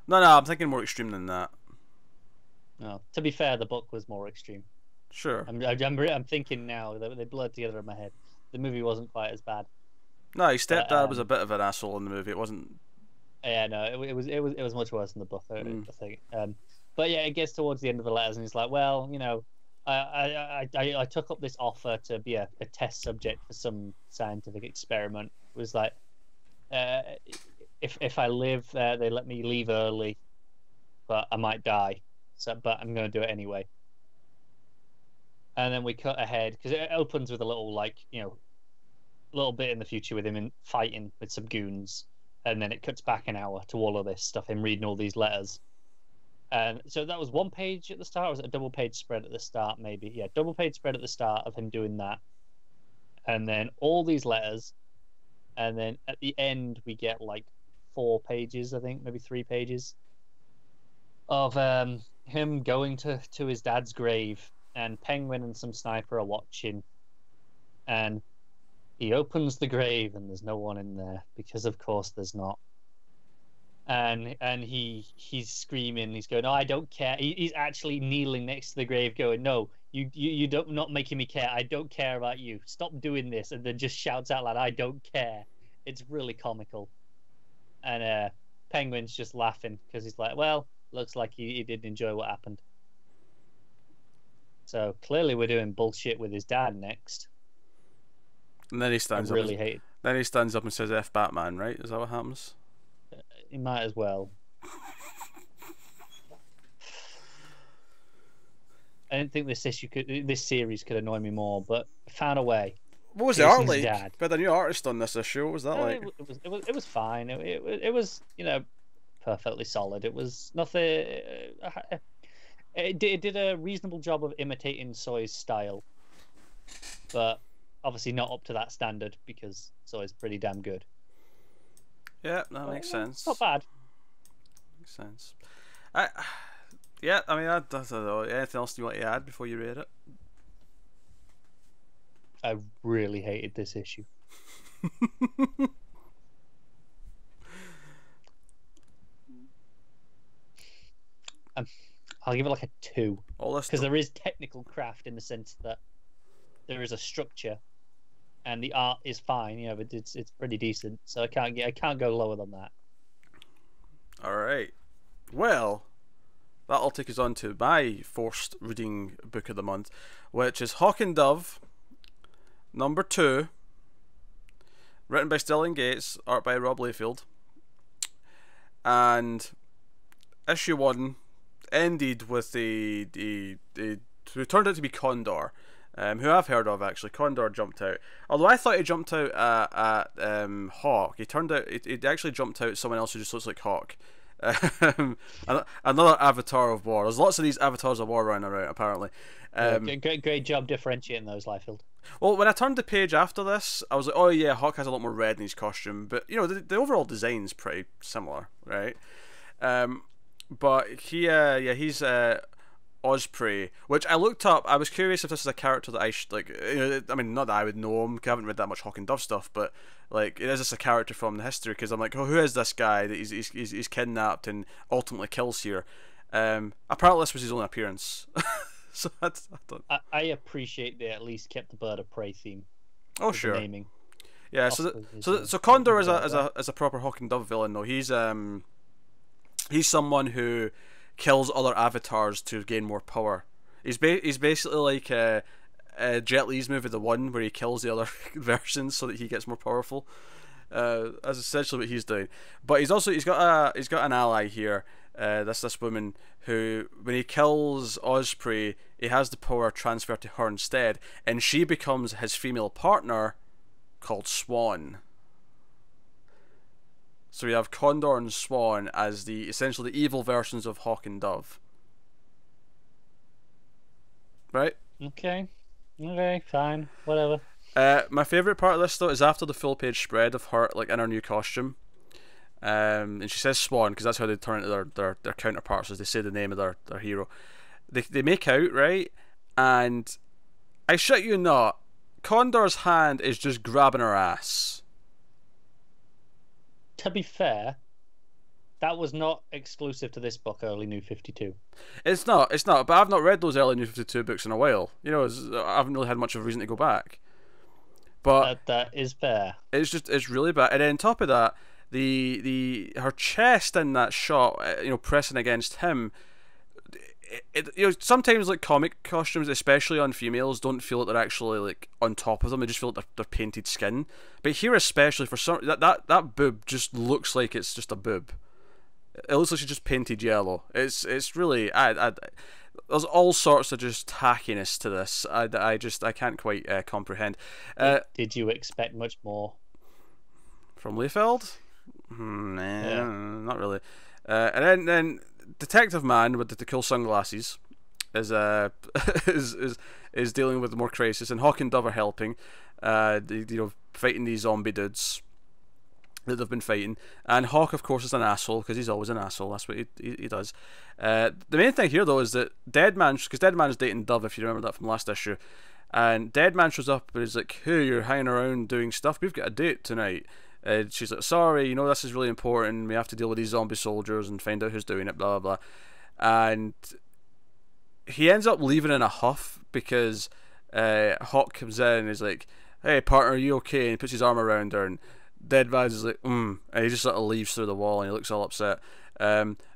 No, I'm thinking more extreme than that. No, to be fair, the book was more extreme. Sure. I'm thinking now that they blurred together in my head. The movie wasn't quite as bad. No, his stepdad was a bit of an asshole in the movie. It wasn't. Yeah, no, it was much worse in the book. I think. But yeah, it gets towards the end of the letters, and he's like, well, I took up this offer to be a test subject for some scientific experiment. It was like, if I live, they let me leave early, but I might die. But I'm going to do it anyway. And then we cut ahead because it opens with a little little bit in the future with him fighting with some goons, and then it cuts back an hour to all of this stuff, him reading all these letters. And so that was one page at the start. Or was it a double page spread at the start? Maybe, yeah, double page spread at the start of him doing that, and then all these letters, and then at the end we get like 4 pages, I think, maybe 3 pages of him going to his dad's grave, and Penguin and some sniper are watching, and he opens the grave and there's no one in there because of course there's not. And he's screaming, he's going, "No, I don't care." He's actually kneeling next to the grave going, "No, you don't, not making me care. I don't care about you. Stop doing this." And then just shouts out loud, "I don't care." It's really comical. And Penguin's just laughing because he's like, well, looks like he didn't enjoy what happened. So clearly we're doing bullshit with his dad next. And then he stands up. Then he stands up and says, "F Batman," right? Is that what happens? He might as well. I didn't think this series could annoy me more, but I found a way. What was the art like? Dad. But the new artist on this issue, what was that like? It was fine. It was perfectly solid. It was nothing. It did a reasonable job of imitating Soy's style, but obviously not up to that standard because Soy's pretty damn good. Yeah, that makes sense. Not bad. Makes sense. I mean, I don't know. Anything else you want to add before you read it? I really hated this issue. I'll give it like a 2 because there is technical craft in the sense that there is a structure, and the art is fine. But it's pretty decent. So I can't go lower than that. All right. Well, that'll take us on to my forced reading book of the month, which is Hawk and Dove, number 2, written by Sterling Gates, art by Rob Lefeild, and issue 1 ended with the who turned out to be Condor, who I've heard of actually. Condor jumped out. Although I thought he jumped out at Hawk, he turned out it actually jumped out at someone else who just looks like Hawk. Another avatar of war. There's lots of these avatars of war running around apparently. Great job differentiating those, Lefeild. Well, when I turned the page after this, I was like, oh yeah, Hawk has a lot more red in his costume, but the overall design's pretty similar, right? But he's Osprey, which I looked up. I was curious if this is a character that I I mean, not that I would know him, 'cause I haven't read that much Hawk and Dove stuff, but like, is this a character from the history? Because I'm like, oh, who is this guy that he's kidnapped and ultimately kills here? Apparently, this was his only appearance. So I don't... I appreciate they at least kept the bird of prey theme. Oh sure. Naming. Yeah. So Condor is a proper Hawk and Dove villain though. He's someone who kills other avatars to gain more power. He's basically like Jet Li's movie The One, where he kills the other versions so that he gets more powerful. That's essentially what he's doing. But he's got an ally here. This woman who, when he kills Osprey, he has the power transferred to her instead, and she becomes his female partner, called Swan. So we have Condor and Swan as essentially the evil versions of Hawk and Dove. Right? Okay, fine, whatever. My favourite part of this though is after the full page spread of her like in her new costume. And she says Swan because that's how they turn into their counterparts, as they say the name of their hero. They make out, right? And I shit you not, Condor's hand is just grabbing her ass. To be fair, that was not exclusive to this book, Early New 52. It's not, but I've not read those Early New 52 books in a while. You know, I haven't really had much of a reason to go back. But that is fair. It's really bad. And then on top of that, her chest in that shot, you know, pressing against him. You know, sometimes like comic costumes, especially on females, don't feel like they're actually like on top of them. They just feel like they're painted skin. But here, especially for some, that boob just looks like it's just a boob. It looks like she's just painted yellow. It's really there's all sorts of just tackiness to this. I can't quite comprehend. Did you expect much more from Lefeild? Nah, not really. And then Detective Man with the cool sunglasses is is dealing with more crisis, and Hawk and Dove are helping. Fighting these zombie dudes that they've been fighting. And Hawk, of course, is an asshole because he's always an asshole. That's what he does. The main thing here though is that Deadman, because Deadman's dating Dove, if you remember that from last issue, and Deadman shows up and is like, "Hey, you're hanging around doing stuff. We've got a date tonight." She's like, "Sorry, you know, this is really important. We have to deal with these zombie soldiers and find out who's doing it, blah, blah, blah." And he ends up leaving in a huff because Hawk comes in and is like, "Hey, partner, are you okay?" And he puts his arm around her, and Deadman's is like, and he just sort of leaves through the wall, and he looks all upset.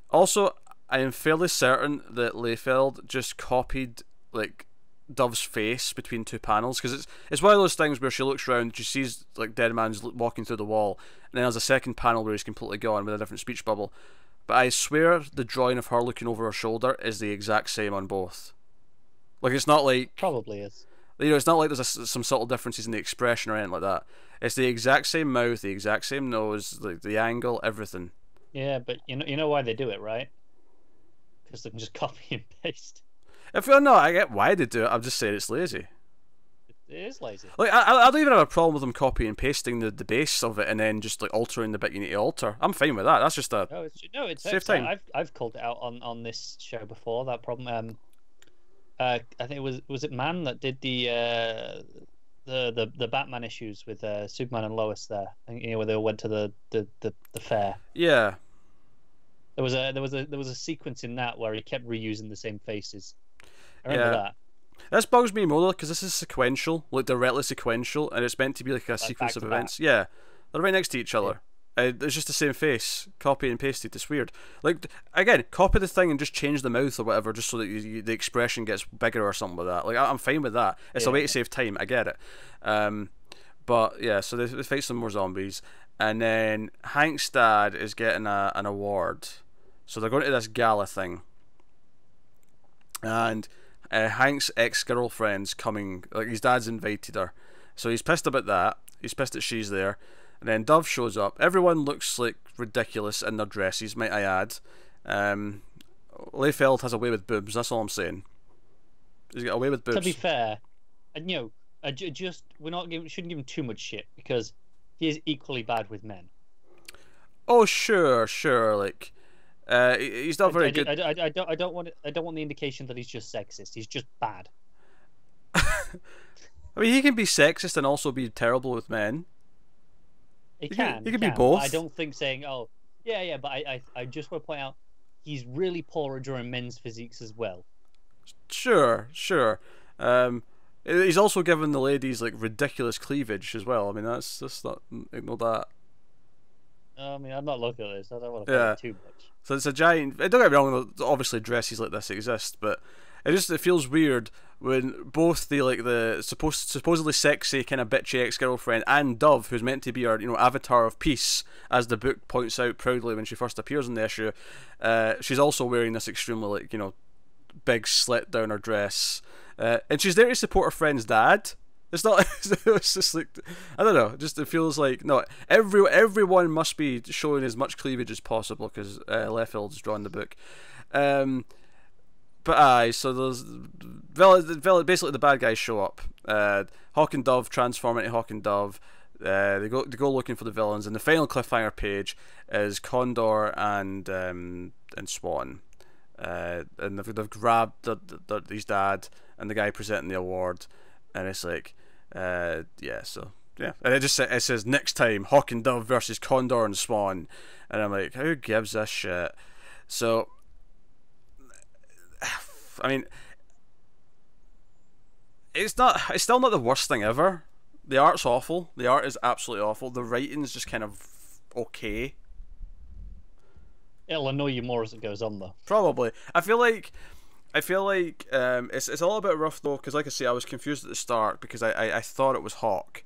Also, I am fairly certain that Lefeild just copied, like, Dove's face between two panels, because it's one of those things where she looks around, she sees like Deadman's walking through the wall, and then there's a second panel where he's completely gone with a different speech bubble. But I swear the drawing of her looking over her shoulder is the exact same on both. Like, it's not like, probably is. You know, it's not like there's some subtle differences in the expression or anything like that. It's the exact same mouth, the exact same nose, the angle, everything. Yeah, but you know why they do it, right? Because they can just copy and paste. I get why they do it. I'm just saying it's lazy. It is lazy. Like, I don't even have a problem with them copying and pasting the base of it and then just like altering the bit you need to alter. I'm fine with that. That's just it's save time. I've called it out on this show before, that problem. I think it was it Man that did the Batman issues with Superman and Lois there. You know, where they all went to the fair. Yeah. There was a sequence in that where he kept reusing the same faces. I remember that. This bugs me more because this is sequential, like directly sequential, and it's meant to be like a sequence of events. Yeah, they're right next to each other. Yeah. It's just the same face, copy and pasted. It's weird. Like, again, copy the thing and just change the mouth or whatever, just so that the expression gets bigger or something like that. Like, I'm fine with that. It's a way to save time. I get it. But yeah, so they fight some more zombies, and then Hank's dad is getting an award, so they're going to this gala thing, and Hank's ex-girlfriend's coming. Like, his dad's invited her, so he's pissed about that. He's pissed that she's there. And then Dove shows up. Everyone looks like ridiculous in their dresses, might I add. Lefeild has a way with boobs. That's all I'm saying. He's got a way with boobs. To be fair, and you know, shouldn't give him too much shit, because he is equally bad with men. Oh sure, like, He's not very good. I don't want the indication that he's just sexist. He's just bad. I mean, he can be sexist and also be terrible with men. He can be but both. I don't think saying, oh, yeah, but I just want to point out he's really poor at drawing men's physiques as well. Sure. He's also given the ladies like ridiculous cleavage as well. I mean, that's not ignore that. I mean, I'm not looking at this. I don't want to play it too much. So it's a giant. Don't get me wrong. Obviously, dresses like this exist, but it feels weird when both the supposedly sexy kind of bitchy ex-girlfriend and Dove, who's meant to be our avatar of peace, as the book points out proudly when she first appears in the issue, she's also wearing this extremely big slit down her dress, and she's there to support her friend's dad. It's not. It's just like, I don't know. Just it feels like no. Everyone must be showing as much cleavage as possible because Lefeild's drawn the book. But aye, so there's basically the bad guys show up. Hawk and Dove transform into Hawk and Dove. They go looking for the villains, and the final cliffhanger page is Condor and Swan, and they've grabbed his dad and the guy presenting the award, and it's like, and it says next time Hawk and Dove versus Condor and Swan, and I'm like, who gives a shit? So, I mean, it's still not the worst thing ever. The art's awful. The art is absolutely awful. The writing's just kind of okay. It'll annoy you more as it goes on, though. Probably. I feel like it's a little bit rough though, because like I say, I was confused at the start because I thought it was Hawk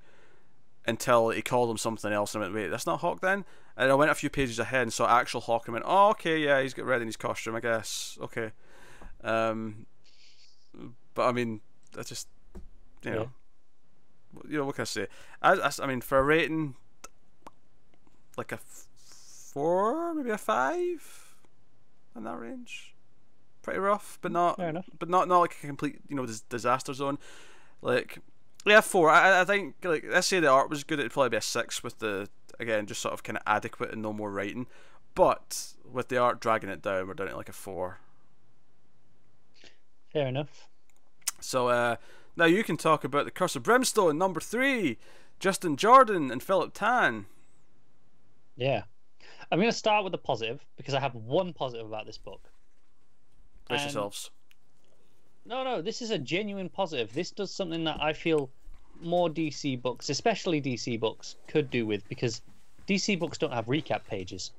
until he called him something else, and I went, wait, that's not Hawk then? And I went a few pages ahead and saw actual Hawk and went, oh, okay, yeah, he's got red in his costume, I guess. Okay. But I mean, that's just, you know, what can I say? I mean, for a rating, like a 4, maybe a 5, in that range. Pretty rough, but not, fair enough. But not like a complete, disaster zone. Like, yeah, 4. I think, like, let's say the art was good, it'd probably be a 6 with the, again, just sort of kind of adequate and no more writing. But with the art dragging it down, we're down to like a 4. Fair enough. So now you can talk about the Curse of Brimstone #3, Justin Jordan and Philip Tan. Yeah, I'm going to start with the positive because I have one positive about this book. Brace yourselves. No, this is a genuine positive. This does something that I feel more DC books, especially DC books, could do with, because DC books don't have recap pages.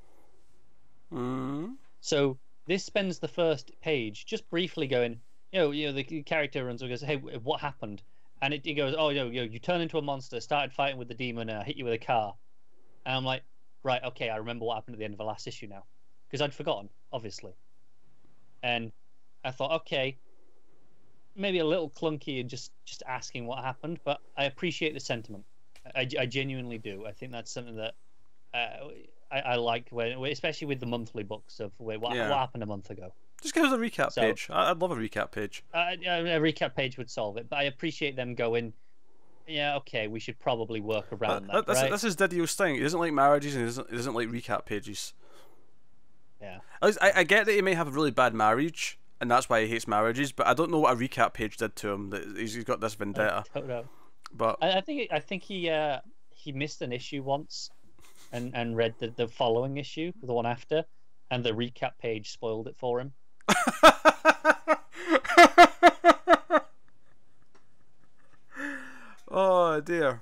So this spends the first page just briefly going, the character runs and goes, hey, what happened? And it goes, oh, you turn into a monster, started fighting with the demon, and I hit you with a car. And I'm like, right, okay, I remember what happened at the end of the last issue now. Because I'd forgotten, obviously. And I thought, okay, maybe a little clunky and just asking what happened, but I appreciate the sentiment. I genuinely do. I think that's something that I like, especially with the monthly books of what happened a month ago. Just give us a recap page. I'd love a recap page. A recap page would solve it, but I appreciate them going, yeah, okay, we should probably work around that. That's his Didio's thing. He doesn't like marriages and he doesn't like recap pages. Yeah. I get that he may have a really bad marriage, and that's why he hates marriages, but I don't know what a recap page did to him, that he's got this vendetta. I don't know. But I think he missed an issue once and read the following issue, the one after, and the recap page spoiled it for him. Oh dear.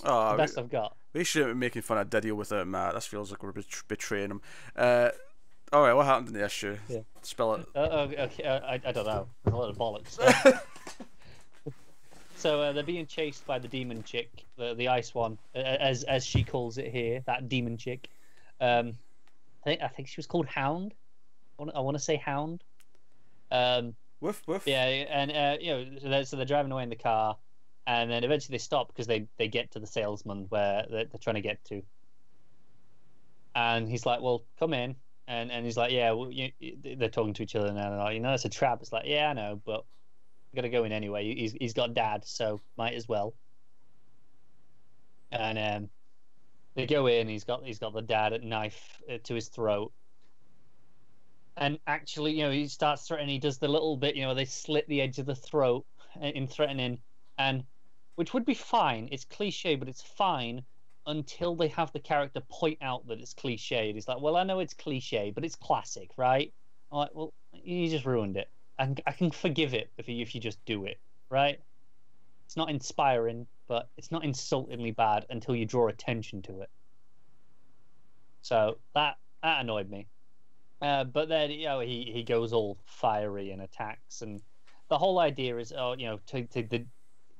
Oh, the best I've got. We shouldn't be making fun of Didio without Matt. That feels like we're betraying him. Alright, what happened in the issue? Yeah. Spell it. Okay, I don't know. A lot of bollocks. So they're being chased by the demon chick, the ice one, as she calls it here, that demon chick. I think she was called Hound. I want to say Hound. Woof woof. Yeah, and so they're driving away in the car, and then eventually they stop because they get to the salesman where they're trying to get to. And he's like, "Well, come in," and he's like, "Yeah." Well, they're talking to each other now. They're like, it's a trap. It's like, yeah, I know, but we gotta go in anyway. He's got dad, so might as well. And they go in. He's got the dad at knife to his throat. And actually, he starts threatening. He does the little bit, they slit the edge of the throat in threatening, and which would be fine. It's cliche, but it's fine until they have the character point out that it's cliche. He's like, well, I know it's cliche, but it's classic, right? I'm like, well, you just ruined it. And I can forgive it if you just do it, right? It's not inspiring, but it's not insultingly bad until you draw attention to it. So that annoyed me. But then he goes all fiery and attacks, and the whole idea is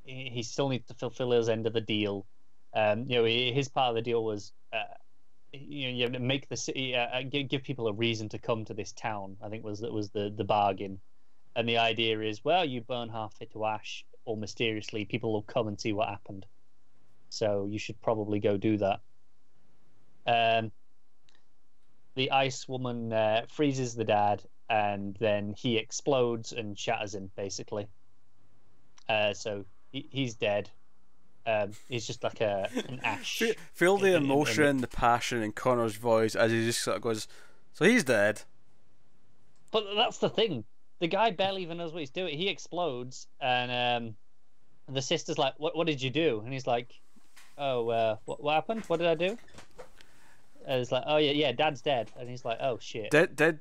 he still needs to fulfill his end of the deal. His part of the deal was you have to make the city give people a reason to come to this town. I think was the bargain, and the idea is, well, you burn half it to ash, or mysteriously people will come and see what happened. So you should probably go do that. The ice woman freezes the dad, and then he explodes and shatters him, basically. So he's dead. He's just like an ash. Feel the emotion, the passion in Connor's voice as he just sort of goes, so he's dead. But that's the thing. The guy barely even knows what he's doing. He explodes, and the sister's like, what did you do? And he's like, oh, what happened? What did I do? And it's like, oh yeah, Dad's dead, and he's like, oh shit. Did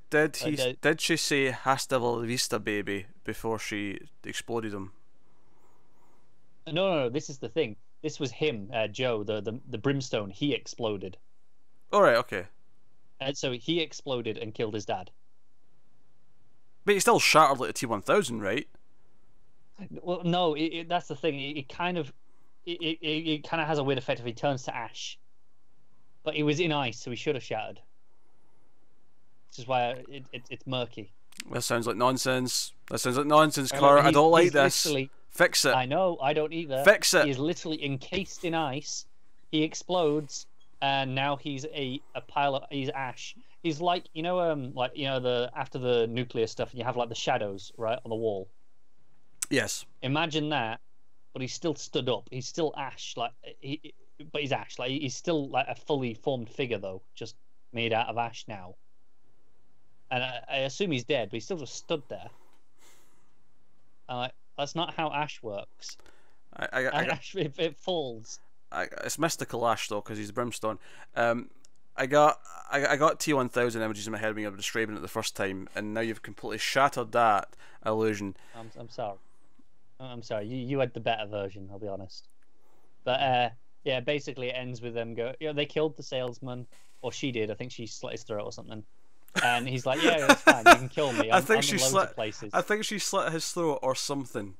she say "Hasta la vista, baby" before she exploded him? No. This is the thing. This was him, Joe, the Brimstone. He exploded. All right, okay. And so he exploded and killed his dad. But he still shattered like the T-1000, right? Well, no. That's the thing. It kind of has a weird effect if he turns to ash. But he was in ice, so he should have shattered. Which is why it's murky. That sounds like nonsense. Connor. I don't like this. Fix it. I know, I don't either. Fix it. He is literally encased in ice. He explodes, and now he's a pile of... He's ash. He's like, after the nuclear stuff, and you have like the shadows, right, on the wall. Yes. Imagine that, but he's still stood up. He's still ash, but he's ash. Like he's still like a fully formed figure, though, just made out of ash now. And I assume he's dead, but he's still just stood there. That's not how ash works. Ash, it falls. It's mystical ash though, because he's Brimstone. I got T-1000 images in my head when you were describing it the first time, and now you've completely shattered that illusion. I'm sorry. I'm sorry. You had the better version, I'll be honest. But yeah, basically it ends with them they killed the salesman, or she did. I think she slit his throat or something. And he's like, yeah, it's fine. You can kill me. I think she slit his throat or something.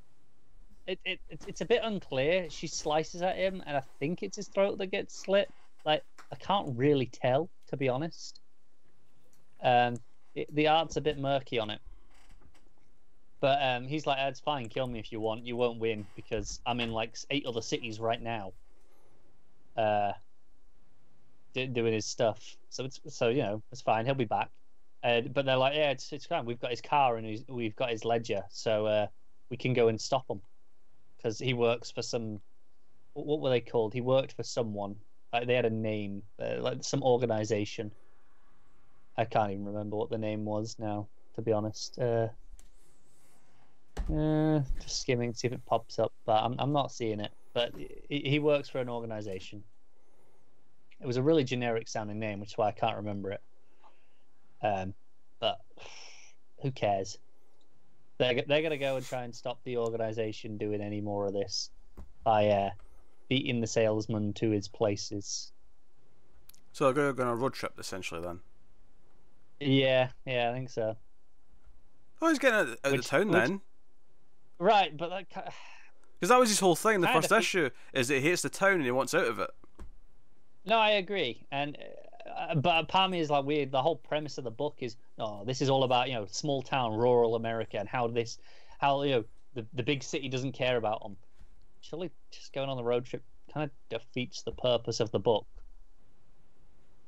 It's a bit unclear. She slices at him, and I think it's his throat that gets slit. Like, I can't really tell, to be honest. The art's a bit murky on it. But he's like, it's fine. Kill me if you want. You won't win because I'm in like 8 other cities right now. Doing his stuff. So it's fine. He'll be back. But they're like, yeah, it's fine. We've got his car and we've got his ledger, so we can go and stop him because he works for some. What were they called? He worked for someone. They had a name, like some organization. I can't even remember what the name was now, to be honest. Just skimming to see if it pops up, but I'm not seeing it. But he works for an organization. It was a really generic sounding name, which is why I can't remember it. But who cares? They're gonna go and try and stop the organization doing any more of this by beating the salesman to his places. So they're going on a road trip, essentially, then. Yeah, I think so. Oh, he's getting out of town then. Right, but because that was his whole thing in the first issue, is that he hates the town and he wants out of it. No, I agree, and but part of me is like weird. The whole premise of the book is, this is all about small town, rural America, and how the big city doesn't care about them. Surely, just going on the road trip kind of defeats the purpose of the book.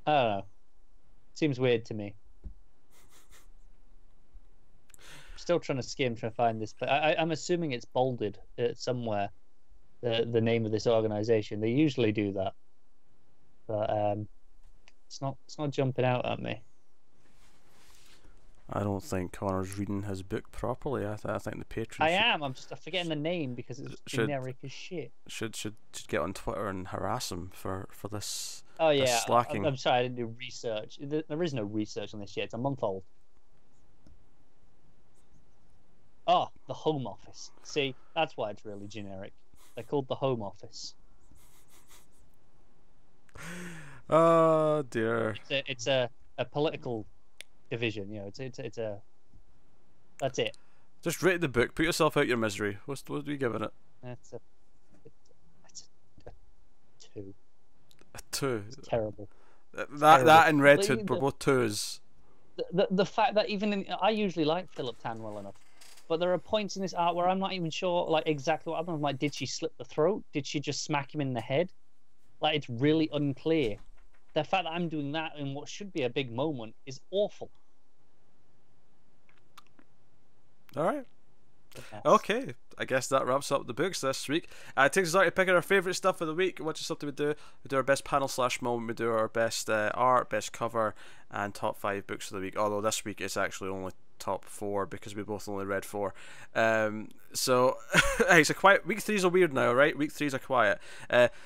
I don't know. Seems weird to me. Still trying to find this, but I'm assuming it's bolded somewhere. The name of this organization. They usually do that. But it's not jumping out at me. I don't think Connor's reading his book properly. I think the patron. I am. I'm forgetting the name because it's generic as shit. Should get on Twitter and harass him for this. Oh yeah, slacking. I'm sorry, I didn't do research. There is no research on this yet. It's a month old. Oh, the Home Office. See, that's why it's really generic. They're called the Home Office. Oh dear. It's a political division. You know, it's a. That's it. Just rate the book. Put yourself out your misery. What are you giving it? That's a 2. A 2. It's terrible. That and Red Hood were both 2s. The fact that I usually like Philip Tan well enough, but there are points in this art where I'm not even sure like exactly what happened. I'm like, did she slit the throat? Did she just smack him in the head? Like, it's really unclear. The fact that I'm doing that in what should be a big moment is awful. All right. Okay, I guess that wraps up the books this week. It takes us out to pick our favourite stuff of the week. What stuff do? We do our best panel / moment, we do our best art, best cover, and top 5 books of the week. Although this week it's actually only top 4 because we both only read 4. So hey, it's a quiet week. 3's a weird now, right? Week 3's a quiet.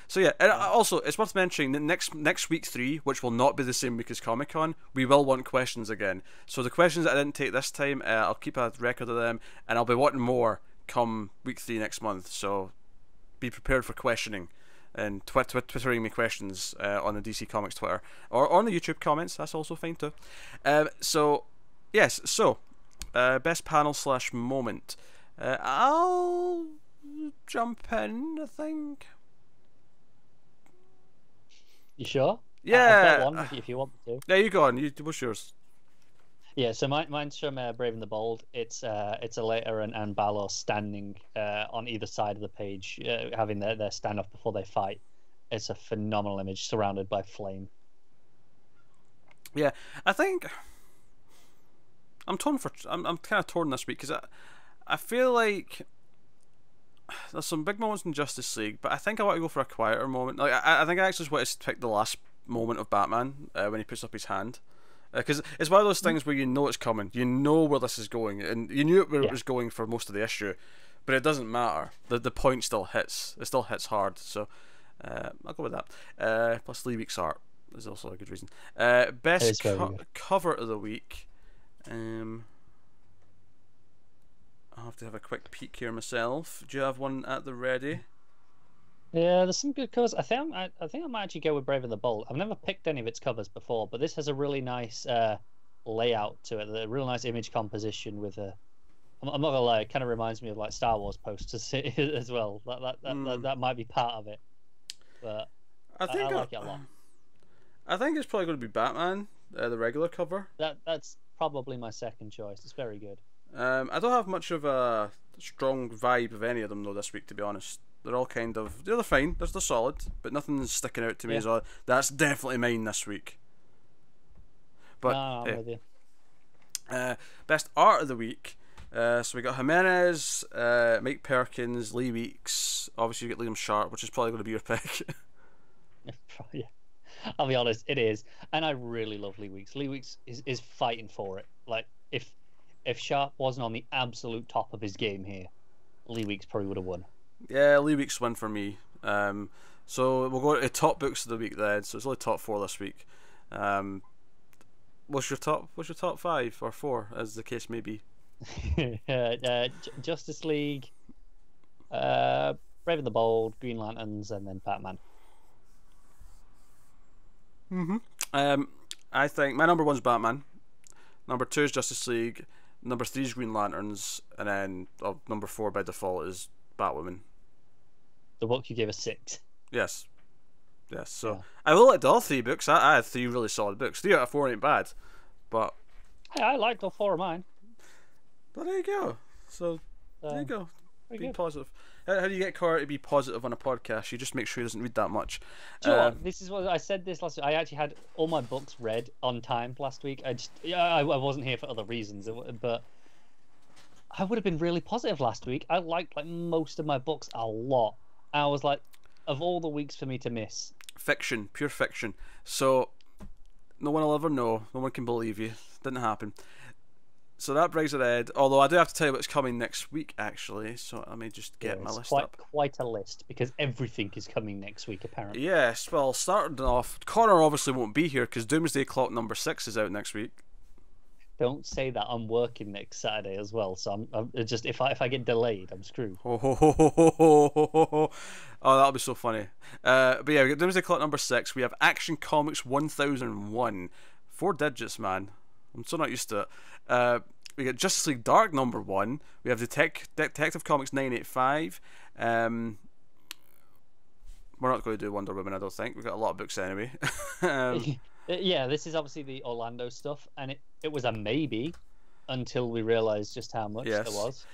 So yeah, and also it's worth mentioning that next week 3, which will not be the same week as Comic-Con, we will want questions again. So the questions that I didn't take this time, I'll keep a record of them, and I'll be wanting more come week 3 next month. So be prepared for questioning and twittering me questions on the DC Comics Twitter or on the YouTube comments. That's also fine too. So yes, so best panel / moment. I'll jump in, I think. You sure? Yeah. I've got one if you want me to. Yeah, you go on. What's yours? Yeah, so mine's from Brave and the Bold. It's Aleta and Balos standing on either side of the page, having their standoff before they fight. It's a phenomenal image, surrounded by flame. Yeah, I think I'm kind of torn this week because I feel like there's some big moments in Justice League, but I think I want to go for a quieter moment. Like I think I actually just want to pick the last moment of Batman when he puts up his hand. Because it's one of those things where you know it's coming, you know where this is going, and you knew where it was going for most of the issue, but it doesn't matter. The point still hits. It still hits hard. So I'll go with that. Plus Lee Week's art is also a good reason. Best cover of the week. I'll have to have a quick peek here myself. Do you have one at the ready? Yeah, there's some good covers. I think I might actually go with Brave and the Bold. I've never picked any of its covers before, but this has a really nice layout to it. A real nice image composition with a. I'm not gonna lie, it kind of reminds me of like Star Wars posters as well. That might be part of it, but I like it a lot. I think it's probably going to be Batman, the regular cover. That's probably my second choice. It's very good. I don't have much of a strong vibe of any of them though this week, to be honest. They're all kind of... They're fine. They're solid. But nothing's sticking out to me as well. That's definitely mine this week. But, I'm with you. Best art of the week. So we got Jimenez, Mike Perkins, Lee Weeks. Obviously you get Liam Sharp, which is probably going to be your pick. Yeah. I'll be honest, it is. And I really love Lee Weeks. Lee Weeks is fighting for it. Like, if Sharp wasn't on the absolute top of his game here, Lee Weeks probably would have won. Yeah, Lee Weeks win for me. So we'll go to top books of the week then. So it's only top 4 this week. What's your top 5 or 4, as the case may be? Justice League, Brave and the Bold, Green Lanterns, and then Batman. I think my number 1's Batman. Number 2 is Justice League. Number 3 is Green Lanterns, and then number 4 by default is Batwoman. The book you gave a 6. Yes. So I really liked all 3 books. I had 3 really solid books. 3 out of 4 ain't bad, but I liked all 4 of mine. But there you go. So there you go. Be positive. How do you get Carter to be positive on a podcast? You just make sure he doesn't read that much. This is what I said this last week. I actually had all my books read on time last week. I wasn't here for other reasons, but I would have been really positive last week. I liked most of my books a lot. I was like, of all the weeks for me to miss. Fiction, pure fiction. So no one will ever know. No one can believe you. Didn't happen. So that brings it end. Although I do have to tell you what's coming next week, actually. So let me just get my list up. Quite a list, because everything is coming next week, apparently. Yes, well, starting off, Connor obviously won't be here because Doomsday Clock number 6 is out next week. Don't say that. I'm working next Saturday as well, so I'm just if I get delayed, I'm screwed. Oh, that'll be so funny. But yeah, we got Doomsday Clock number 6. We have Action Comics 1001. 4 digits, man. I'm so not used to it. We got Justice League Dark number 1. We have Detective Comics 985. We're not going to do Wonder Woman, I don't think. We've got a lot of books anyway. Yeah, this is obviously the Orlando stuff, and it was a maybe until we realised just how much there was.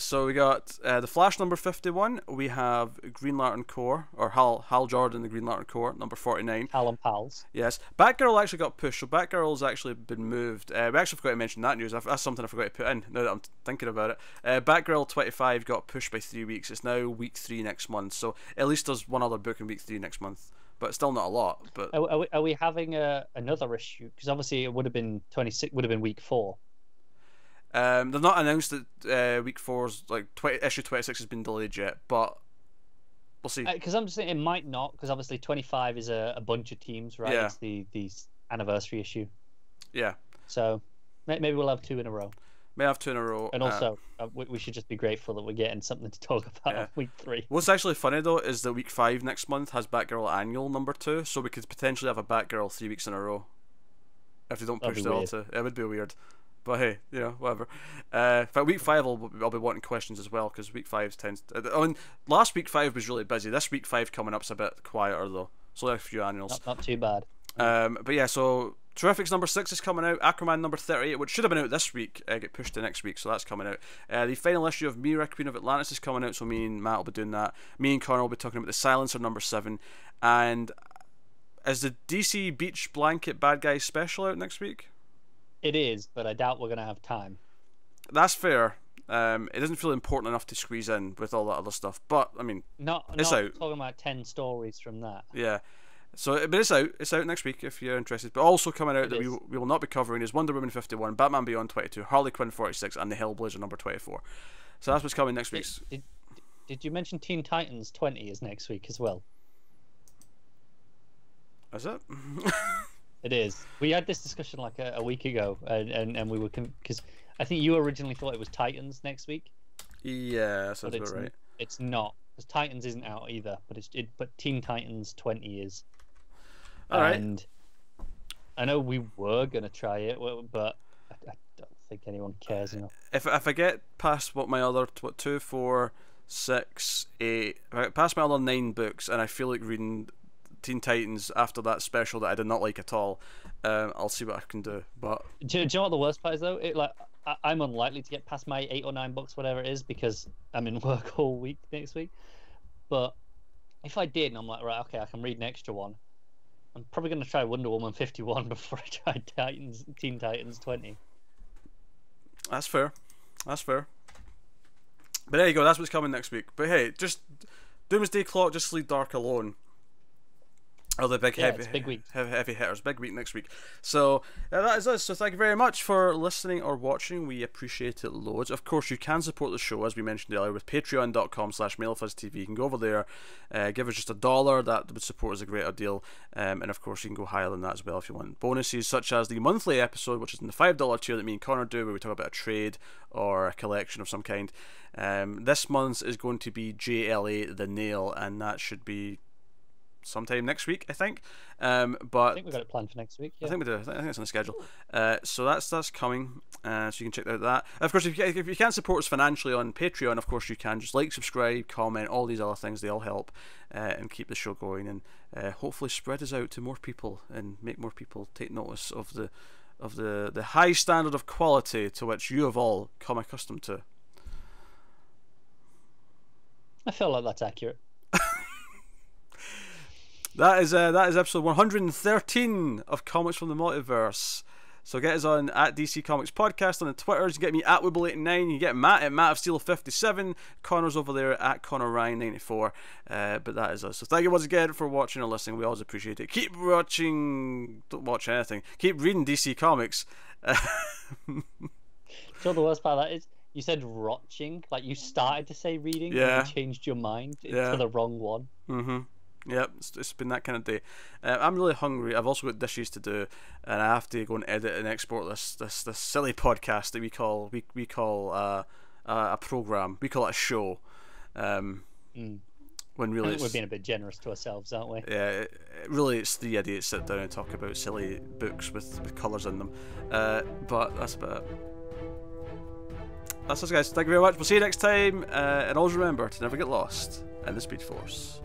So we got the Flash number 51. We have Green Lantern Corps, or Hal Jordan, the Green Lantern Corps, number 49. Hal and Pals. Yes. Batgirl actually got pushed, so Batgirl's actually been moved. We actually forgot to mention that news. That's something I forgot to put in now that I'm thinking about it. Batgirl 25 got pushed by 3 weeks. It's now week 3 next month, so at least there's one other book in week 3 next month. But still not a lot. But are we having another issue? Because obviously it would have been 26. Would have been week 4. They've not announced that week 4's issue 26 has been delayed yet, but we'll see. Because I'm just saying it might not, because obviously 25 is a bunch of teams, right? Yeah. It's the anniversary issue. Yeah. So maybe we'll have 2 in a row. May have 2 in a row. And also, we should just be grateful that we're getting something to talk about on week 3. What's actually funny, though, is that week 5 next month has Batgirl Annual number 2, so we could potentially have a Batgirl 3 weeks in a row. If they don't push the Alta. It would be weird. But hey, whatever. In fact, week 5 I'll be wanting questions as well, because week 5 tends to... last week 5 was really busy. This week 5 coming up's a bit quieter, though. So like a few annuals. Not too bad. But yeah, so Terrifics number 6 is coming out. Aquaman number 38, which should have been out this week, get pushed to next week, so that's coming out. The final issue of Mira, Queen of Atlantis is coming out, so me and Matt will be doing that. Me and Connor will be talking about the Silencer number 7. And is the DC Beach Blanket Bad Guys special out next week? It is, but I doubt we're going to have time. That's fair. It doesn't feel important enough to squeeze in with all that other stuff, but I mean, it's out. Talking about 10 stories from that. Yeah. So, but it's out. It's out next week if you're interested. But also coming out that we will not be covering is Wonder Woman 51, Batman Beyond 22, Harley Quinn 46, and the Hellblazer number 24. So that's what's coming next week. Did you mention Teen Titans 20 is next week as well? Is it? It is. We had this discussion like a week ago, and we were because I think you originally thought it was Titans next week. Yeah, that sounds about right. It's not, because Titans isn't out either, but Teen Titans 20 is. And I know we were gonna try it, but I don't think anyone cares enough. If I get past what my other 2, 4, 6, 8, if I get past my other 9 books, and I feel like reading Teen Titans after that special that I did not like at all, I'll see what I can do. But do you know what the worst part is though? I'm unlikely to get past my 8 or 9 books, whatever it is, because I'm in work all week next week. But if I did, and I'm like, right, okay, I can read an extra one, I'm probably going to try Wonder Woman 51 before I try Teen Titans 20. That's fair. That's fair. But there you go, that's what's coming next week. But hey, just Doomsday Clock, Just Leave Dark alone. Oh, the big big week. Heavy hitters, big week next week. So that is us. So thank you very much for listening or watching. We appreciate it loads. Of course, you can support the show, as we mentioned earlier, with patreon.com/MailFuzzTV. You can go over there, give us just $1. That would support us a greater deal. And of course, you can go higher than that as well if you want bonuses, such as the monthly episode, which is in the $5 tier that me and Connor do, where we talk about a trade or a collection of some kind. This month's is going to be JLA The Nail, and that should be sometime next week, I think. But I think we've got it planned for next week. Yeah. I think we do. I think it's on the schedule. So that's coming. So you can check out that. And of course, if you can't support us financially on Patreon, of course you can just like, subscribe, comment, all these other things. They all help and keep the show going, and hopefully spread us out to more people and make more people take notice of the high standard of quality to which you have all come accustomed to. I feel like that's accurate. That is episode 113 of Comics from the Multiverse. So get us on at DC Comics Podcast on the Twitters. You get me at Wibble89. You get Matt at Matt of Steel57. Connor's over there at ConnorRyan94. But that is us. So thank you once again for watching or listening. We always appreciate it. Keep watching. Don't watch anything. Keep reading DC Comics. you know the worst part of that is? You said rotching, like you started to say reading, Yeah. and you changed your mind Yeah. to the wrong one. Yep, it's been that kind of day. I'm really hungry. I've also got dishes to do, and I have to go and edit and export this silly podcast that we call a program. We call it a show. When really We're being a bit generous to ourselves, aren't we? Yeah, really, it's three idiots sit down and talk about silly books with colours in them. But that's about it. That's us, guys. Thank you very much. We'll see you next time. And always remember to never get lost in the Speed Force.